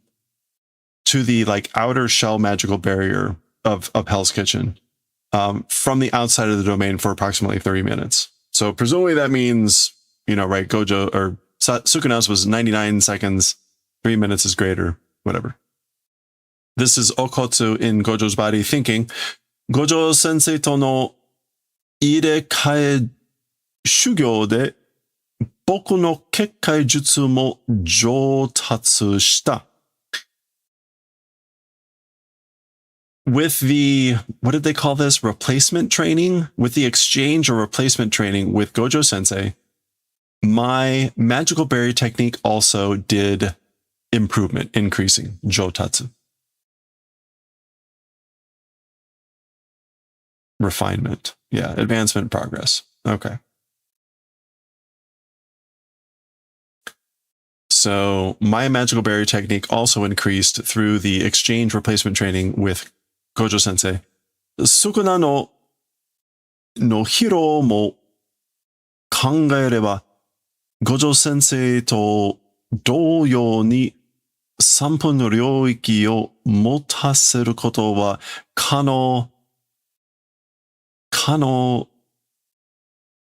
to the like outer shell magical barrier of Hell's Kitchen, from the outside of the domain for approximately 30 minutes. So presumably that means, right, Gojo or Sukuna's was 99 seconds, 3 minutes is greater, whatever. This is Okotsu in Gojo's body thinking, Gojo sensei to no ire kae shugyo de boku no kekkai jutsu mo joutatsu shita. With the, what did they call this? Replacement training? With the exchange or replacement training with Gojo Sensei, my magical barrier technique also did improvement, increasing joutatsu. Refinement. Yeah, advancement, progress. Okay. So my magical barrier technique also increased through the exchange replacement training with Gojo Sensei. Sukuna no hiro mo kangaereba, Gojo Sensei to douyou ni 3分の領域を持たせることは可能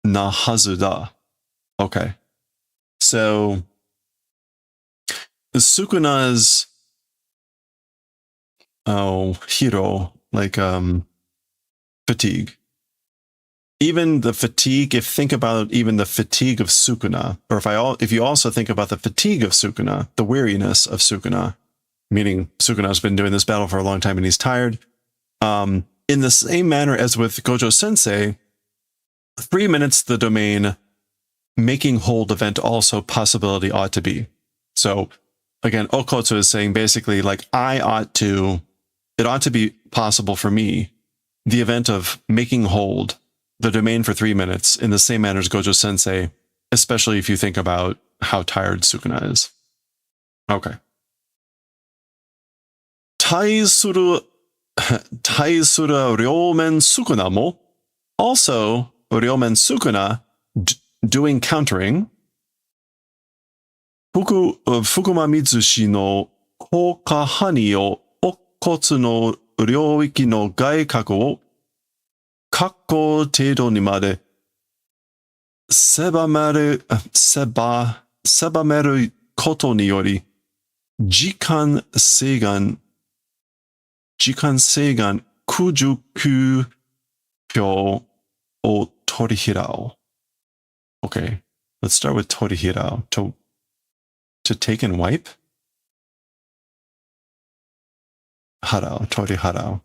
なはずだ. Okay. So Sukuna's hiro, like fatigue. Even the fatigue, if think about even the fatigue of Sukuna, or if you also think about the fatigue of Sukuna, the weariness of Sukuna, meaning Sukuna's been doing this battle for a long time and he's tired. In the same manner as with Gojo Sensei, 3 minutes the domain making hold event also possibility ought to be. So again, Okotsu is saying basically like it ought to be possible for me, the event of making hold the domain for 3 minutes in the same manner as Gojo Sensei, especially if you think about how tired Sukuna is. Okay. 対する両面Sukunaも also 両面Sukuna doing countering 福間水氏の効果範囲を乙骨の領域の外角を確保程度にまで狭めることにより時間制限90秒を取り払う。Okay, let's start with 取り払う. To take and wipe? 払う, 取り払う.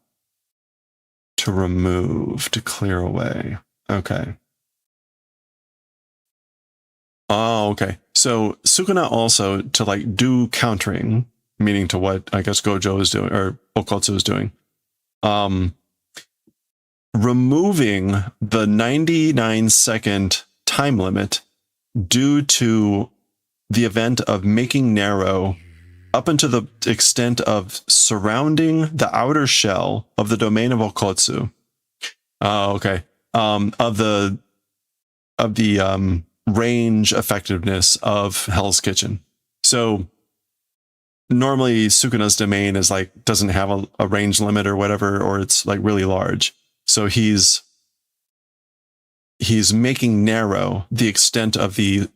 To remove, to clear away. Okay. Oh, okay. So Sukuna also to like do countering, meaning to what I guess Gojo is doing or Okotsu is doing. Removing the 99-second time limit due to the event of making narrow up into the extent of surrounding the outer shell of the domain of Okotsu. Okay. Of the range effectiveness of Hell's Kitchen. So normally Sukuna's domain is like doesn't have a range limit or whatever, or it's like really large. So he's making narrow the extent of the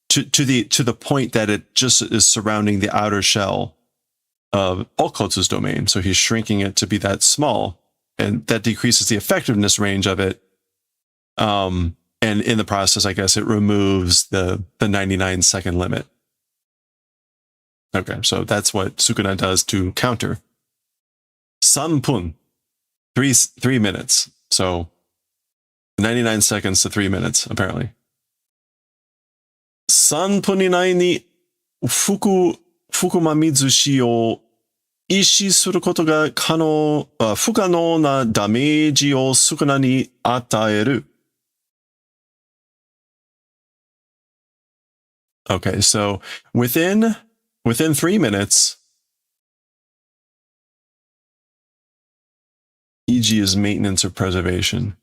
to the point that it just is surrounding the outer shell of Okotsu's domain. So he's shrinking it to be that small, and that decreases the effectiveness range of it. And in the process, I guess it removes the 99-second limit. Okay, so that's what Sukuna does to counter. 3分, 3 minutes. So 99 seconds to 3 minutes, apparently. 3分以内に福間水氏を意識することが不可能なダメージを少なに与える。Okay, so within 3 minutes, e.g. is maintenance or preservation.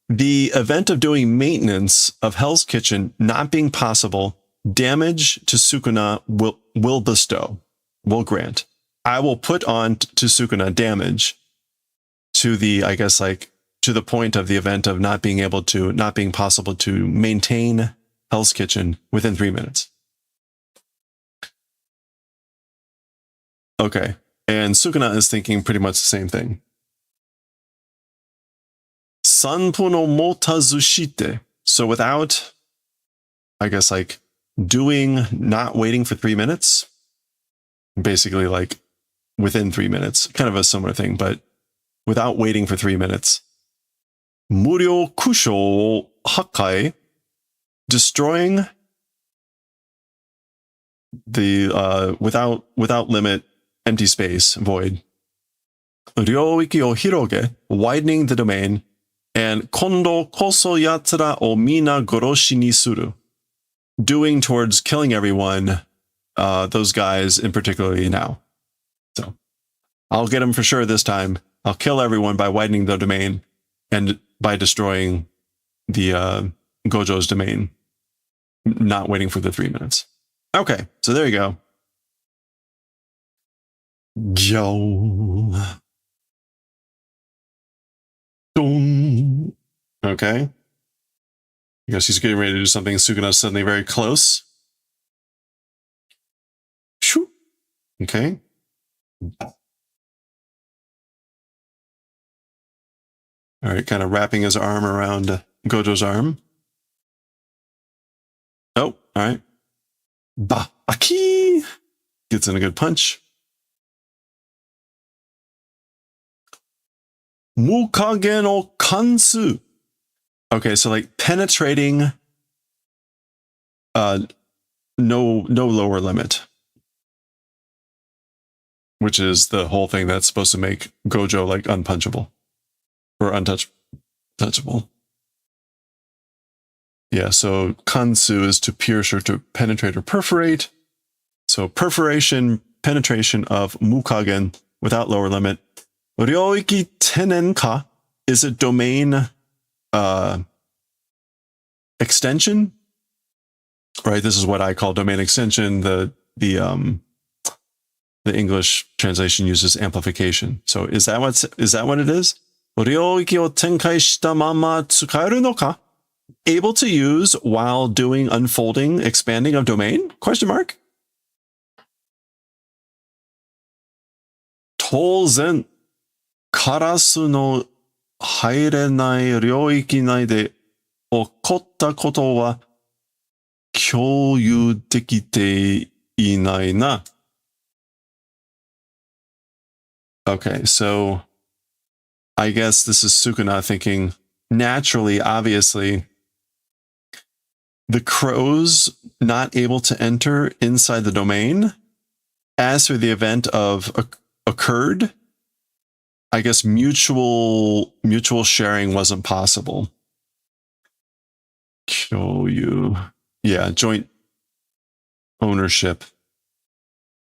The event of doing maintenance of Hell's Kitchen not being possible, damage to Sukuna will bestow, will grant. I will put on to Sukuna damage to the, I guess, like to the point of the event of not being possible to maintain Hell's Kitchen within 3 minutes. Okay. And Sukuna is thinking pretty much the same thing. 3分を持たずして. So without, I guess, like not waiting for 3 minutes, basically like within 3 minutes, kind of a similar thing, but without waiting for 3 minutes. 無料苦笑を破壊, destroying the without limit empty space void. 領域を広げ, widening the domain, and 今度こそ奴らを皆殺しにする, doing towards killing everyone, those guys in particularly now. So I'll get them for sure this time. I'll kill everyone by widening the domain and by destroying the Gojo's domain, not waiting for the 3 minutes. Okay, so there you go. Yo. Okay. I guess he's getting ready to do something. Sukuna's suddenly very close. Okay. All right, kind of wrapping his arm around Gojo's arm. Oh, all right. Ba-aki! Gets in a good punch. Mukage no kansu. Okay, so like penetrating no lower limit. Which is the whole thing that's supposed to make Gojo like unpunchable. Or untouchable. Yeah, so kansu is to pierce or to penetrate or perforate. So perforation, penetration of Mukagen without lower limit. Ryoiki tenenka is a domain extension. Right, this is what I call domain extension. The English translation uses amplification. So is that what it is? Ryoiki o tenkai shita mama tsukaeru no ka? Able to use while doing unfolding, expanding of domain? Question mark. 当然、カラスの入れない領域内で起こったことは共有できていないな。Okay, so I guess this is Sukuna thinking, naturally, obviously, the crows not able to enter inside the domain. As for the event of occurred, I guess mutual sharing wasn't possible. Kyoyu. Yeah, joint ownership.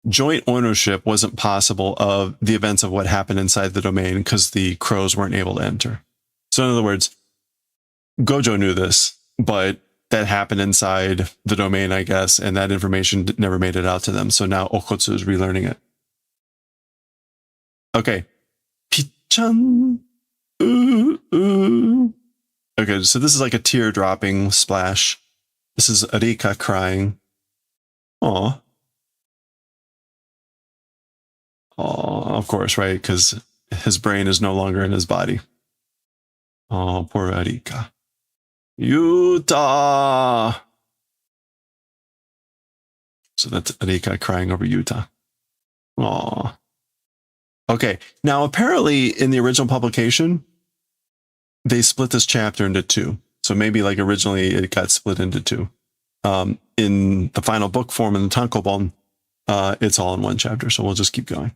Joint ownership wasn't possible of the events of what happened inside the domain because the crows weren't able to enter. So in other words, Gojo knew this, but that happened inside the domain, I guess, and that information never made it out to them. So now Okotsu is relearning it. Okay. Pichan. Okay, so this is like a tear dropping splash. This is Arika crying. Aw. Oh, of course, right? Because his brain is no longer in his body. Oh, poor Arika. Yuta! So that's Arika crying over Yuta. Aw. Okay, now apparently in the original publication, they split this chapter into two. So maybe like originally it got split into two. In the final book form in the tankobon, it's all in one chapter. So we'll just keep going.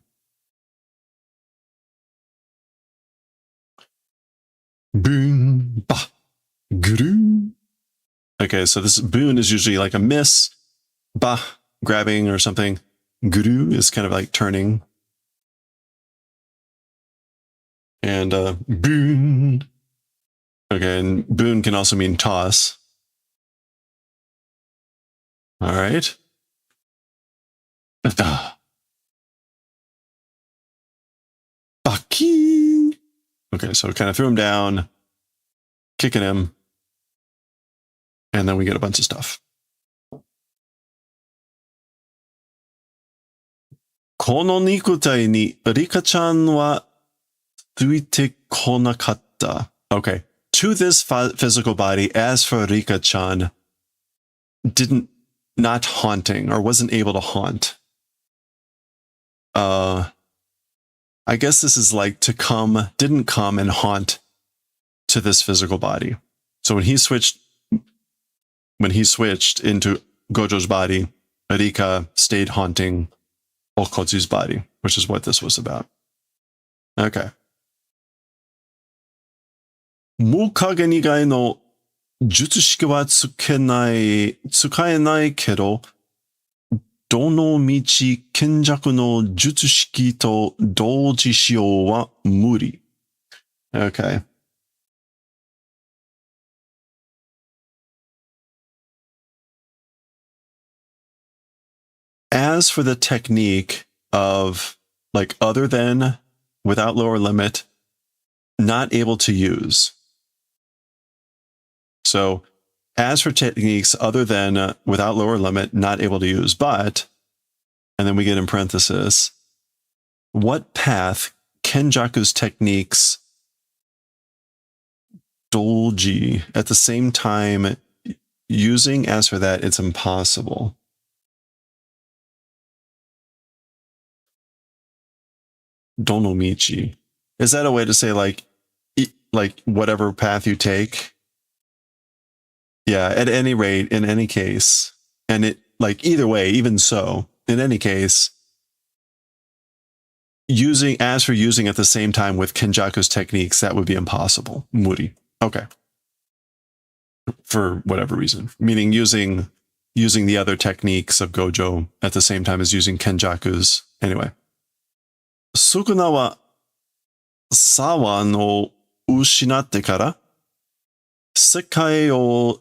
Boon, ba, guru. Okay, so this boon is usually like a miss. Ba, grabbing or something. Guru is kind of like turning. And boon. Okay, and boon can also mean toss. All right. Baki. Okay, so kind of threw him down, kicking him, and then we get a bunch of stuff. この肉体にリカちゃんはついてこなかった。Okay, to this physical body, as for Rika-chan, not haunting or wasn't able to haunt. I guess this is like didn't come and haunt to this physical body. So when he switched into Gojo's body, Rika stayed haunting Okotsu's body, which is what this was about. Okay. Mukage nigai no jutsu shiki wa tsukaenai kedo, dono michi kenjaku no jutsu shiki to douji shiyou wa muri. Okay. As for the technique of like other than, without lower limit, not able to use. So as for techniques other than without lower limit, not able to use, but, and then we get in parenthesis, what path Kenjaku's techniques dolji. At the same time, using, as for that, it's impossible. Donomichi. Is that a way to say like whatever path you take? Yeah, at any rate, in any case, and it like either way, even so, in any case, using at the same time with Kenjaku's techniques, that would be impossible. Muri. Okay. For whatever reason, meaning using the other techniques of Gojo at the same time as using Kenjaku's. Anyway. Sukuna wa sawa no ushinatte kara sekai o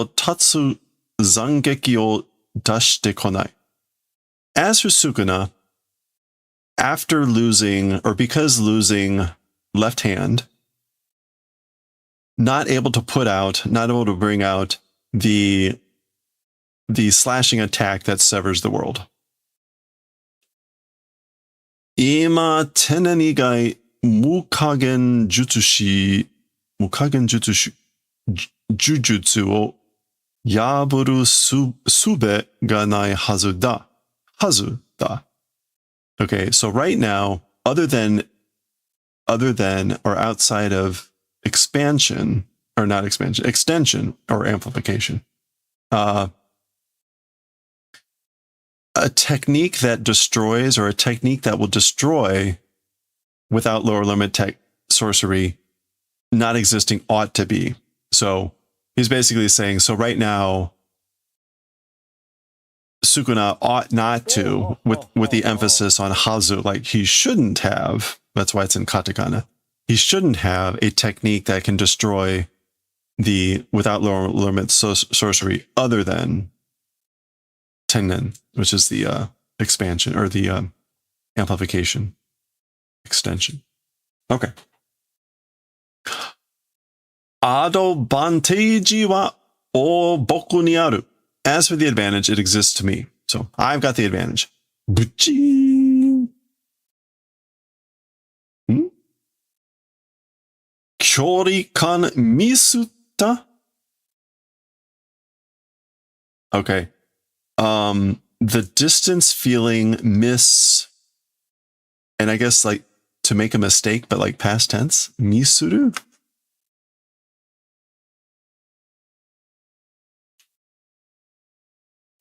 tatsu zangeki o dashite konai. As for Sukuna, after losing, or because losing left hand, not able to bring out the slashing attack that severs the world. Ima tenenigai mukagen jujutsu o yaburu sube ga nai hazu da. Okay, so right now, other than or outside of extension or amplification, a technique that destroys, or a technique that will destroy without lower limit sorcery not existing ought to be. So he's basically saying, so right now, Sukuna ought not to, with the emphasis on hazu, like he shouldn't have, that's why it's in katakana, he shouldn't have a technique that can destroy the without lower limit sorcery other than Tennen, which is the expansion or the amplification extension. Okay. Advantage wa o boku ni aru. As for the advantage, it exists to me. So I've got the advantage. Buchi. Kyorikan misutta. Okay. The distance feeling and I guess like to make a mistake, but like past tense, misuru.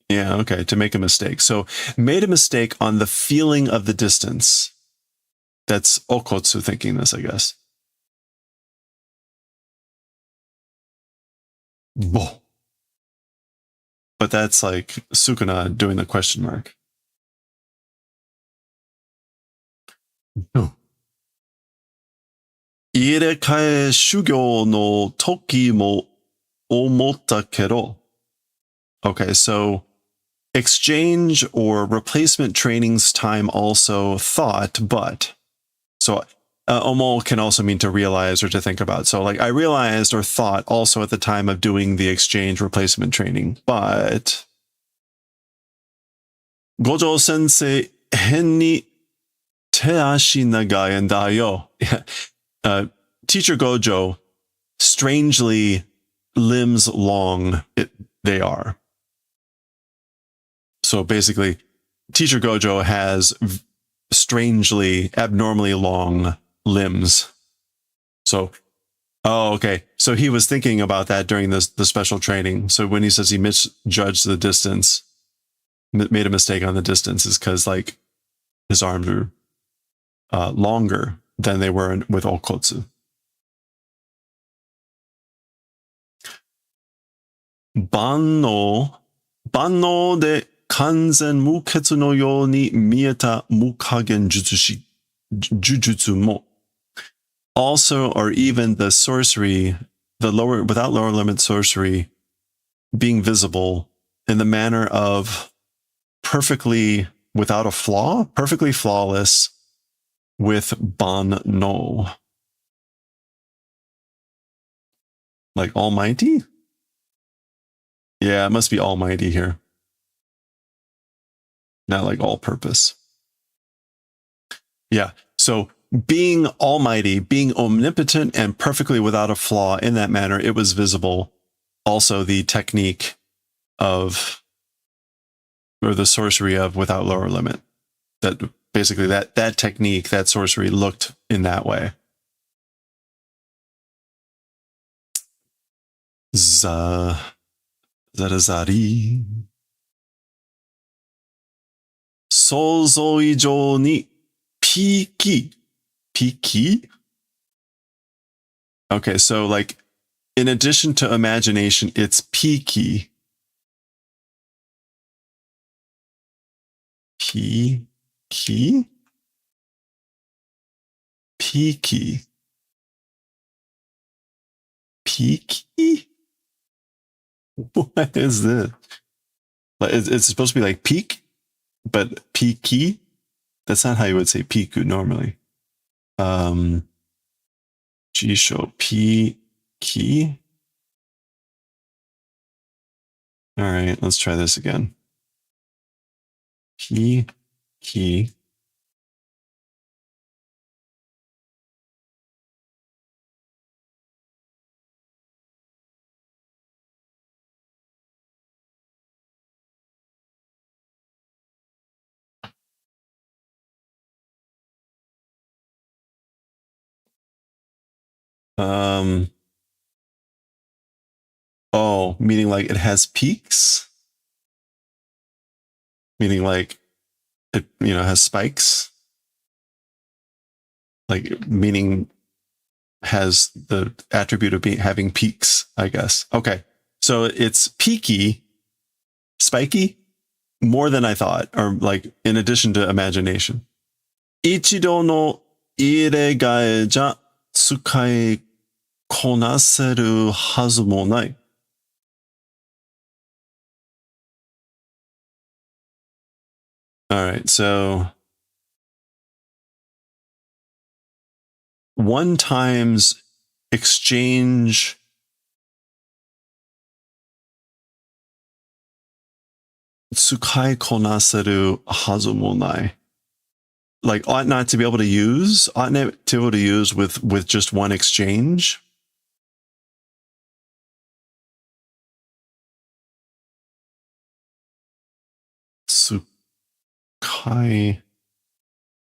Yeah, okay, to make a mistake. So made a mistake on the feeling of the distance. That's Okotsu thinking this, I guess. Bo. But that's like Sukuna doing the question mark. No. Irekae shugyo no toki mo omotta kero. Okay, so exchange or replacement training's time also thought, but. So omo can also mean to realize or to think about. So like I realized or thought also at the time of doing the exchange replacement training, but Gojo sensei hen ni te ashi nagai en da yo. Teacher Gojo, strangely limbs long they are. So basically, Teacher Gojo has strangely, abnormally long limbs. So, oh, okay. So he was thinking about that during the special training. So when he says he misjudged the distance, made a mistake on the distance, is because like his arms are longer than they were with Okotsu. Banno de kanzen muketsu no you ni mieta mukagen jujutsu mo. Also, or even the sorcery, without lower limit sorcery being visible in the manner of perfectly without a flaw, perfectly flawless with ban no. Like almighty? Yeah, it must be almighty here. Not like all purpose. Yeah. So being almighty, being omnipotent and perfectly without a flaw in that manner, it was visible. Also the technique of, or the sorcery of without lower limit. That basically that technique, that sorcery looked in that way. Zarazari. 想像以上に peaky. Peaky? Okay, so like, in addition to imagination, it's peaky. Peaky? Peaky. Peaky? What is this? It's supposed to be like peak, but peaky? That's not how you would say piku normally. Jisho peaky. All right, let's try this again. Peaky. Oh, meaning like it has peaks? Meaning like it, has spikes? Like, meaning has the attribute of having peaks, I guess. Okay. So it's peaky, spiky, more than I thought, or like in addition to imagination. Ichido no iregae ja tsukai konaseru hazu mo nai. All right, so one times exchange tsukai konaseru hazu mo nai. Like ought not to be able to use, ought not to be able to use with just one exchange. Tsukai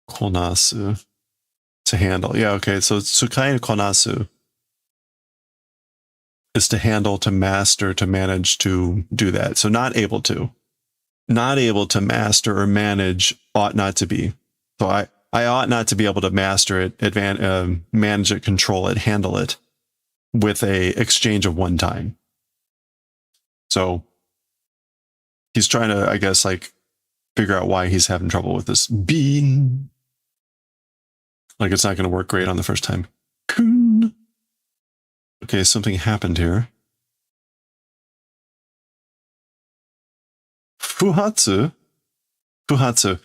konasu. To handle. Yeah, okay. So tsukai konasu is to handle, to master, to manage, to do that. So not able to. Not able to master or manage ought not to be. So I ought not to be able to master it, manage it, control it, handle it with a exchange of one time. So he's trying to, I guess, like figure out why he's having trouble with this bean. Like it's not going to work great on the first time. Okay, something happened here. Fuhatsu. Fuhatsu.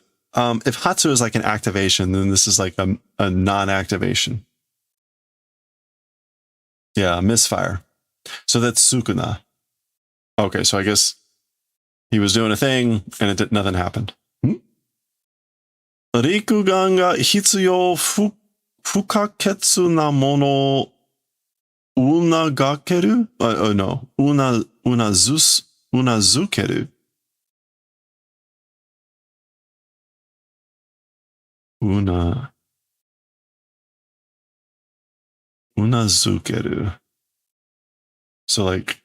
If Hatsu is like an activation, then this is like a non-activation. Yeah, misfire. So that's Sukuna. Okay, so I guess he was doing a thing and nothing happened. Rikugan ga hitsuyo fukaketsu na mono unagakeru? No. Unazukeru. Unazukeru. So like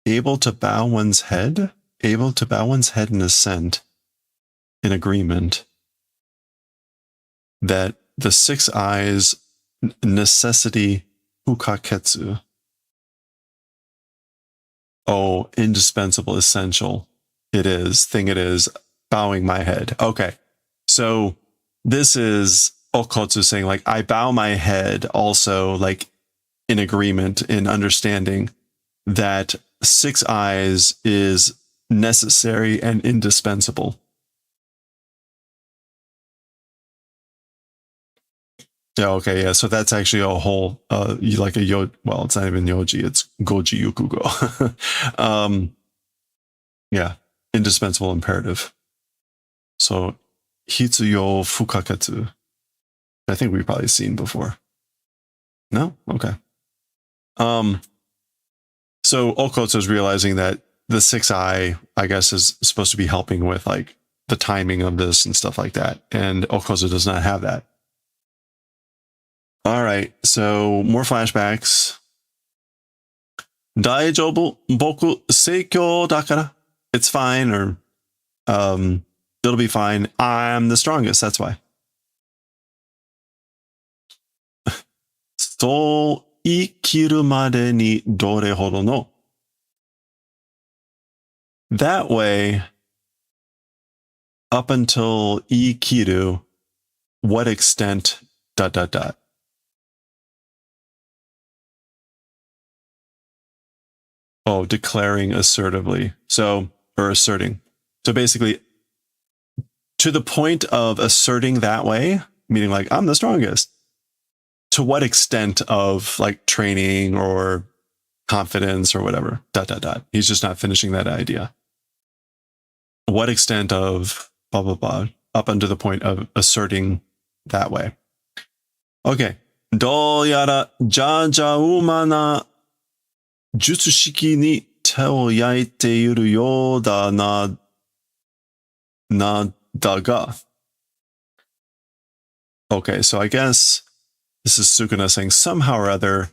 able to bow one's head? Able to bow one's head in assent, in agreement, that the 6 eyes necessity hukaketsu. Oh, indispensable, essential. It is, thing it is, bowing my head. Okay. So this is Okotsu saying like, I bow my head also like in agreement, in understanding that 6 eyes is necessary and indispensable. Yeah, okay, yeah. So that's actually a whole like a well, it's not even yoji, it's goji yukugo. Yeah, indispensable imperative. So Hitsuyo Fukakatsu. I think we've probably seen before. No? Okay. So Okotsu is realizing that the 6 eye, I guess, is supposed to be helping with like the timing of this and stuff like that. And Okotsu does not have that. All right. So more flashbacks. Daijoubu boku seikyo dakara. It's fine, or it'll be fine. I'm the strongest. That's why. So ikiru made ni dore hodo no. That way, up until ikiru, what extent ... Oh, declaring assertively. So, or asserting. So basically, to the point of asserting that way, meaning like, I'm the strongest. To what extent of like training or confidence or whatever, ... He's just not finishing that idea. What extent of blah, blah, blah, up unto the point of asserting that way. Okay. どうやら、じゃじゃ馬な術式に手を焼いているようだな、だが。Okay, so I guess this is Sukuna saying somehow or other,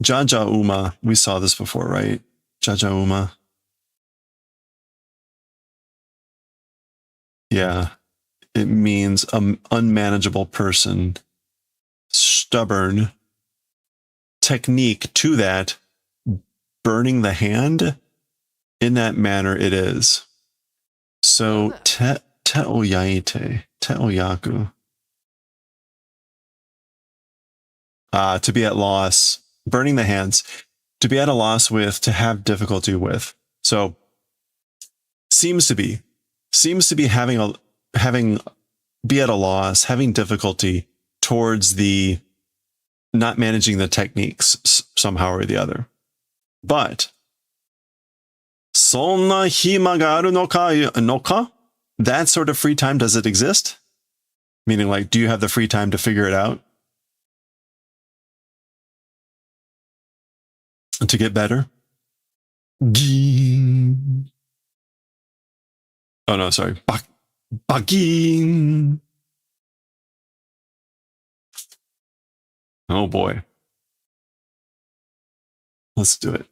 Jaja Uma, we saw this before, right? Jaja Uma. Yeah, it means an unmanageable person, stubborn. Technique to that, burning the hand, in that manner it is. So, teoyaite, teoyaku. To be at loss, burning the hands, to be at a loss with, to have difficulty with. So, seems to be be at a loss, having difficulty towards the not managing the techniques somehow or the other. But, そんな暇があるのか? That sort of free time, does it exist? Meaning like, do you have the free time to figure it out? To get better? Gin. Oh no, sorry. Bagin. Oh boy. Let's do it.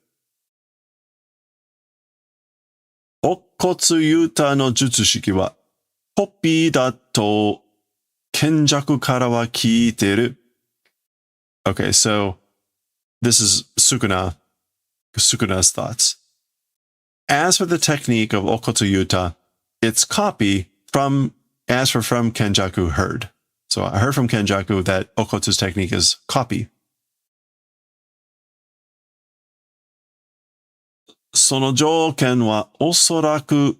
Okotsu Yuta no jutsushiki wa kopi da to kenjaku kara wa kiiteru. Okay, so this is Sukuna's thoughts. As for the technique of Okotsu Yuta, it's copy from Kenjaku heard. So I heard from Kenjaku that Okotsu's technique is copy. その条件はおそらく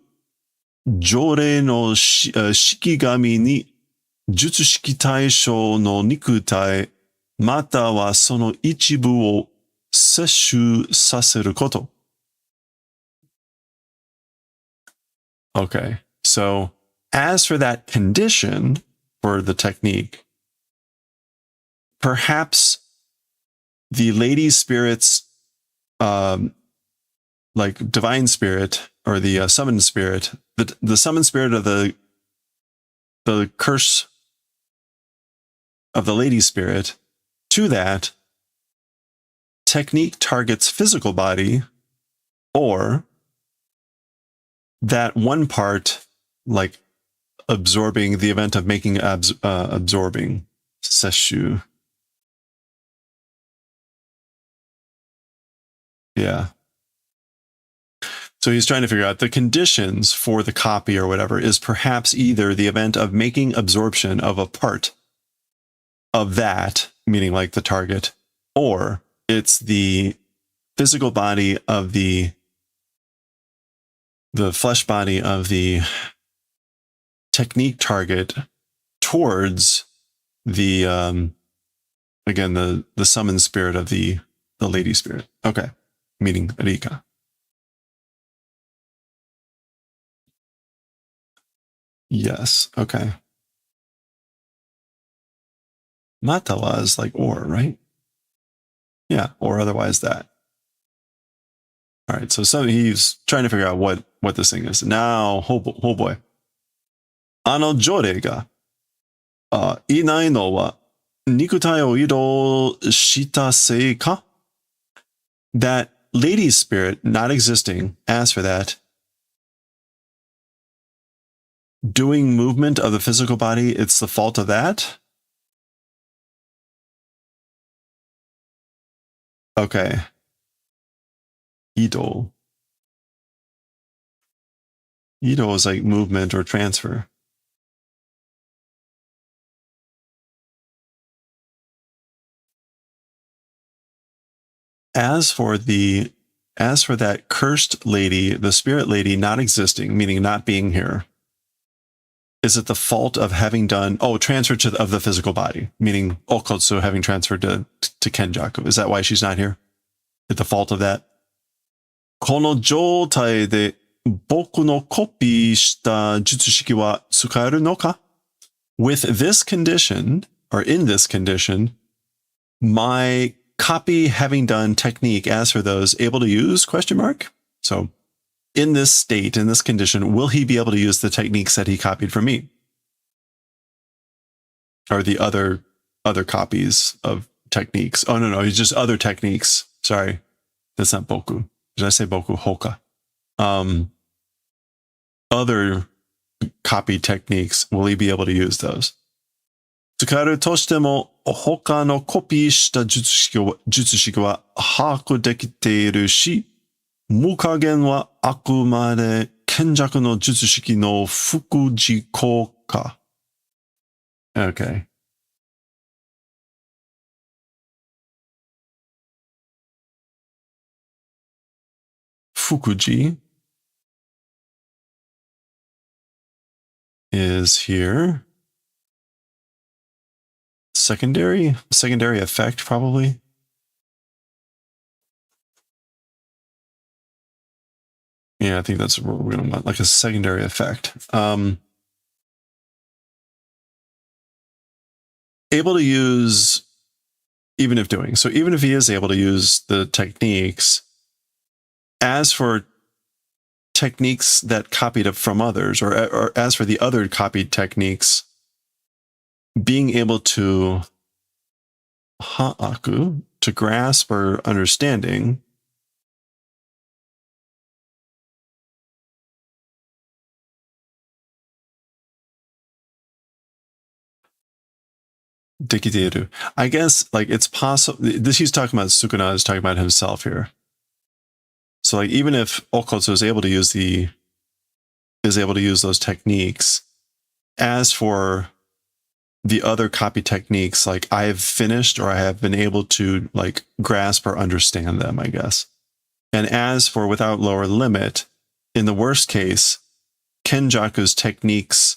条例の式紙に術式対象の肉体またはその一部を摂取させること。Okay, so as for that condition for the technique, perhaps the lady spirit's like divine spirit or the summoned spirit, the summoned spirit of the curse of the lady spirit, to that technique targets physical body, or that one part, like absorbing the event of making absorbing seshu. Yeah. So he's trying to figure out the conditions for the copy or whatever is perhaps either the event of making absorption of a part of that, meaning like the target, or it's the physical body of the flesh body of the technique target towards the, again, the summoned spirit of the lady spirit. Okay. Meaning Rika. Yes. Okay. Matawa is like or, right? Yeah, or otherwise that. All right, so he's trying to figure out what this thing is. Now, oh boy. Ano jore ga inai no wa nikutai o idou shita sei ka? That lady's spirit not existing, as for that, doing movement of the physical body, it's the fault of that? Okay. Idou. Idou is like movement or transfer. As for that cursed lady, the spirit lady not existing, meaning not being here, is it the fault of having done transfer of the physical body, meaning Okotsu having transferred to Kenjaku? Is that why she's not here? Is it the fault of that? Kono joutai de boku no copy shita jutsushiki wa tsukaeru no ka? With this condition, or in this condition, my copy having done technique, as for those, able to use ? So in this state, in this condition, will he be able to use the techniques that he copied from me? Or the other copies of techniques? Oh, no, it's just other techniques. Sorry, that's not boku. Did I say boku? Hoka. Other copied techniques, will he be able to use those? Tsukaeru toshite mo hoka no copy shita jutsushiki wa haku dekiteiru shi, mukagen wa akumade kenjaku no jutsushiki no fukujiko ka. Okay. Fukuji is here. Secondary effect, probably. Yeah, I think that's what we're going to want, like a secondary effect. Able to use, even if he is able to use the techniques, as for techniques that copied up from others, or as for the other copied techniques, being able to ha'aku, to grasp or understanding, dekiteru. I guess like it's possible. This he's talking about. Sukuna is talking about himself here. So like even if Okotsu is able to use those techniques, as for the other copy techniques, like I have finished or I have been able to like grasp or understand them, I guess. And as for without lower limit, in the worst case, Kenjaku's techniques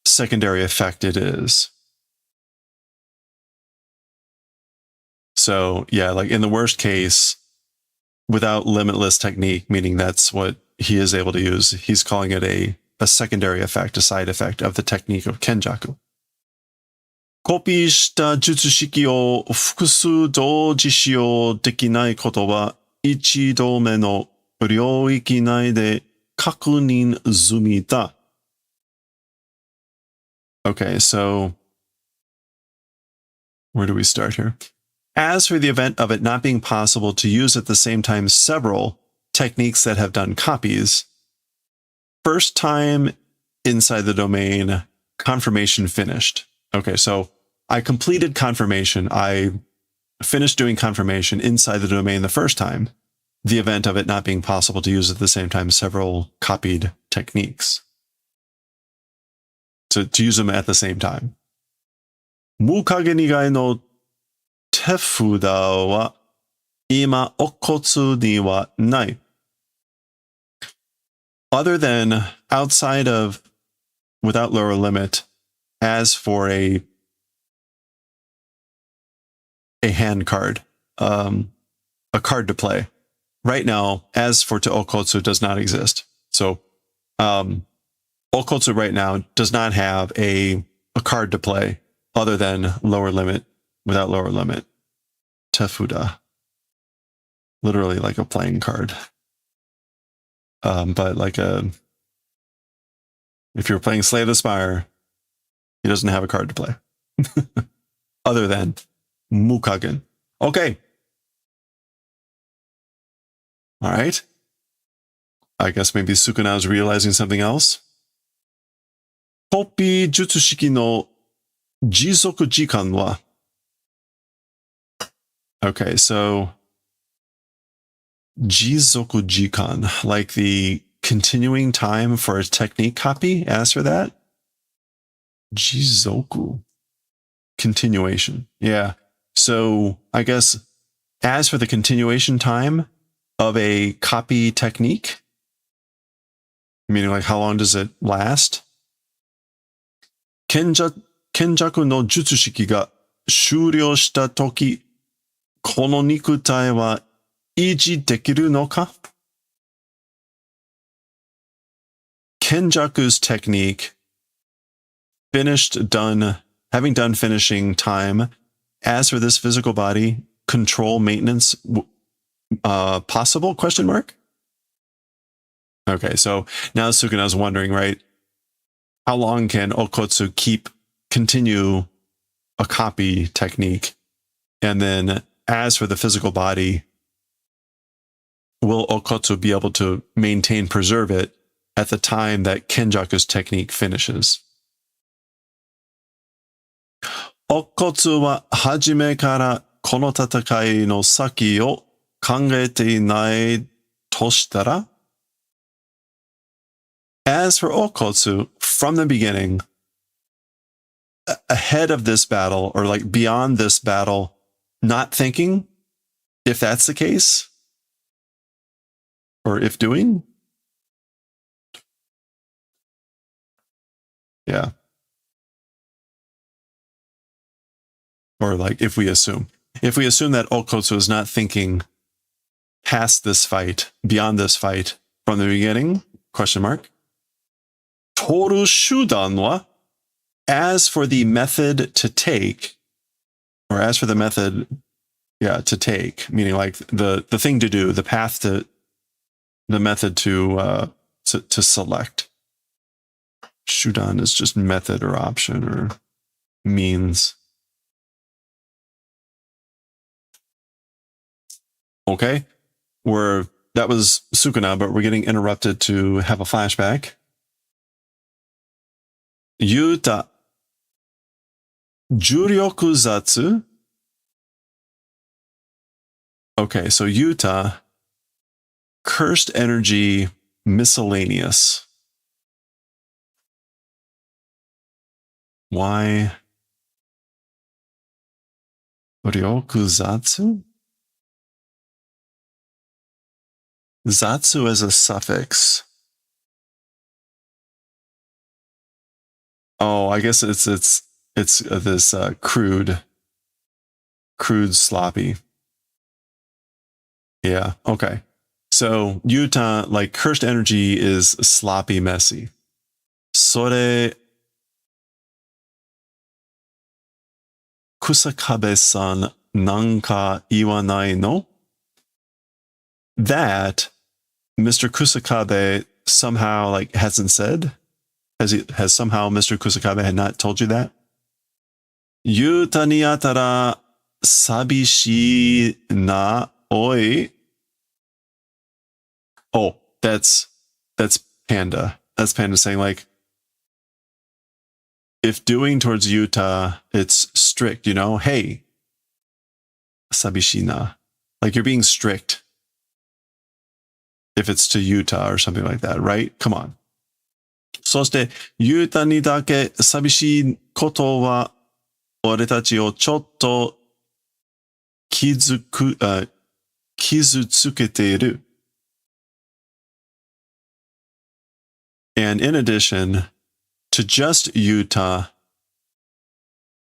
secondary effect it is. So yeah, like in the worst case, without limitless technique, meaning that's what he is able to use, he's calling it a secondary effect, a side effect of the technique of Kenjaku. コピーした術式を複数同時使用できないことは一度目の領域内で確認済みだ。Okay, so where do we start here? As for the event of it not being possible to use at the same time several techniques that have done copies, first time inside the domain, confirmation finished. Okay, so I completed confirmation. I finished doing confirmation inside the domain the first time. The event of it not being possible to use at the same time several copied techniques. To use them at the same time. Mukage nigai no tefuda wa ima okotsu ni wa nai. Other than outside of without lower limit, as for a hand card, a card to play. Right now, as for to Okotsu does not exist. So Okotsu right now does not have a card to play other than lower limit without lower limit. Tefuda. Literally like a playing card. But like if you're playing Slay the Spire, he doesn't have a card to play. Other than Mukagen. Okay. All right. I guess maybe Sukuna is realizing something else. Kopi Jutsushiki no Jizoku Jikan wa. Okay, so Jizoku Jikan, like the continuing time for a technique copy. As for that, Jizoku. Continuation. Yeah. So I guess as for the continuation time of a copy technique, meaning like how long does it last? Kenjaku no jutsushiki ga shuryou shita toki, kono nikutai wa iji dekiru no ka? Kenjaku's technique having done finishing time. As for this physical body, control maintenance possible? Question mark. Okay, so now Sukuna's wondering, right? How long can Okotsu continue a copy technique? And then as for the physical body, will Okotsu be able to preserve it at the time that Kenjaku's technique finishes? Okotsu wa hajime kara kono tatakai no saki o kangete inai to shitara? As for Okotsu, from the beginning, ahead of this battle, or like beyond this battle, not thinking, if that's the case, or if doing? Yeah. Or like if we assume that Okotsu is not thinking past this fight, beyond this fight, from the beginning, question mark. Toru shudan wa, as for the method to take, or as for the method, to take, meaning like the thing to do, the path to, the method to select. Shudan is just method or option or means. Okay, that was Sukuna, but we're getting interrupted to have a flashback. Yuta Juryoku Zatsu. Okay, so Yuta, cursed energy miscellaneous. Why? Ryoku Zatsu? Zatsu as a suffix. Oh, I guess it's this crude sloppy. Yeah, okay. So Yuta, like cursed energy is sloppy, messy. Sore Kusakabe-san nanka iwanai no? That Mr. Kusakabe somehow like hasn't said? Has somehow Mr. Kusakabe had not told you that? Yuta ni atara sabishi na oi. Oh, that's Panda. That's Panda saying like, if doing towards Yuta, it's strict, hey, sabishi na. Like you're being strict. If it's to Yuta or something like that, right? Come on. そして、ユータにだけ寂しいことは、俺たちをちょっと傷つけている。And in addition, to just Yuta,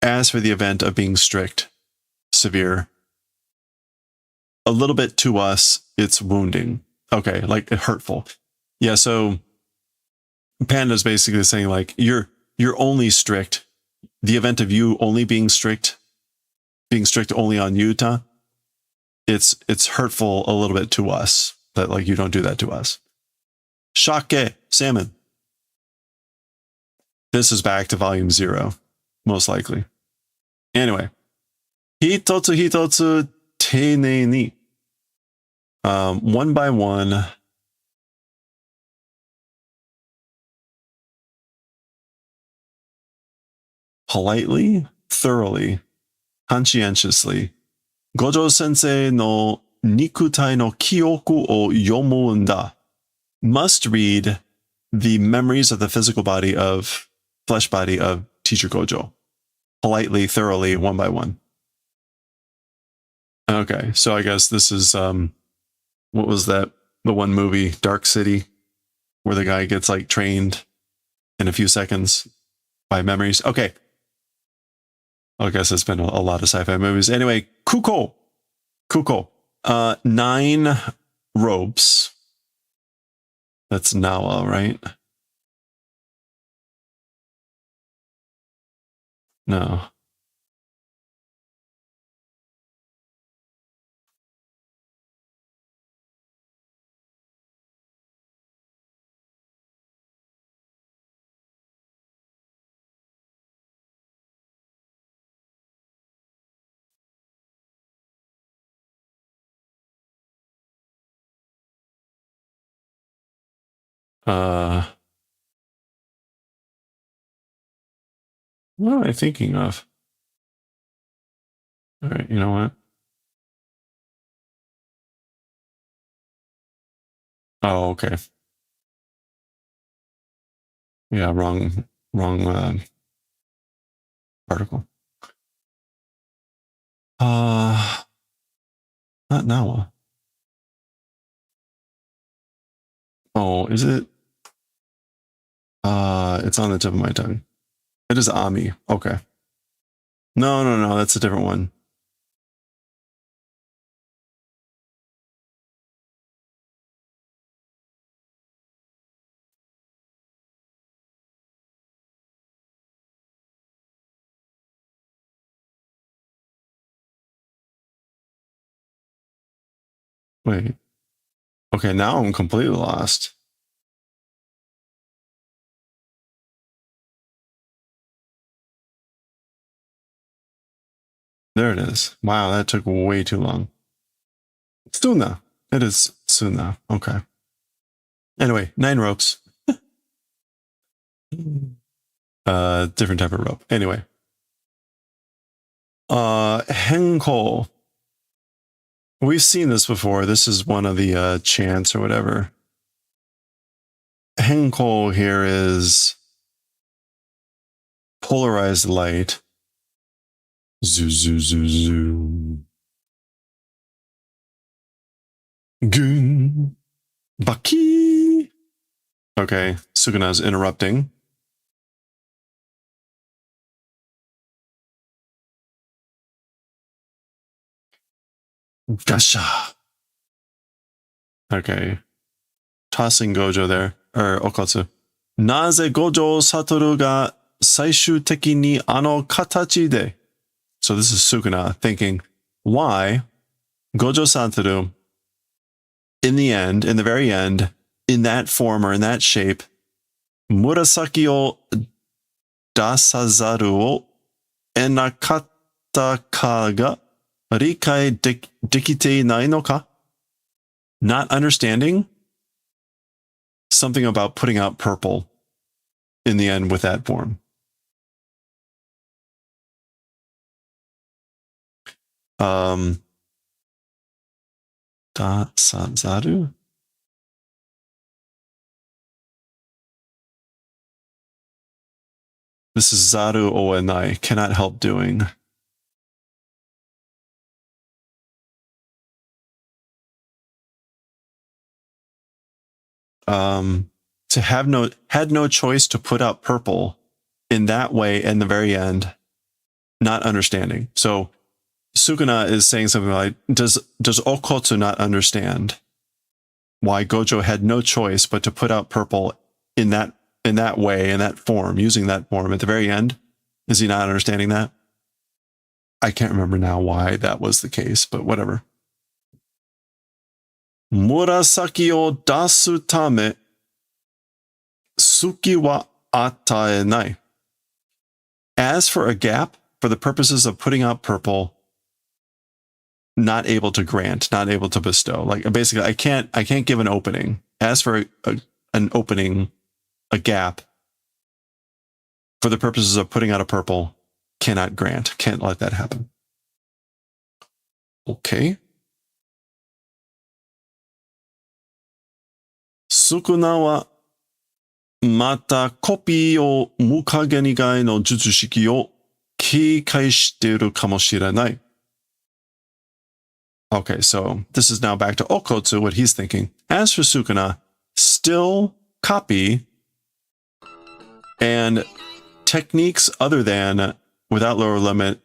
as for the event of being strict, severe, a little bit to us, it's wounding. Okay, like hurtful. Yeah, so Panda's basically saying like you're only strict. The event of you only being strict being strict only on Yuta, it's hurtful a little bit to us that like you don't do that to us. Shake, salmon. This is back to volume 0, most likely. Anyway, hitotsu hitotsu teinei ni. One by one. Politely, thoroughly, conscientiously, Gojo Sensei no Nikutai no Kyoku o Yomu nda. Must read the memories of the physical body of flesh body of Teacher Gojo. Politely, thoroughly, one by one. Okay, so I guess this is what was that? The one movie, Dark City, where the guy gets like trained in a few seconds by memories. Okay. I guess it's been a lot of sci-fi movies. Anyway, Kuko. 9 ropes. That's Nawa, right? No. What am I thinking of? All right, you know what? Oh, okay. Yeah, wrong article. Not Nawa. Oh, is it? It's on the tip of my tongue. It is Ami. Okay. No, that's a different one. Wait. Okay, now I'm completely lost. There it is. Wow, that took way too long. Tsuna. It is Tsuna. Okay. Anyway, 9 ropes. Different type of rope. Anyway. Henko. We've seen this before. This is one of the chants or whatever. Henko here is polarized light. Zoo, zoo, zoo, zoo. Gun. Baki. Okay, Suguna's interrupting. Gasha. Okay. Tossing Gojo there. Or Okatsu. Naze Gojo Satoru ga saishu teki ni ano katachi de. So this is Sukuna thinking, why Gojo Satoru, in the end, in the very end, in that form or in that shape, Murasaki o dasazaru o enakata ka ga rikai dekite nai no ka? Not understanding something about putting out purple in the end with that form. Dasazaru? This is Zaru Oenai, cannot help doing. To have had no choice to put out purple in that way in the very end, not understanding. So Sukuna is saying something like, does Okotsu not understand why Gojo had no choice but to put out purple in that way, in that form, using that form at the very end? Is he not understanding that? I can't remember now why that was the case, but whatever. Murasaki o dasu tame suki wa ataenai. As for a gap, for the purposes of putting out purple, not able to grant, not able to bestow. Like basically, I can't give an opening. As for an opening, a gap, for the purposes of putting out a purple, cannot grant, can't let that happen. Okay. Sukuna wa mata kopi o mukage nigai no jutsushiki o kikai shitteru kamoshiranai. Okay, so this is now back to Okotsu, what he's thinking. As for Sukuna, still copy and techniques other than without lower limit,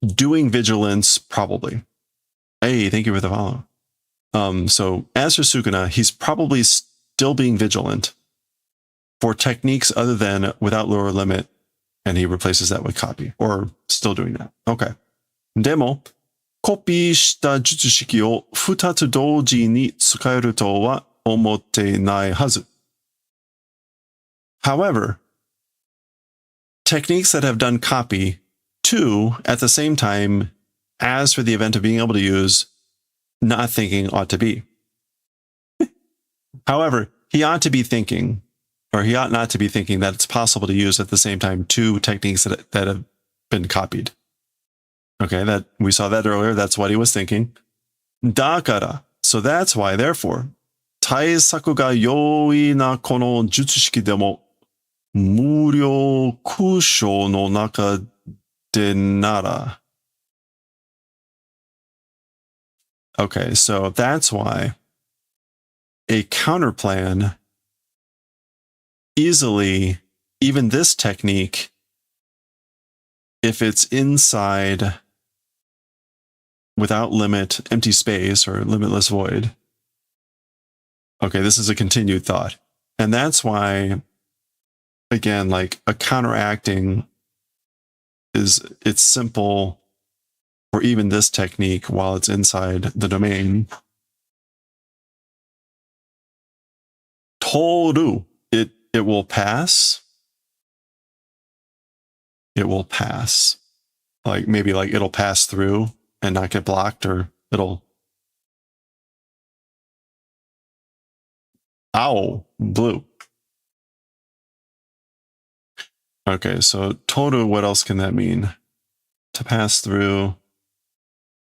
doing vigilance, probably. Hey, thank you for the follow. So as for Sukuna, he's probably still being vigilant for techniques other than without lower limit, and he replaces that with copy, or still doing that. Okay. Demo, コピーした術式を2つ同時に使えるとは思ってないはず. However, techniques that have done copy, 2 at the same time, as for the event of being able to use, not thinking ought to be. However, he ought to be thinking, or he ought not to be thinking that it's possible to use at the same time 2 techniques that have been copied. Okay, that we saw that earlier. That's what he was thinking. Dakara. So that's why, therefore, 対策が容易なこの術式でも無料空想の中でなら. Okay, so that's why a counter plan easily, even this technique, if it's inside without limit, empty space, or limitless void. Okay, this is a continued thought. And that's why, again, like a counteracting it's simple for even this technique while it's inside the domain. Toru, it will pass. It will pass. Like maybe like it'll pass through and not get blocked, or it'll. Ow, blue. Okay, so toru, what else can that mean? To pass through,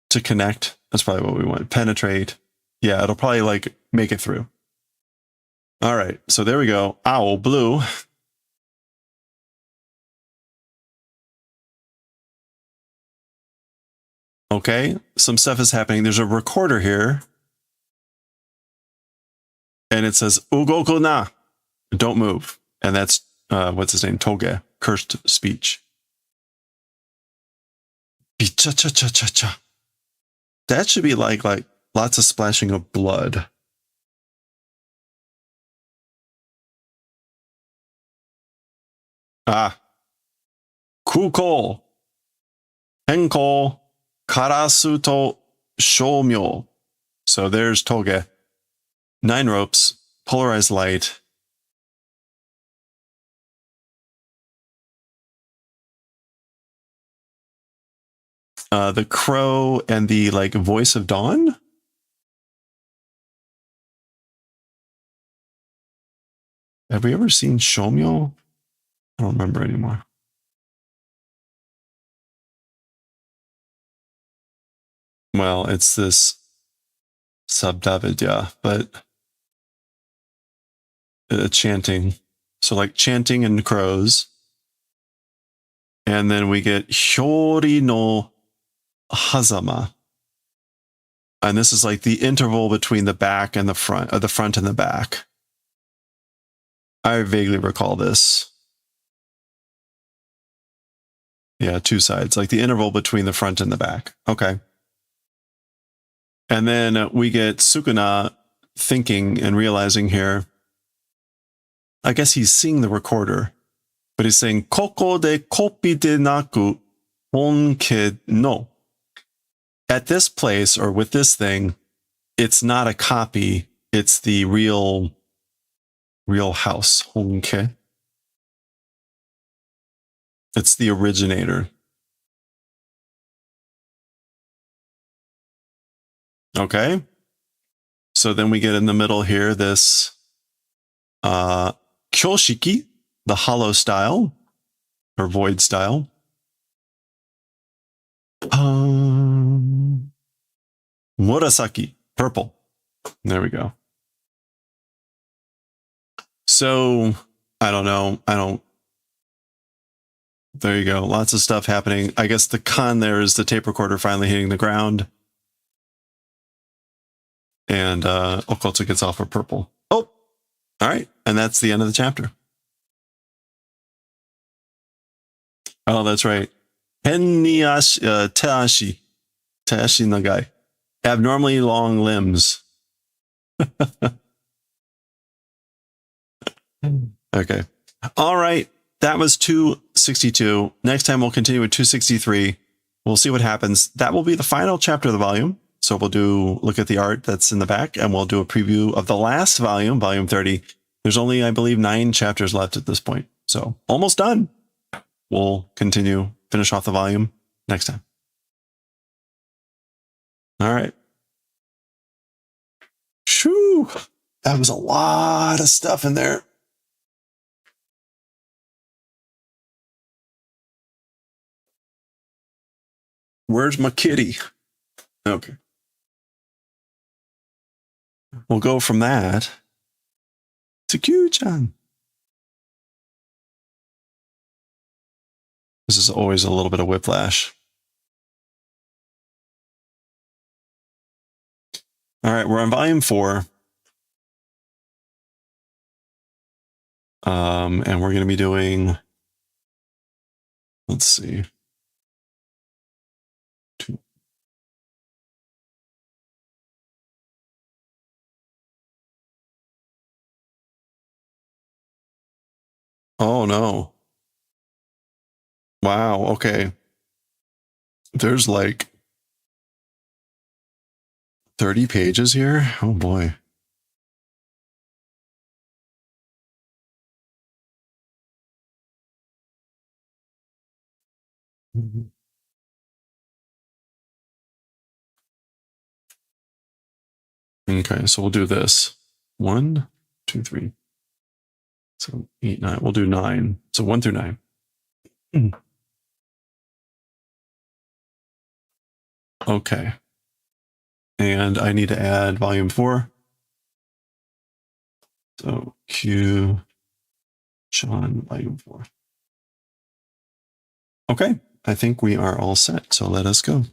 to connect. That's probably what we want. Penetrate. Yeah, it'll probably like make it through. All right, so there we go. Owl, blue. Okay, some stuff is happening. There's a recorder here. And it says, Ugoku na, don't move. And that's, what's his name? Toge, cursed speech. Bicha-cha-cha-cha-cha. That should be like lots of splashing of blood. Ah. Kuko. Henko. Karasu to shomyo. So there's Toge. 9 ropes, polarized light. The crow and the like voice of dawn. Have we ever seen Shomyo? I don't remember anymore. Well, it's this Sabdavidya, but chanting. So like chanting and crows. And then we get Hyori no Hazama. And this is like the interval between the back and the front, or the front and the back. I vaguely recall this. Yeah, 2 sides, like the interval between the front and the back. Okay. And then we get Sukuna thinking and realizing here, I guess he's seeing the recorder, but he's saying, Koko de kopi de naku, Bonke no. At this place or with this thing, it's not a copy. It's the real house. Bonke. It's the originator. Okay. So then we get in the middle here this kyoshiki, the hollow style or void style. Murasaki, purple. There we go. So I don't know. There you go. Lots of stuff happening. I guess the con there is the tape recorder finally hitting the ground. And Okoto gets off of purple. Oh, all right. And that's the end of the chapter. Oh, that's right. Teashi nagai. Abnormally long limbs. Okay. All right. That was 262. Next time we'll continue with 263. We'll see what happens. That will be the final chapter of the volume. So we'll look at the art that's in the back, and we'll do a preview of the last volume, volume 30. There's only, I believe, 9 chapters left at this point. So almost done. We'll finish off the volume next time. All right. Shoo! That was a lot of stuff in there. Where's my kitty? Okay. We'll go from that to Kyuu-chan. This is always a little bit of whiplash. All right, we're on volume 4. And we're going to be doing, let's see. 2. Oh no. Wow, okay. There's like 30 pages here. Oh boy. Okay, so we'll do this. 1, 2, 3. So 8, 9. We'll do 9. So 1 through 9. Okay. And I need to add volume 4. So Kyuu-chan volume 4. Okay, I think we are all set. So let us go.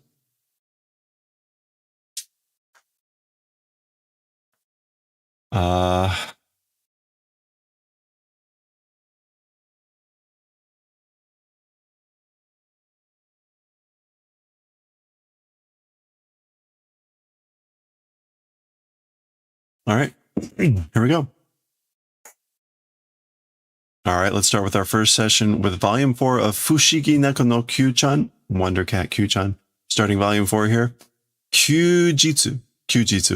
All right, here we go. All right, let's start with our first session with volume 4 of Fushigi Neko no Kyuu-chan, WonderCat Kyuu-chan. Starting volume 4 here. Kyujitsu,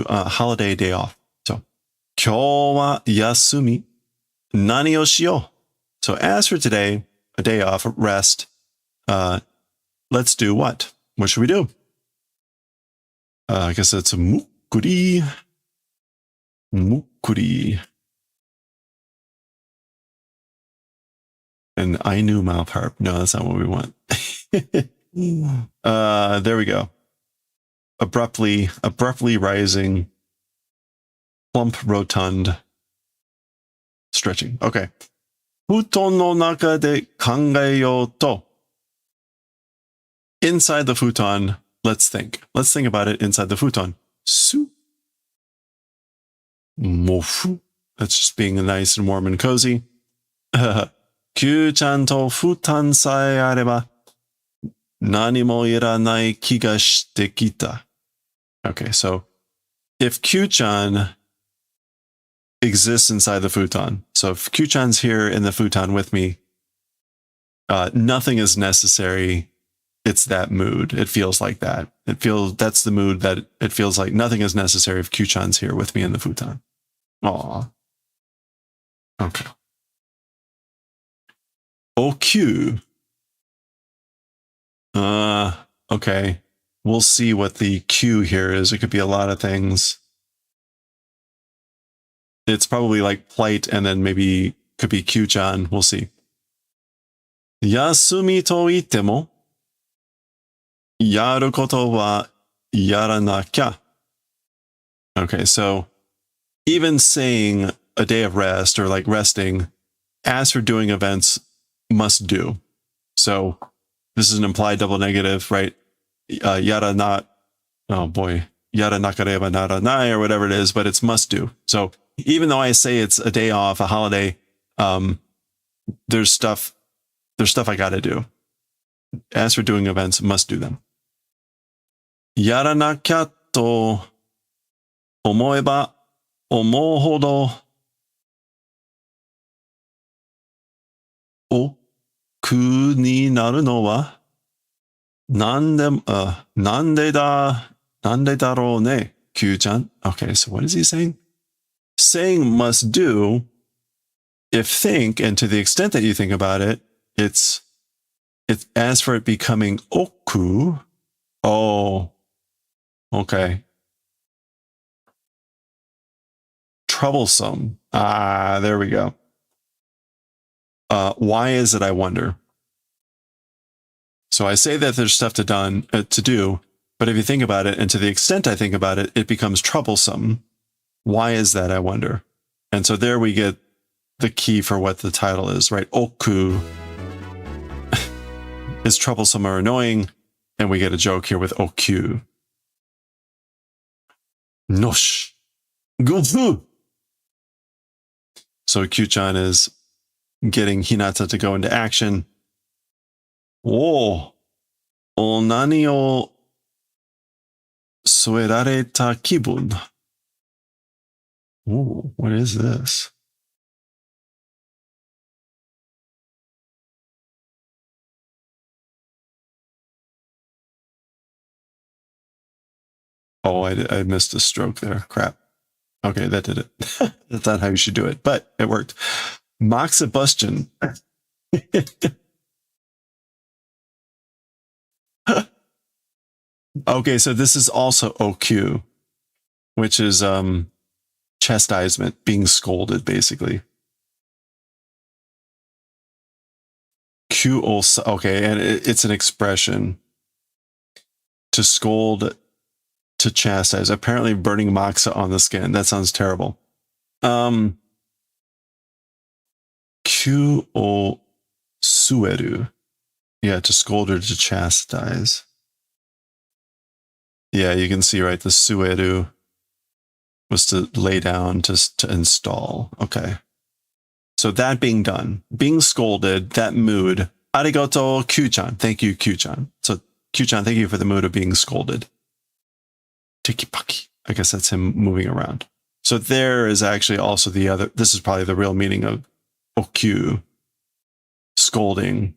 holiday day off. So, kyou wa yasumi, nani o shiyou. So as for today, a day off, rest, let's do what? What should we do? I guess it's mukuri. And I knew mouth harp. No, that's not what we want. There we go. Abruptly rising, plump, rotund, stretching. Okay. Futon no naka de kangaeyou to. Inside the futon, let's think. Let's think about it inside the futon. Su. Mofu. That's just being nice and warm and cozy. Kyuu-chan to futon sae areba, nani mo iranai kiga shite kita. Okay, so if Kyuu-chan exists inside the futon, so if Kyuu-chan's here in the futon with me, nothing is necessary it's that mood. It feels like that. That's the mood that it feels like nothing is necessary if Kyuu-chan's here with me in the futon. Aw. Okay. OQ. Okay. We'll see what the Q here is. It could be a lot of things. It's probably like plight and then maybe could be Kyuu-chan. We'll see. Yasumi to itte mo yaru koto wa yaranakya. Okay, so even saying a day of rest or like resting, as for doing events, must do. So this is an implied double negative, right? Yara not, oh boy, yara nakareba naranai or whatever it is, but it's must do. So even though I say it's a day off, a holiday, there's stuff I got to do. As for doing events, must do them. Yaranakya to omoeba omou hodo oku ni naru no wa nande daro ne, Kyuu-chan. Okay, so what is he saying? Saying must do, if think, and to the extent that you think about it, it's as for it becoming oku. Oh, okay. Troublesome. Ah, there we go. Why is it, I wonder? So I say that there's stuff to do, but if you think about it, and to the extent I think about it, it becomes troublesome. Why is that, I wonder? And so there we get the key for what the title is, right? Oku is troublesome or annoying, and we get a joke here with Okyu. Nosh. Gufu. So Kyuu-chan is getting Hinata to go into action. Oh, onani o suerareta kibun. Ooh, what is this? Oh, I missed a stroke there. Crap. Okay, that did it. That's not how you should do it, but it worked. Moxibustion. Okay, so this is also OQ, which is chastisement, being scolded, basically. Q also, okay, and it's an expression to scold, to chastise. Apparently burning moxa on the skin. That sounds terrible. Q o sueru. Yeah, to scold or to chastise. Yeah, you can see, right? The sueru was to lay down, to install. Okay. So that being done, being scolded, that mood. Arigato, Kyuu-chan. Thank you, Kyuu-chan. So Kyuu-chan, thank you for the mood of being scolded. Tiki-paki. I guess that's him moving around. So there is actually also the other, this is probably the real meaning of okyu, scolding.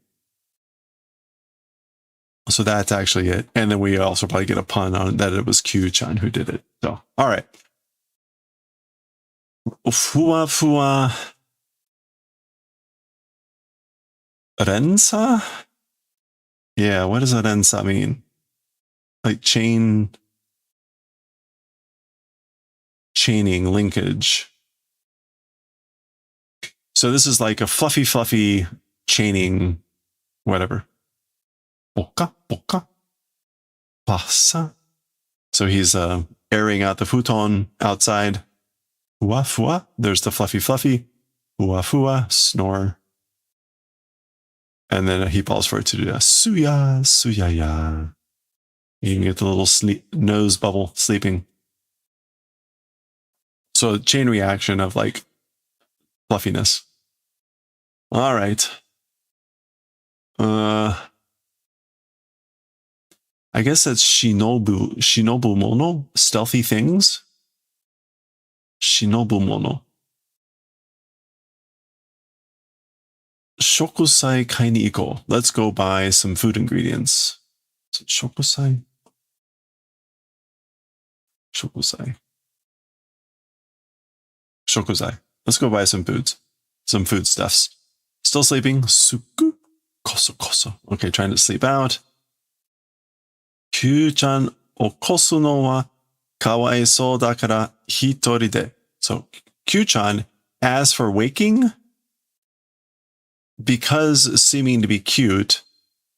So that's actually it. And then we also probably get a pun on that it was Kyuu-chan who did it. So, all right. Fua fua rensa? Yeah, what does a rensa mean? Like chaining, linkage. So this is like a fluffy chaining, whatever. Boka, boka, passa. So he's airing out the futon outside. Fua fua. There's the fluffy. Fua fua, snore. And then he calls for it to do that. Suya, suya ya. You can get the little nose bubble sleeping. So chain reaction of like fluffiness. All right. I guess that's shinobu mono, stealthy things. Shinobu mono. Shokusai kai ni iko. Let's go buy some food ingredients. Is it shokusai? Shokusai. Shokuzai. Let's go buy some foods. Some foodstuffs. Still sleeping. Suku. Koso koso. Okay, trying to sleep out. Kyuu-chan okosu no wa kawaisou dakara hitori de. So Kyuu-chan, as for waking, because seeming to be cute,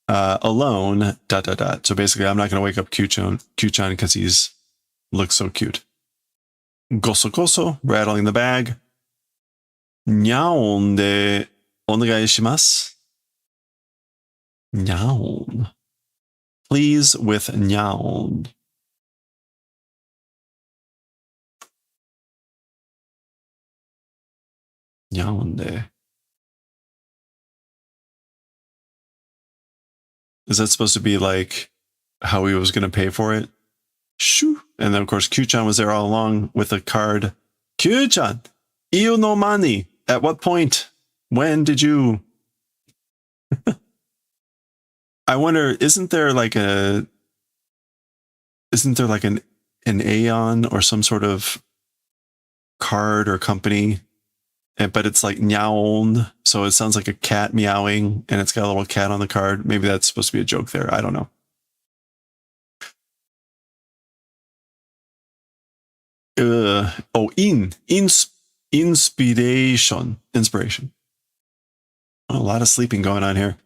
alone, ... So basically, I'm not going to wake up Kyuu-chan because he's looks so cute. Goso goso, rattling the bag. Nyaon de onegai shimasu. Nyaon. Please with nyaon. Nyaon de. Is that supposed to be like how he was going to pay for it? Shoo. And then, of course, Kyuu-chan was there all along with a card. Kyuu-chan, iyo no mani. At what point? When did you? I wonder, isn't there like an Aeon or some sort of card or company? But it's like nyaon, so it sounds like a cat meowing, and it's got a little cat on the card. Maybe that's supposed to be a joke there. I don't know. Inspiration. Oh, a lot of sleeping going on here.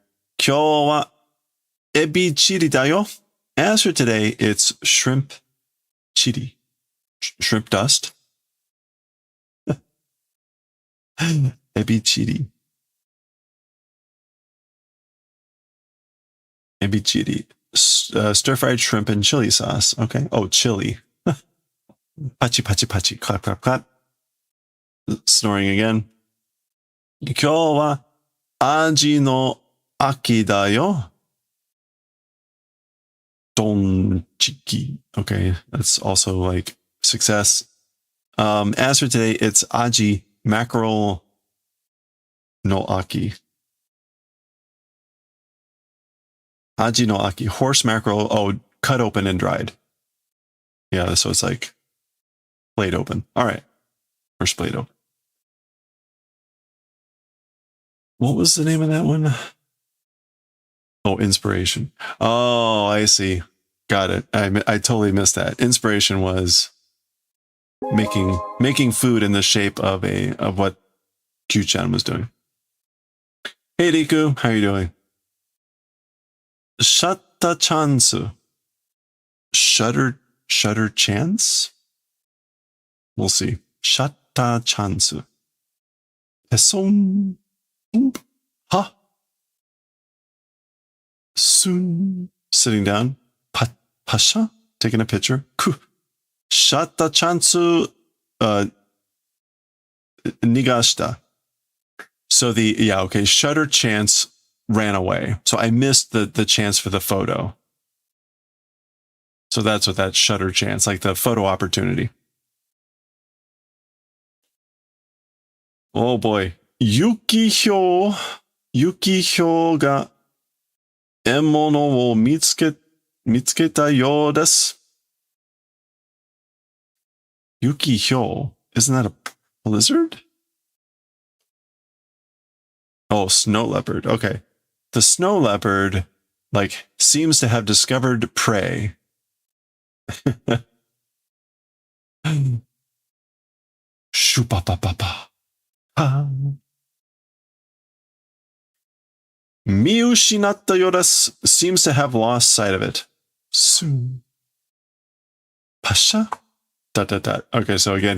Kyou wa ebi chiri da yo. As for today, it's shrimp chiri. Shrimp dust. Ebi chiri. Ebi chiri. Stir-fried shrimp and chili sauce. Okay. Oh, chili. Pachi, pachi, pachi. Clap, clap, clap. Snoring again. Kyou wa aji no aki da yo. Donchiki. Okay. That's also like success. As for today, it's aji, mackerel no aki. Aji no aki, horse mackerel. Oh, cut open and dried. Yeah, so it's like plate open. All right. Or splayed open. What was the name of that one? Oh, inspiration. Oh, I see. Got it. I totally missed that. Inspiration was making food in the shape of what Kyuu-chan was doing. Hey Riku, how are you doing? Shatta chance. Shutter chance? We'll see. Shatta chance. Peson. Ha. Soon. Sitting down. Pasha. Taking a picture. Ku. Shatta chance. Nigashita. So shutter chance ran away. So I missed the chance for the photo. So that's what that shutter chance, like the photo opportunity. Oh boy. Yukihyo ga enmono wo mitsuketa you desu. Yukihyo. Isn't that a lizard? Oh, snow leopard. Okay. The snow leopard, like, seems to have discovered prey. Shupapapapa. Miushinatta yo desu. Seems to have lost sight of it. Soon. Pasha? ... Okay, so again,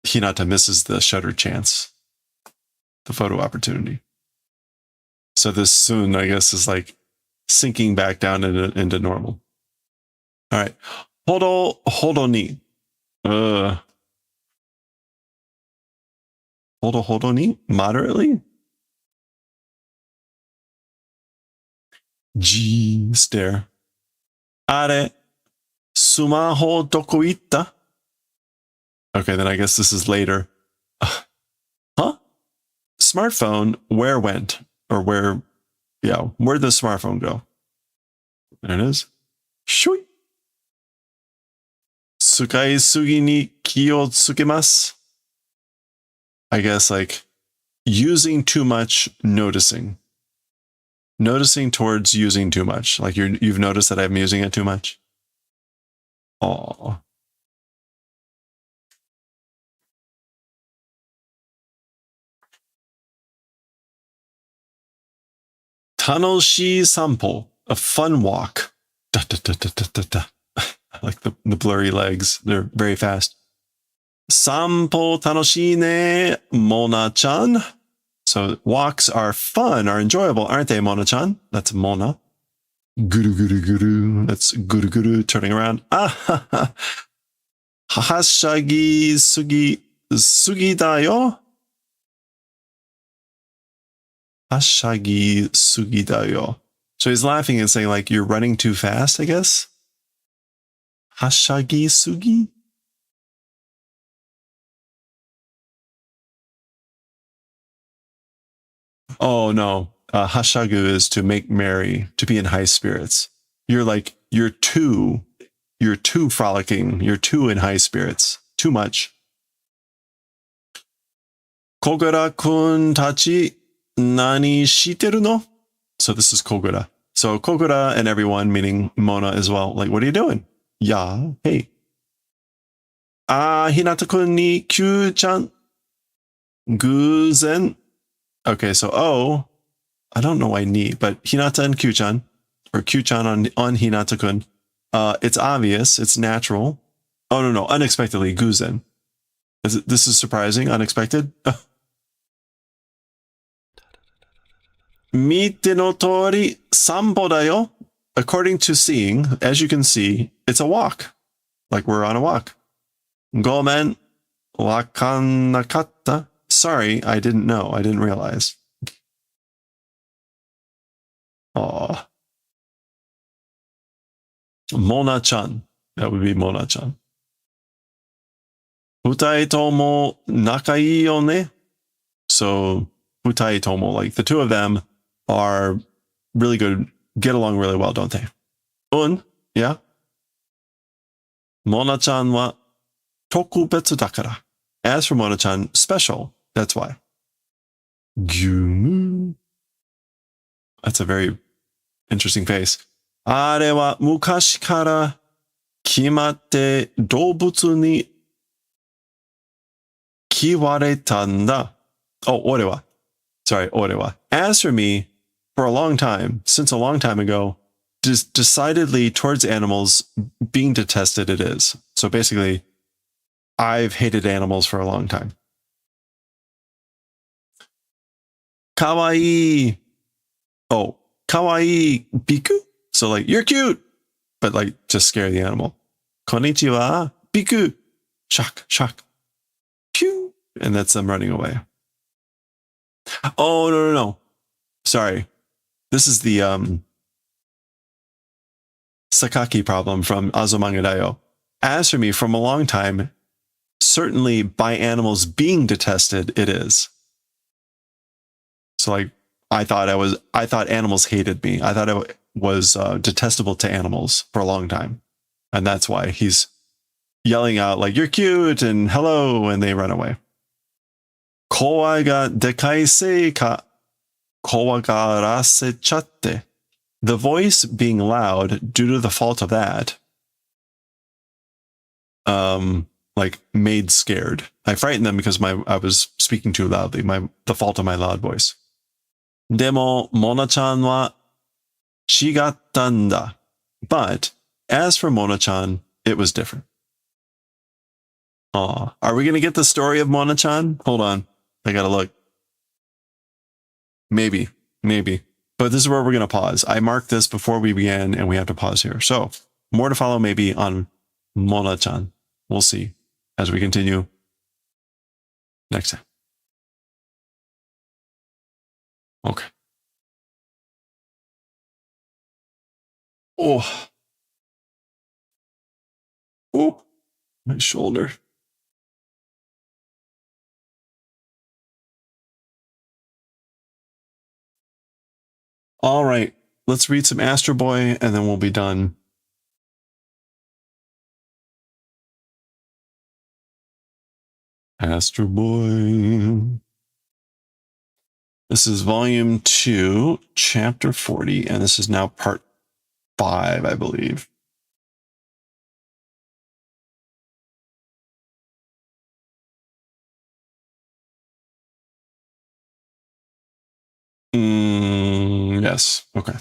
Hinata misses the shutter chance. The photo opportunity. So this soon, I guess, is like sinking back down into normal. All right. Hodo ni. Hodo ni? Moderately? G stare. Are. Sumaho doko itta? Okay, then I guess this is later. Huh? Smartphone, where went? Or where'd the smartphone go? There it is. Shui. Tsukai sugi ni ki o tsukemasu. I guess like using too much, noticing. Noticing towards using too much. Like you've noticed that I'm using it too much. Oh. Tanoshii sampo, a fun walk. Da, da, da, da, da, da, da. I like the blurry legs. They're very fast. Sampo tanoshii ne, Mona-chan. So walks are fun, are enjoyable, aren't they, Mona-chan? That's Mona. Guru guru guru. That's guru guru turning around. Ah ha ha. Hashagi sugi da yo. Hashagi sugi da yo. So he's laughing and saying like you're running too fast, I guess. Hashagi sugi. Oh no. Hashagu is to make merry, to be in high spirits. You're too frolicking. You're too in high spirits. Too much. Kogura-kun tachi nani shiteru no? So this is Kogura. So Kogura and everyone, meaning Mona as well. Like, what are you doing? Yeah, hey. Hinata-kun ni Kyuu-chan guzen. Okay, so I don't know why ni, but Hinata and Kyuu-chan, or Kyuu-chan on Hinata-kun. It's obvious, it's natural. Oh no, unexpectedly, guzen. This is surprising, unexpected. Mite no tori sambo da yo. According to seeing, as you can see, it's a walk. Like we're on a walk. Gomen wakanakatta. Sorry, I didn't know. I didn't realize. Aw. Mona-chan. That would be Mona-chan. Futai tomo nakai yo ne. So, Futai tomo, like the two of them are really good, get along really well, don't they? Yeah? Mona-chan wa tokubetsu dakara. As for Mona-chan, special. That's why. Gyumu. That's a very interesting face. Are wa mukashi kara kimatte doubutsu ni kiwareta nda. Oh, ore wa. Sorry, ore wa. As for me, for a long time, since a long time ago, decidedly towards animals, being detested it is. So basically, I've hated animals for a long time. Kawaii. Oh, kawaii biku. So like, you're cute, but like just scare the animal. Konnichiwa, biku. Shock, shock. Pew. And that's them running away. Oh, no. Sorry. This is the Sakaki problem from Azumanga Daioh. As for me, from a long time, certainly by animals being detested, it is. So like, I thought animals hated me. I thought I was detestable to animals for a long time. And that's why he's yelling out like, you're cute and hello, and they run away. Kowai ga dekai sei ka kowagarasechatte. The voice being loud due to the fault of that, like made scared. I frightened them because I was speaking too loudly, the fault of my loud voice. Demo Mona-chan wa chigatta nda. But as for Mona-chan, it was different. Aw, are we gonna get the story of Mona-chan? Hold on, I gotta look. Maybe. But this is where we're gonna pause. I marked this before we began, and we have to pause here. So more to follow maybe on Mona-chan. We'll see as we continue next time. Okay. Oh, my shoulder. All right. let's read some Astro Boy and then we'll be done. Astro Boy. This is volume 2, chapter 40, and this is now part 5, I believe. Yes. Okay.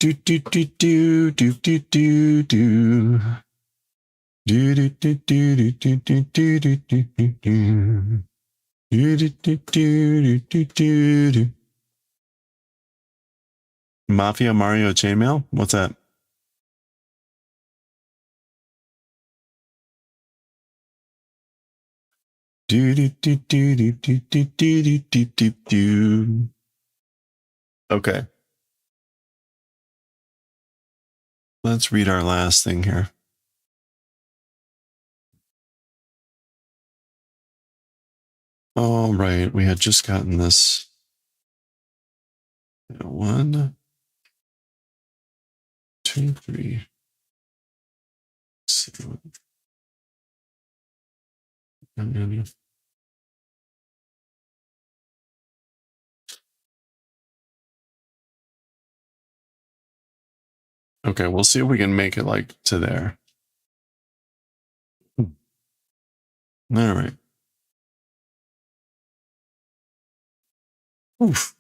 Do do do do do do do do. Do do do do do do do do do do do. Do do do do do do do. Mafia Mario chainmail? What's that? Do do do do do do do do do do do. Okay. Let's read our last thing here. All right, we had just gotten this. 1, 2, 3, 7. Okay, we'll see if we can make it like to there. All right. Oof.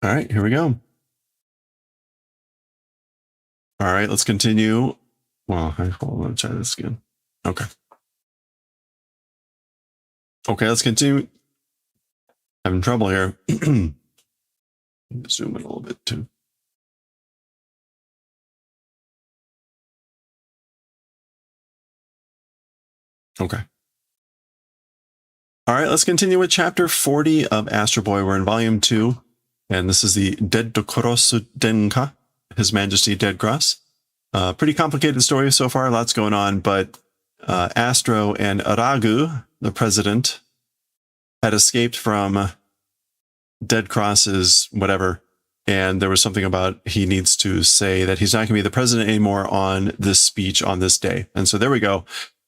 All right, here we go. All right, let's continue. Well, hold on, try this again. Okay. Okay, let's continue. Having trouble here. Zoom in a little bit too. Okay. All right, let's continue with chapter 40 of Astro Boy. We're in volume 2, and this is the Dead Dokorosu Denka, His Majesty Dead Cross. Pretty complicated story so far, lots going on, but Astro and Aragu, the president, had escaped from Dead Cross's whatever, and there was something about he needs to say that he's not going to be the president anymore on this speech on this day. And so there we go.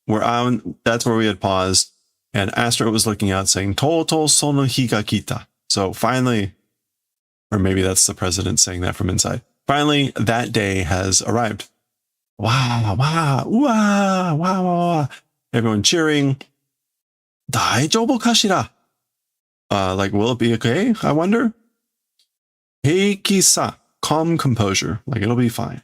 We're on, that's where we had paused, and Astro was looking out saying, Toto sono higa kita. So finally, or maybe that's the president saying that from inside. Finally, that day has arrived. Wow, wow, wow, wow, wow. Everyone cheering. Daijoubu kashira? Like, will it be okay? I wonder. Heiki-sa, calm composure. Like, it'll be fine.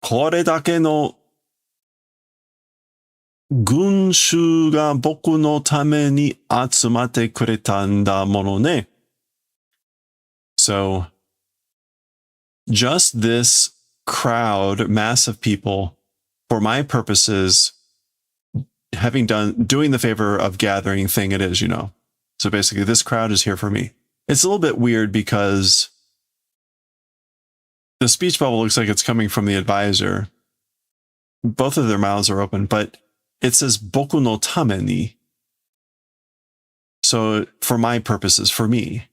Kore dake no gunshu ga boku no tame ni atsumate kureta nda mono ne. So, just this crowd, mass of people, for my purposes, doing the favor of gathering thing it is, you know. So basically, this crowd is here for me. It's a little bit weird because the speech bubble looks like it's coming from the advisor. Both of their mouths are open, but it says boku no tame ni. So for my purposes, for me,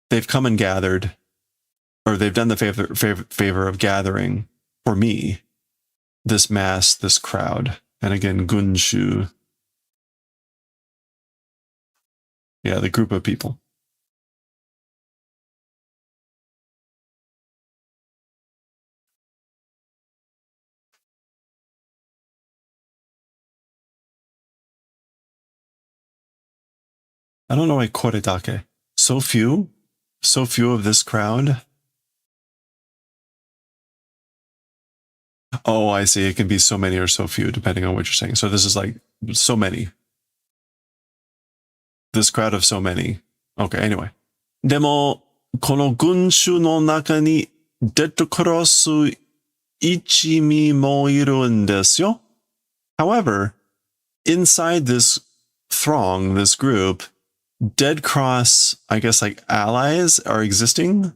they've come and gathered, or they've done the favor of gathering for me, this mass, this crowd. And again, gunshu. Yeah, the group of people. I don't know why koredake. So few of this crowd. Oh, I see. It can be so many or so few, depending on what you're saying. So this is like so many. This crowd of so many. Okay, anyway. でも、この群衆の中にデッドクロス一味もいるんですよ。However, inside this throng, this group, Dead Cross, I guess like allies are existing.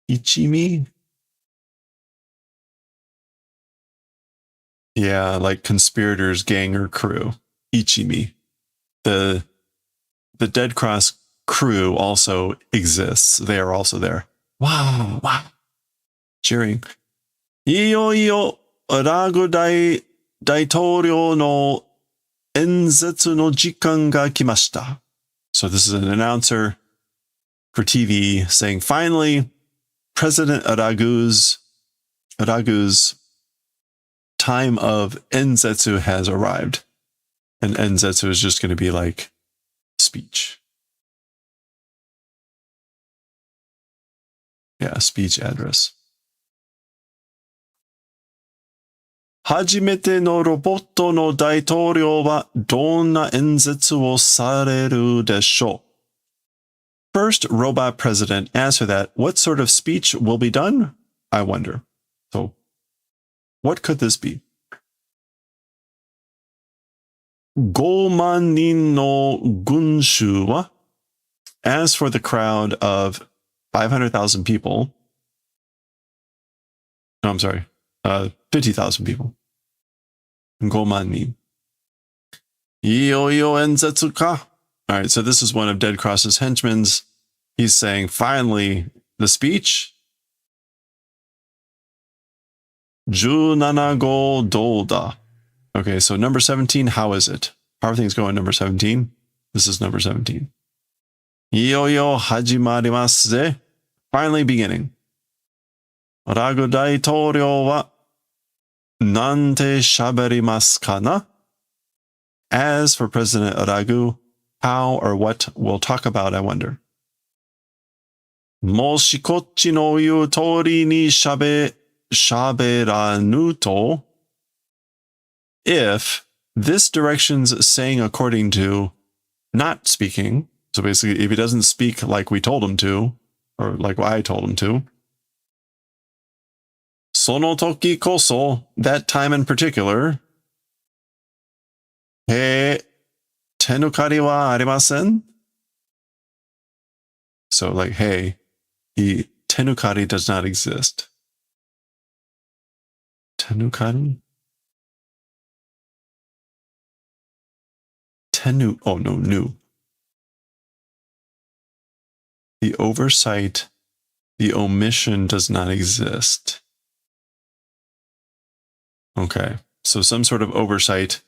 Ichimi? Yeah, like conspirators, gang, or crew. Ichimi. The Dead Cross crew also exists. They are also there. Wow, wow. Cheering. いよいよ、ラグ大統領の演説の時間が来ました. So this is an announcer for TV saying, finally, President Aragu's time of enzetsu has arrived. And enzetsu is just going to be like speech. Yeah, speech address. 初めてのロボットの大統領はどんな演説をされるでしょう? First robot president, as for that, what sort of speech will be done? I wonder. So, what could this be? 5万人の群衆は? As for the crowd of 500,000 people, no, I'm sorry, 50,000 people. 5万人. いよいよ演説か? All right, so this is one of Dead Cross's henchmen's. He's saying, finally, the speech? 17号どうだ? Okay, so number 17, how is it? How are things going, number 17? This is number 17. いよいよ始まりますぜ. Finally beginning. ラグ大統領はなんて喋りますかな? As for President Aragu, how or what we'll talk about, I wonder. もしこっちの言う通りに喋らぬと? If this direction's saying according to not speaking, so basically if he doesn't speak like we told him to, or like I told him to, その時こそ, that time in particular, 手抜かりはありません? So like, hey, the 手抜かり does not exist. 手抜かり? Oh no, new. The oversight, the omission does not exist. Okay, so some sort of oversight,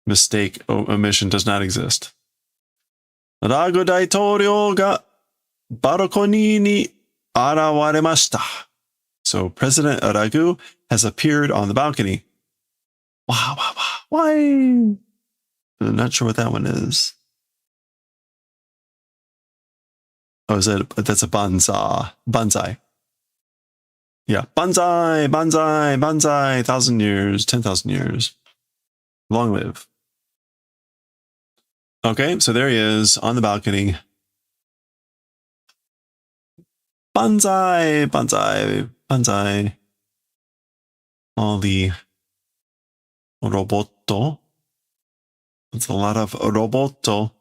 mistake, omission does not exist. ラグ大統領がバルコニーに現れました. So President Aragu has appeared on the balcony. Wow, wow, wow. Why? I'm not sure what that one is. Oh, that's a bonsai. Yeah, bonsai, 1,000 years, 10,000 years. Long live. Okay, so there he is on the balcony. Bonsai. All the roboto. It's a lot of roboto.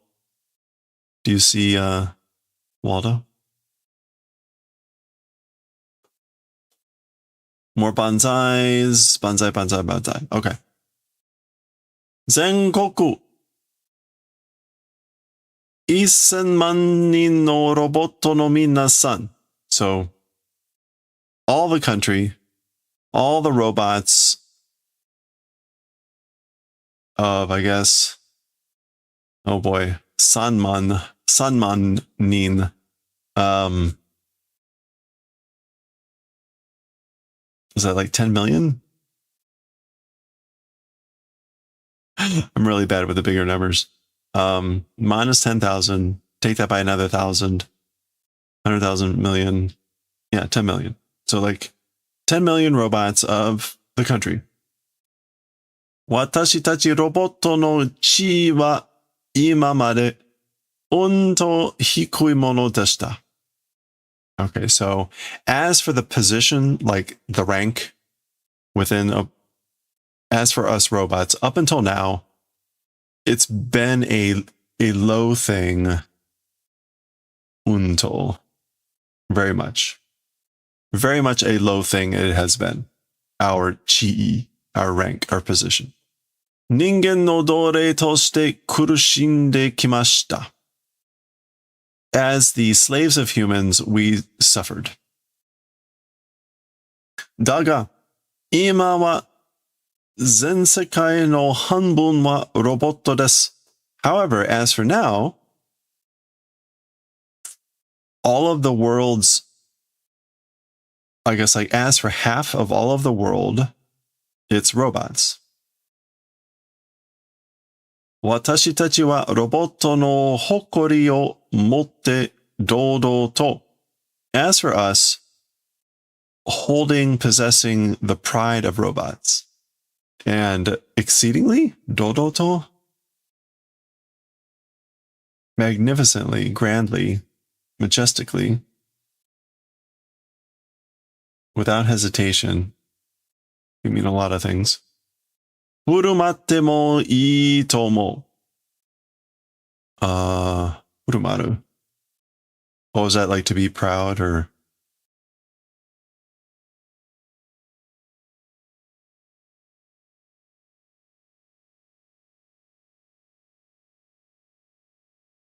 Do you see Waldo? More bonsais. Bonsai. Okay. 全国1000万人のロボットの皆さん. So, all the country, all the robots of, I guess, oh boy, Sanman Nin. Is that like 10 million? I'm really bad with the bigger numbers. Minus 10,000, take that by another 1,000, 100,000 million. Yeah, 10 million. So like 10 million robots of the country. 私たちロボットの地位は今までうんと低いものでした。Okay, so as for the position, like the rank within as for us robots, up until now, it's been a low thing until very much a low thing it has been. Our chi, our rank, our position. 人間の奴隷として苦しんできました。As the slaves of humans, we suffered. だが、今は全世界の半分はロボットです。However, as for now, all of the world's, I guess like as for half of all of the world, it's robots. 私たちはロボットの誇りを持って堂々と。As for us, possessing the pride of robots. And exceedingly, 堂々と? Magnificently, grandly, majestically, without hesitation. You mean a lot of things. 振る舞ってもいいと思う。振る舞う. What was that like, to be proud or?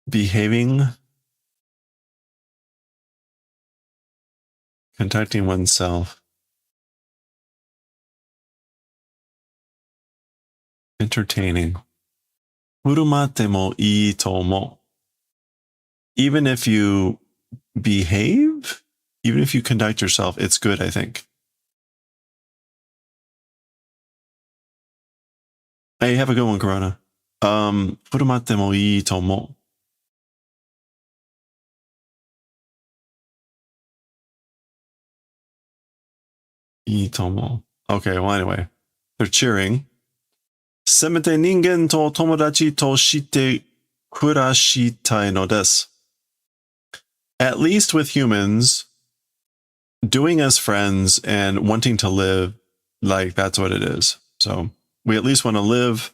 Behaving? Conducting oneself. Entertaining. 振る舞ってもいいと思う. Even if you behave, even if you conduct yourself, it's good, I think. Hey, have a good one, Corona. 振る舞ってもいいと思う. Okay, well, anyway. They're cheering. せめて人間と友達として暮らしたいのです. At least with humans, doing as friends and wanting to live, like that's what it is. So we at least want to live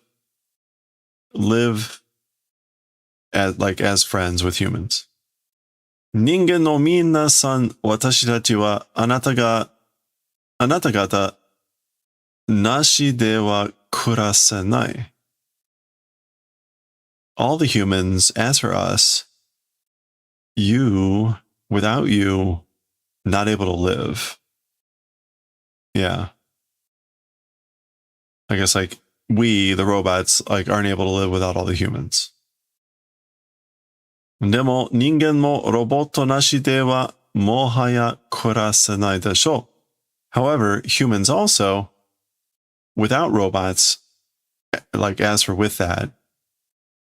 as friends with humans. 人間の皆さん、私たちはあなた方なしでは暮らせない. All the humans, as for us, you, without you, not able to live. Yeah. I guess like we, the robots, like aren't able to live without all the humans. でも人間もロボットなしではもはや暮らせないでしょう. However, humans also, without robots, like as for with that,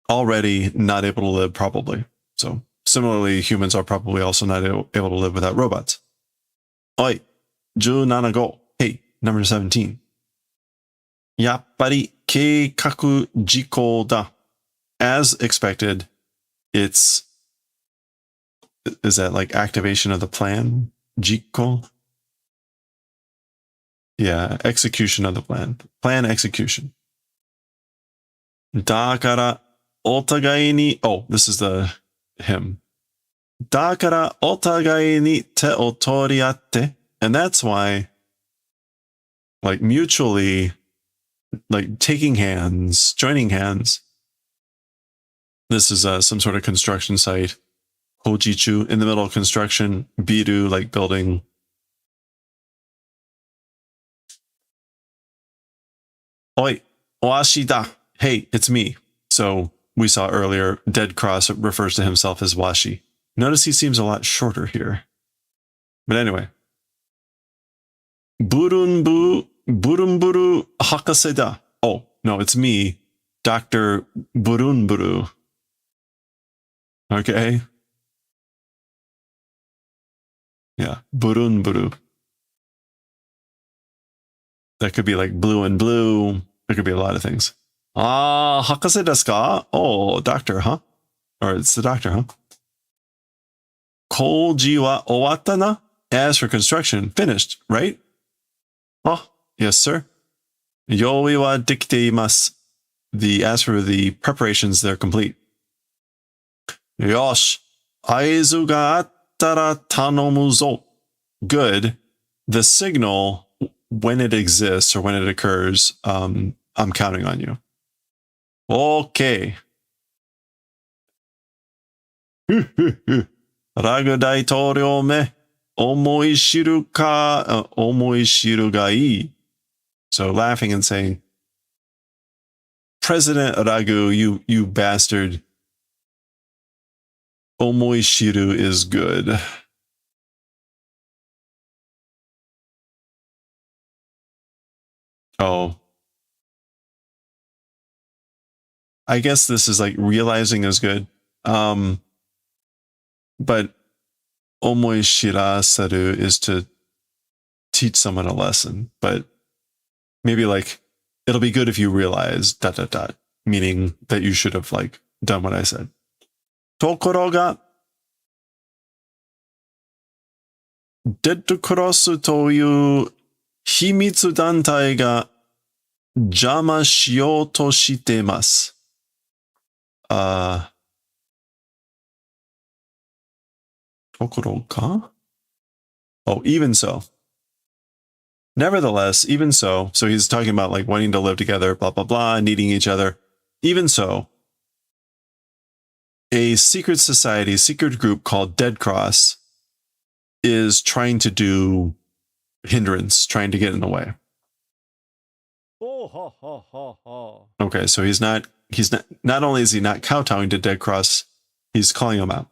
already not able to live probably. So similarly, humans are probably also not able to live without robots. Oi, 17 go. Hey, number 17. やっぱり計画事項だ. As expected, is that like activation of the plan? 実行? Yeah, execution of the plan. Plan execution. だからお互いに, oh, this is the hymn. だからお互いに手を取り合って. And that's why, like mutually, like taking hands, joining hands. This is some sort of construction site. Hojichu, in the middle of construction. Biru, like building. Oi, oashi da. Hey, it's me. So we saw earlier, Dead Cross refers to himself as Washi. Notice he seems a lot shorter here. But anyway. Burunburu hakase da. Oh, no, it's me, Dr. Burunburu. Okay. Yeah, Burunburu. That could be like blue and blue. It could be a lot of things. Ah, hakase desu ka? Oh, doctor, huh? Or it's the doctor, huh? Koji wa owatta na? As for construction, finished, right? Oh, yes, sir. Yoi wa dekite imasu. As for the preparations, they're complete. Yosh. Aizu ga attara tanomu zo. Good. The signal, when it exists or when it occurs, I'm counting on you. Okay. Ragu daitoryou me omoishiru ga ii. So laughing and saying, President Ragu, you bastard. Omoishiru is good. Oh. I guess this is like realizing is good. But omoishiraseru is to teach someone a lesson. But maybe like, it'll be good if you realize ... meaning that you should have like done what I said. Tokoro ga Dead Cross toyu himitsu dantai ga jama shiyou to shitemasu. Tokoro ka? Oh, even so. Nevertheless, even so, so he's talking about like wanting to live together, blah, blah, blah, needing each other. Even so, a secret society, secret group called Dead Cross is trying to do hindrance, trying to get in the way. Okay, so not only is he not kowtowing to Dead Cross, he's calling him out.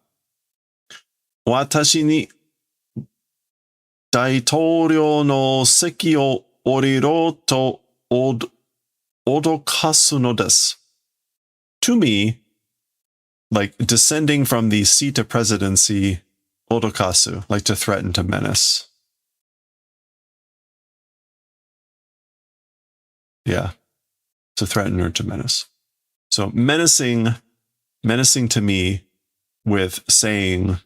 Watashi ni Daitoryou no seki o oriro to odokasu no desu. To me, like descending from the seat of presidency, odokasu, like to threaten, to menace. Yeah, to threaten or to menace. So menacing to me with saying,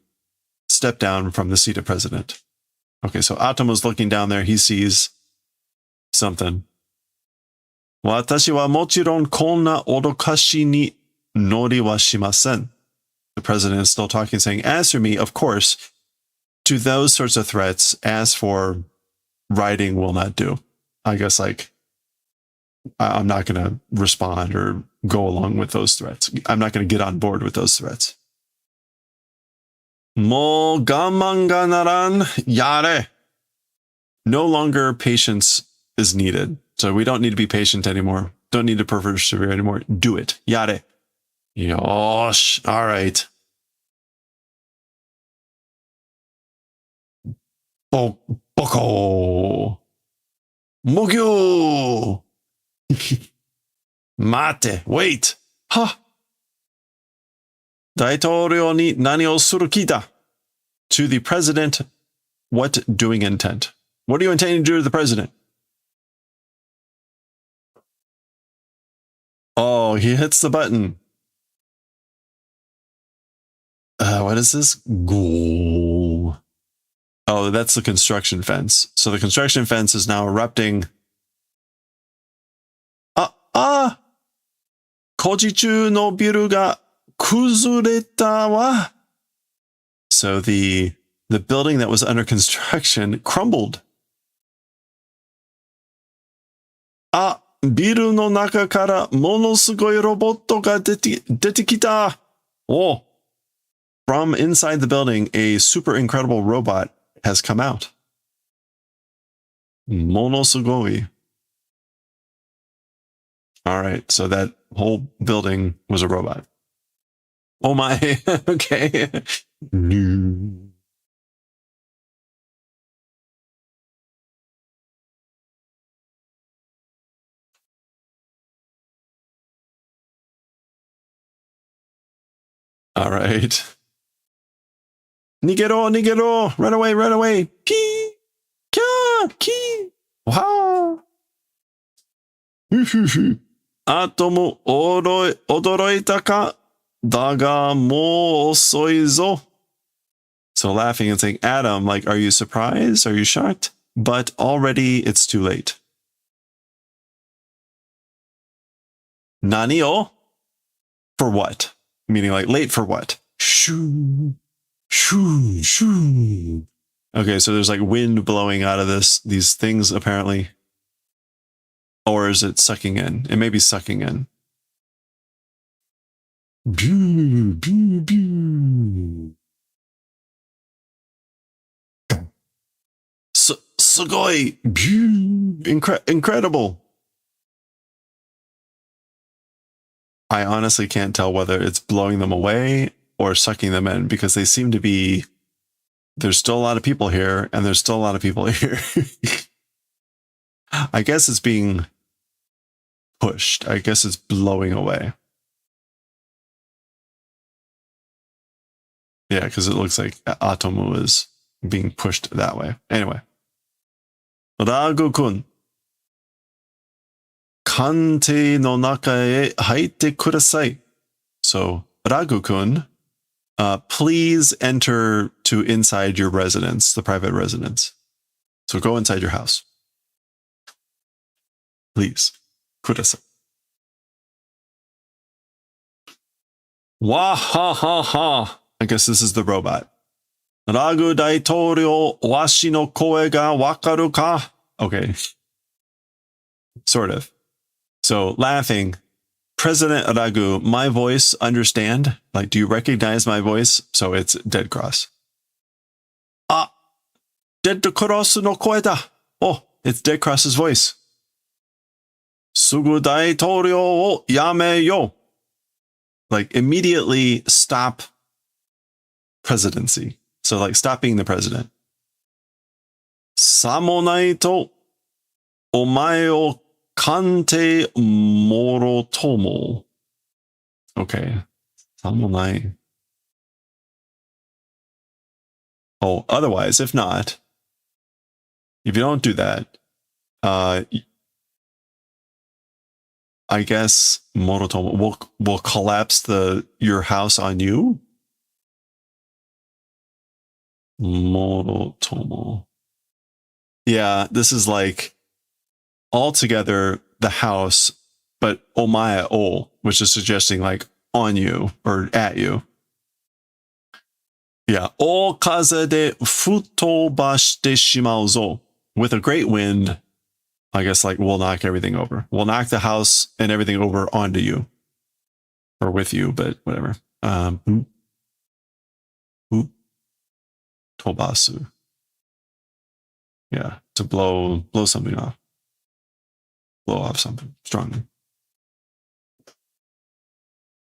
step down from the seat of president. Okay, so Atomo's looking down there. He sees something. Watashi wa mochiron konna odokashi ni nori wa shimasen. The president is still talking, saying, as for me, of course, to those sorts of threats, as for writing will not do. I guess like, I'm not going to respond or go along with those threats. I'm not going to get on board with those threats. Mo gaman ga naran yare. No longer patience is needed. So we don't need to be patient anymore. Don't need to persevere anymore. Do it. Yare. Yosh. All right. Boko. Mogyo. Mate. Wait. Ha. Daitoryou ni nani o suru kita? To the president, what doing intent? What are you intending to do to the president? Oh, he hits the button. What is this? Ghoul. Oh, that's the construction fence. So the construction fence is now erupting. Kojichu no biru ga kuzureta wa. So the building that was under construction crumbled. Biru no naka kara monosugoi roboto ga dete kita. Oh. From inside the building, a super incredible robot has come out. Monosugoi. All right, so that whole building was a robot. Oh my, okay. All right. Nigero, nigero, run away, run away. Pee, kya, ki, wow. Atomo odoroita ka? Daga mo osoi zo. So laughing and saying, Atom, like, are you surprised? Are you shocked? But already it's too late. Nani o? For what? Meaning like late for what? Shoo, shoo, shoo. Okay, so there's like wind blowing out of these things apparently. Or is it sucking in? It may be sucking in. Pew, pew, pew. Sugoi! Incredible! I honestly can't tell whether it's blowing them away or sucking them in because they seem to be... There's still a lot of people here, and there's still a lot of people here. I guess it's being pushed. I guess it's blowing away. Yeah, because it looks like Atomu is being pushed that way. Anyway. Ragu-kun. Kante no naka e haite kudasai. So, Ragu-kun, please enter to inside your residence, the private residence. So go inside your house. Please. Kudasai. Wahahaha. I guess this is the robot. Ragu Daitorio washi no koe ga wakaru ka? Okay. Sort of. So laughing. President Ragu, my voice, understand? Like, do you recognize my voice? So it's dead cross. Ah, dead cross no koe da. Oh, it's dead cross's voice. Sugu daitorio o yame yo. Like, immediately stop presidency. So, like, stop being the president. Samonai to omae o kante morotomo. Okay. Samonai. Oh, otherwise, if not, if you don't do that, I guess Morotomo will collapse your house on you. Morotomo. Yeah, this is like altogether the house, but omaya o, which is suggesting like on you or at you. Yeah, o kaze de futobashite shimau zo. With a great wind, I guess like we'll knock everything over. We'll knock the house and everything over onto you. Or with you, but whatever. Tobasu. Yeah, to blow something off. Blow off something strongly.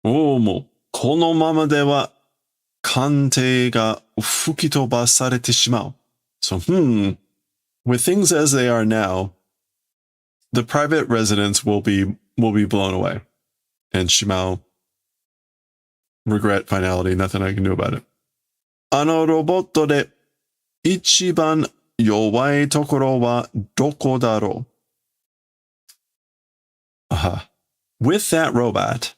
Mo kono mama de wa kante ga fukitobasarete shimau. So, with things as they are now, the private residence will be blown away. And Shimao, regret, finality, nothing I can do about it. Ano roboto de ichiban yowai tokoro wa doko daro? With that robot,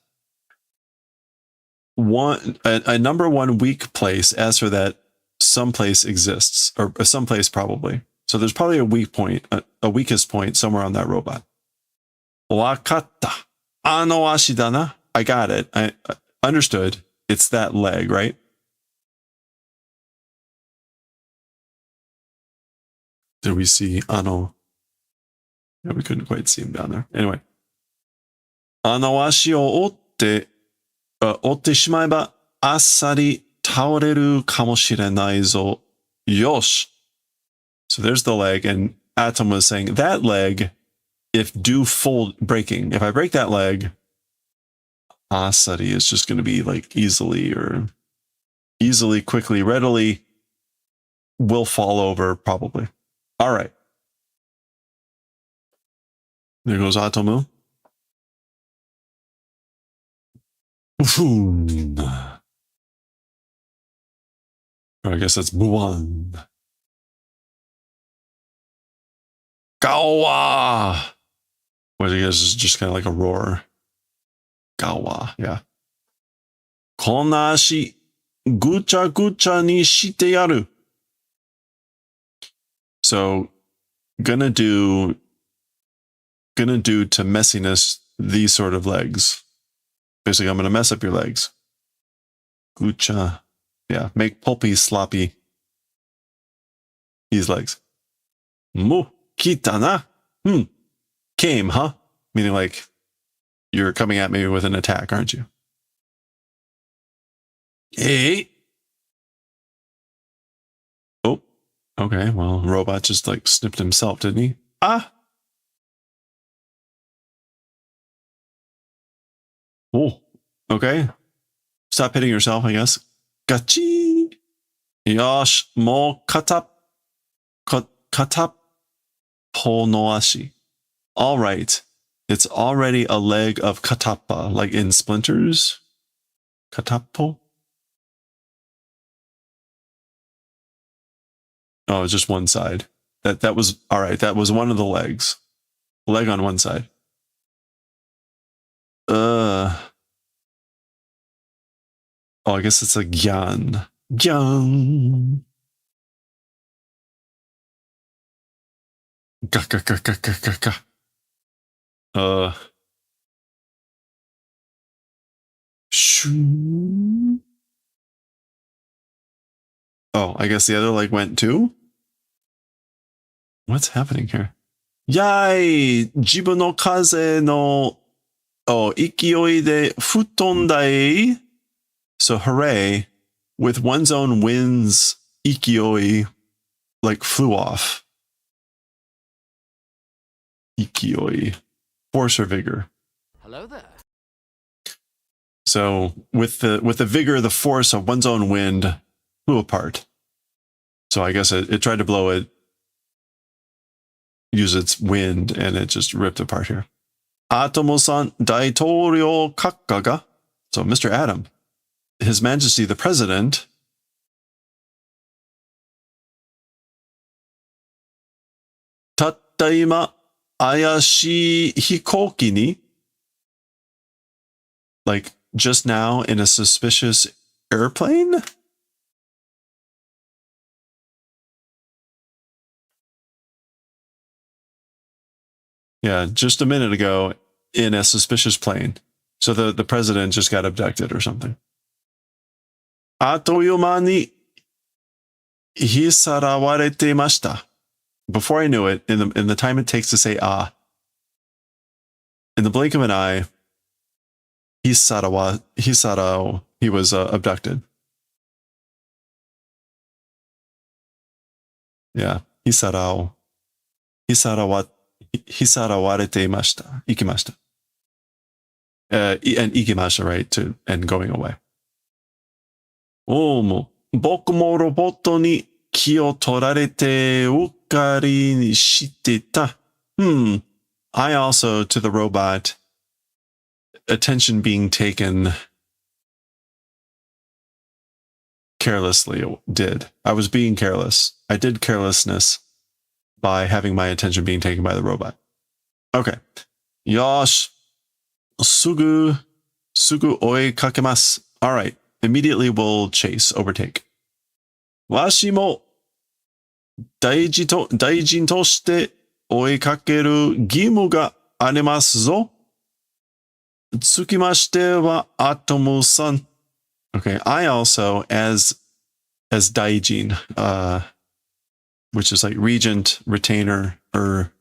a number one weak place, as for that, someplace exists, or someplace probably. So there's probably a weak point, a weakest point somewhere on that robot. Wakatta. Ano ashi da na. I got it. I understood. It's that leg, right? Did we see Ano? Yeah, we couldn't quite see him down there. Anyway. Ano ashi o otte shimaeba assari taoreru kamoshirenai zo. Yosh. So there's the leg, and Atom was saying that leg, if breaking, if I break that leg, Asari is just going to be like easily, quickly, readily will fall over probably. All right. There goes Atomu. I guess that's Buwan. Gawa! Which I guess is just kind of like a roar. Gawa, yeah. こんな足、ぐちゃぐちゃにしてやる. So, gonna do to messiness these sort of legs. Basically, I'm gonna mess up your legs. Gucha. Yeah, make pulpy, sloppy. These legs. Mo kitana. Came, huh? Meaning like, you're coming at me with an attack, aren't you? Hey. Oh, okay. Well, robot just like snipped himself, didn't he? Ah. Oh, okay. Stop hitting yourself, I guess. Gachi. Yosh, mo katap ponoashi. All right. It's already a leg of katappa, like in Splinters. Katapo? Oh, just one side. That was all right. That was one of the legs. Leg on one side. Oh, I guess it's a gyan. Gyan. Ga. Shoo. Oh, I guess the other leg went too? What's happening here? Yay! Jibu no kaze no ikiyoi de futondai. So hooray, with one's own wind's ikiyoi, like flew off. Ikiyoi. Force or vigor.
Hello there.
So with the vigor, the force of one's own wind flew apart. So I guess it tried to blow it, use its wind, and it just ripped apart here. Atomo-san Daitouryo Kakkaga. So Mr. Atom, His Majesty the President, Tattaima Ayashi Hikoki ni, like just now in a suspicious airplane? Yeah, just a minute ago in a suspicious plane. So the president just got abducted or something. Atoyoma ni hisarawarete mashita. Before I knew it, in the time it takes to say ah, in the blink of an eye, he was abducted. Yeah, hisarawarete mashita. Ikimashita. And ikimashita, right? And going away. Omo, boku mo roboto ni ki o torarete ukari ni shite ta. I also, to the robot, attention being taken carelessly did. I was being careless. I did carelessness by having my attention being taken by the robot. Okay. Yosh. Sugu oi kakemasu. All right. Immediately we'll chase, overtake. Washi mo daijin toshite oikakeru gimu ga arimasu zo. Tsukimashite wa Atomo-san. Okay, I also, as daijin, which is like regent, retainer, or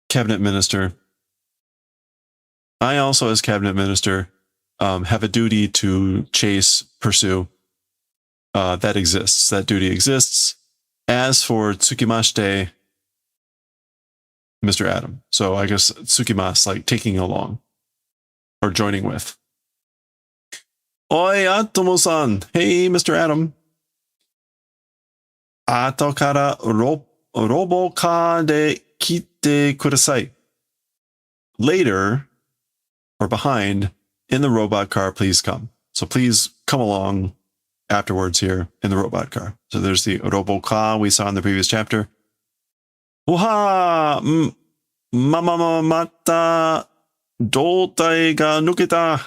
cabinet minister. I also, as cabinet minister, have a duty to chase, pursue. That exists. That duty exists. As for tsukimashite, Mr. Atom. So I guess tsukimasu, like taking along or joining with. Oi, Atomo-san. Hey, Mr. Atom. Ato kara robo-ka de kite kudasai. Later, or behind, in the robot car, please come. So please come along afterwards here in the robot car. So there's the robo-ka we saw in the previous chapter. Waha! Mata doutai ga nuketa.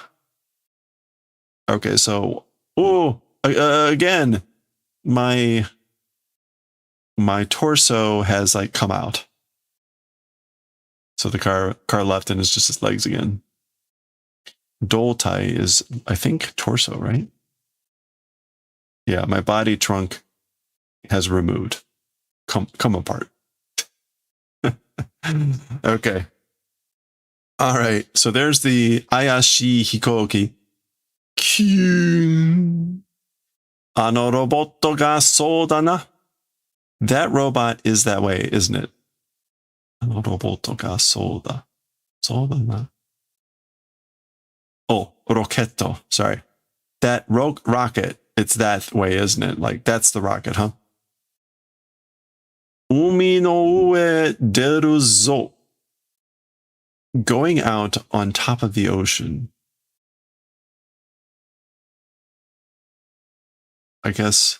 Okay, so again, my torso has like come out. So the car left and it's just his legs again. Doutai is, I think, torso, right? Yeah, my body trunk has removed. Come apart. Okay. All right. So there's the Ayashi Hikoki. Kyuu. Ano roboto ga sou da na. That robot is that way, isn't it? Ano roboto ga sou da. Sou da na. Oh, rocketto. Sorry. That rocket, it's that way, isn't it? Like, that's the rocket, huh? Umi no ue deru zo. Going out on top of the ocean. I guess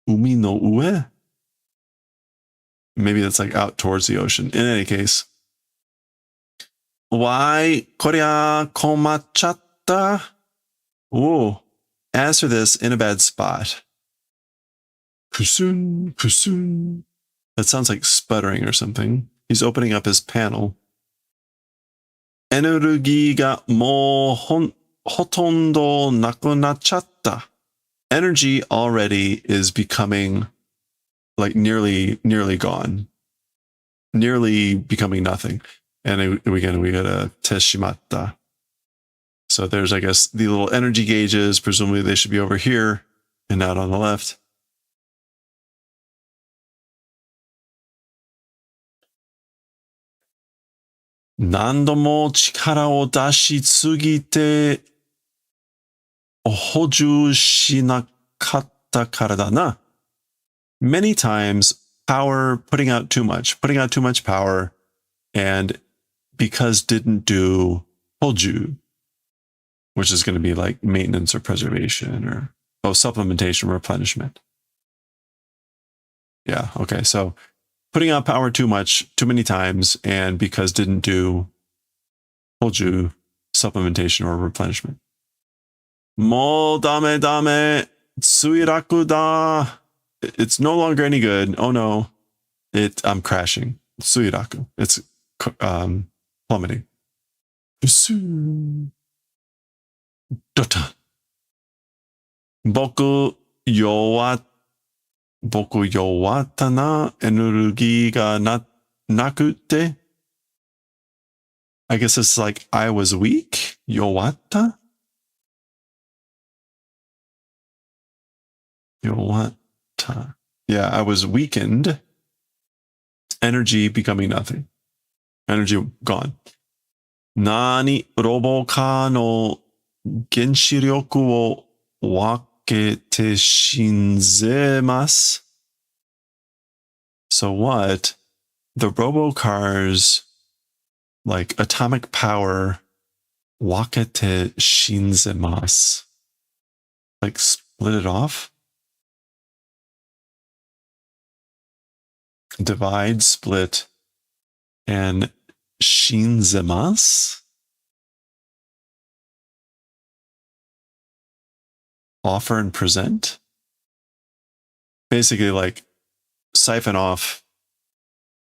umi no ue? Maybe that's like out towards the ocean. In any case. Why korea komachatta? Oh, as for this, in a bad spot. Pusun, pusun. That sounds like sputtering or something. He's opening up his panel. Energy ga mo hotondo nakunachatta. Energy already is becoming like nearly gone. Nearly becoming nothing. And again, we got a teshimatta. So there's, I guess, the little energy gauges. Presumably they should be over here and not on the left. Nandomo chikara o dashi tsugite hoju shinakatta kara da na. Many times, putting out too much power, and because didn't do hoju, which is going to be like maintenance or preservation or supplementation, replenishment. Yeah, okay, so putting out power too many times, and because didn't do hoju, supplementation or replenishment. Mo dame tsuiraku da. It's no longer any good. Oh no, I'm crashing. Tsuiraku. It's plummeting. Dota. Boku yowata na energy ga nakute. I guess it's like I was weak. Yowata. Yowata. Yeah, I was weakened. Energy becoming nothing. Energy gone. Nani robo ka no genshi ryoku wo wakete shinzemasu. So what? The robocars, like atomic power, wakete shinzemasu. Like split it off? Divide, split, and shinzemasu? Offer and present? Basically like siphon off,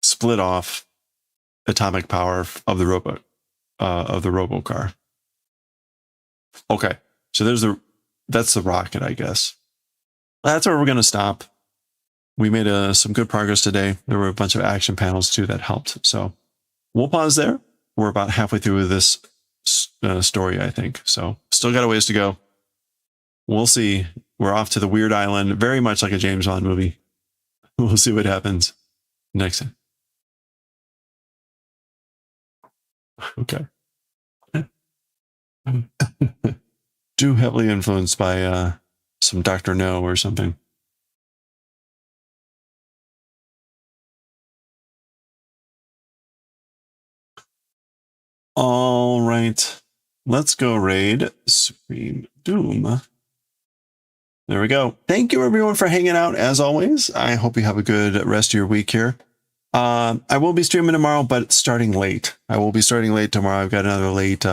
split off atomic power of the robocar. Okay, so that's the rocket, I guess. That's where we're going to stop. We made some good progress today. There were a bunch of action panels too that helped. So we'll pause there. We're about halfway through this story, I think. So still got a ways to go. We'll see. We're off to the weird island, very much like a James Bond movie. We'll see what happens next time. Okay. Too heavily influenced by some Dr. No or something. All right. Let's go raid Supreme Doom. There we go. Thank you everyone for hanging out as always. I hope you have a good rest of your week here. I will be streaming tomorrow, but starting late. I will be starting late tomorrow. I've got another late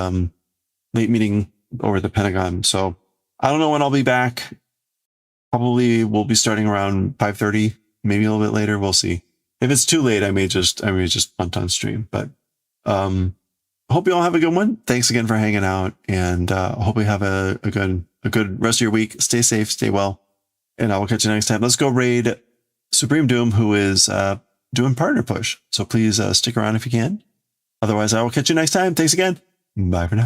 meeting over at the Pentagon. So I don't know when I'll be back. Probably we'll be starting around 5:30, maybe a little bit later. We'll see. If it's too late, I may just punt on stream. But hope you all have a good one. Thanks again for hanging out, and hope you have a good rest of your week. Stay safe, stay well, and I will catch you next time. Let's go raid Supreme Doom, who is doing partner push. So please stick around if you can. Otherwise, I will catch you next time. Thanks again. Bye for now.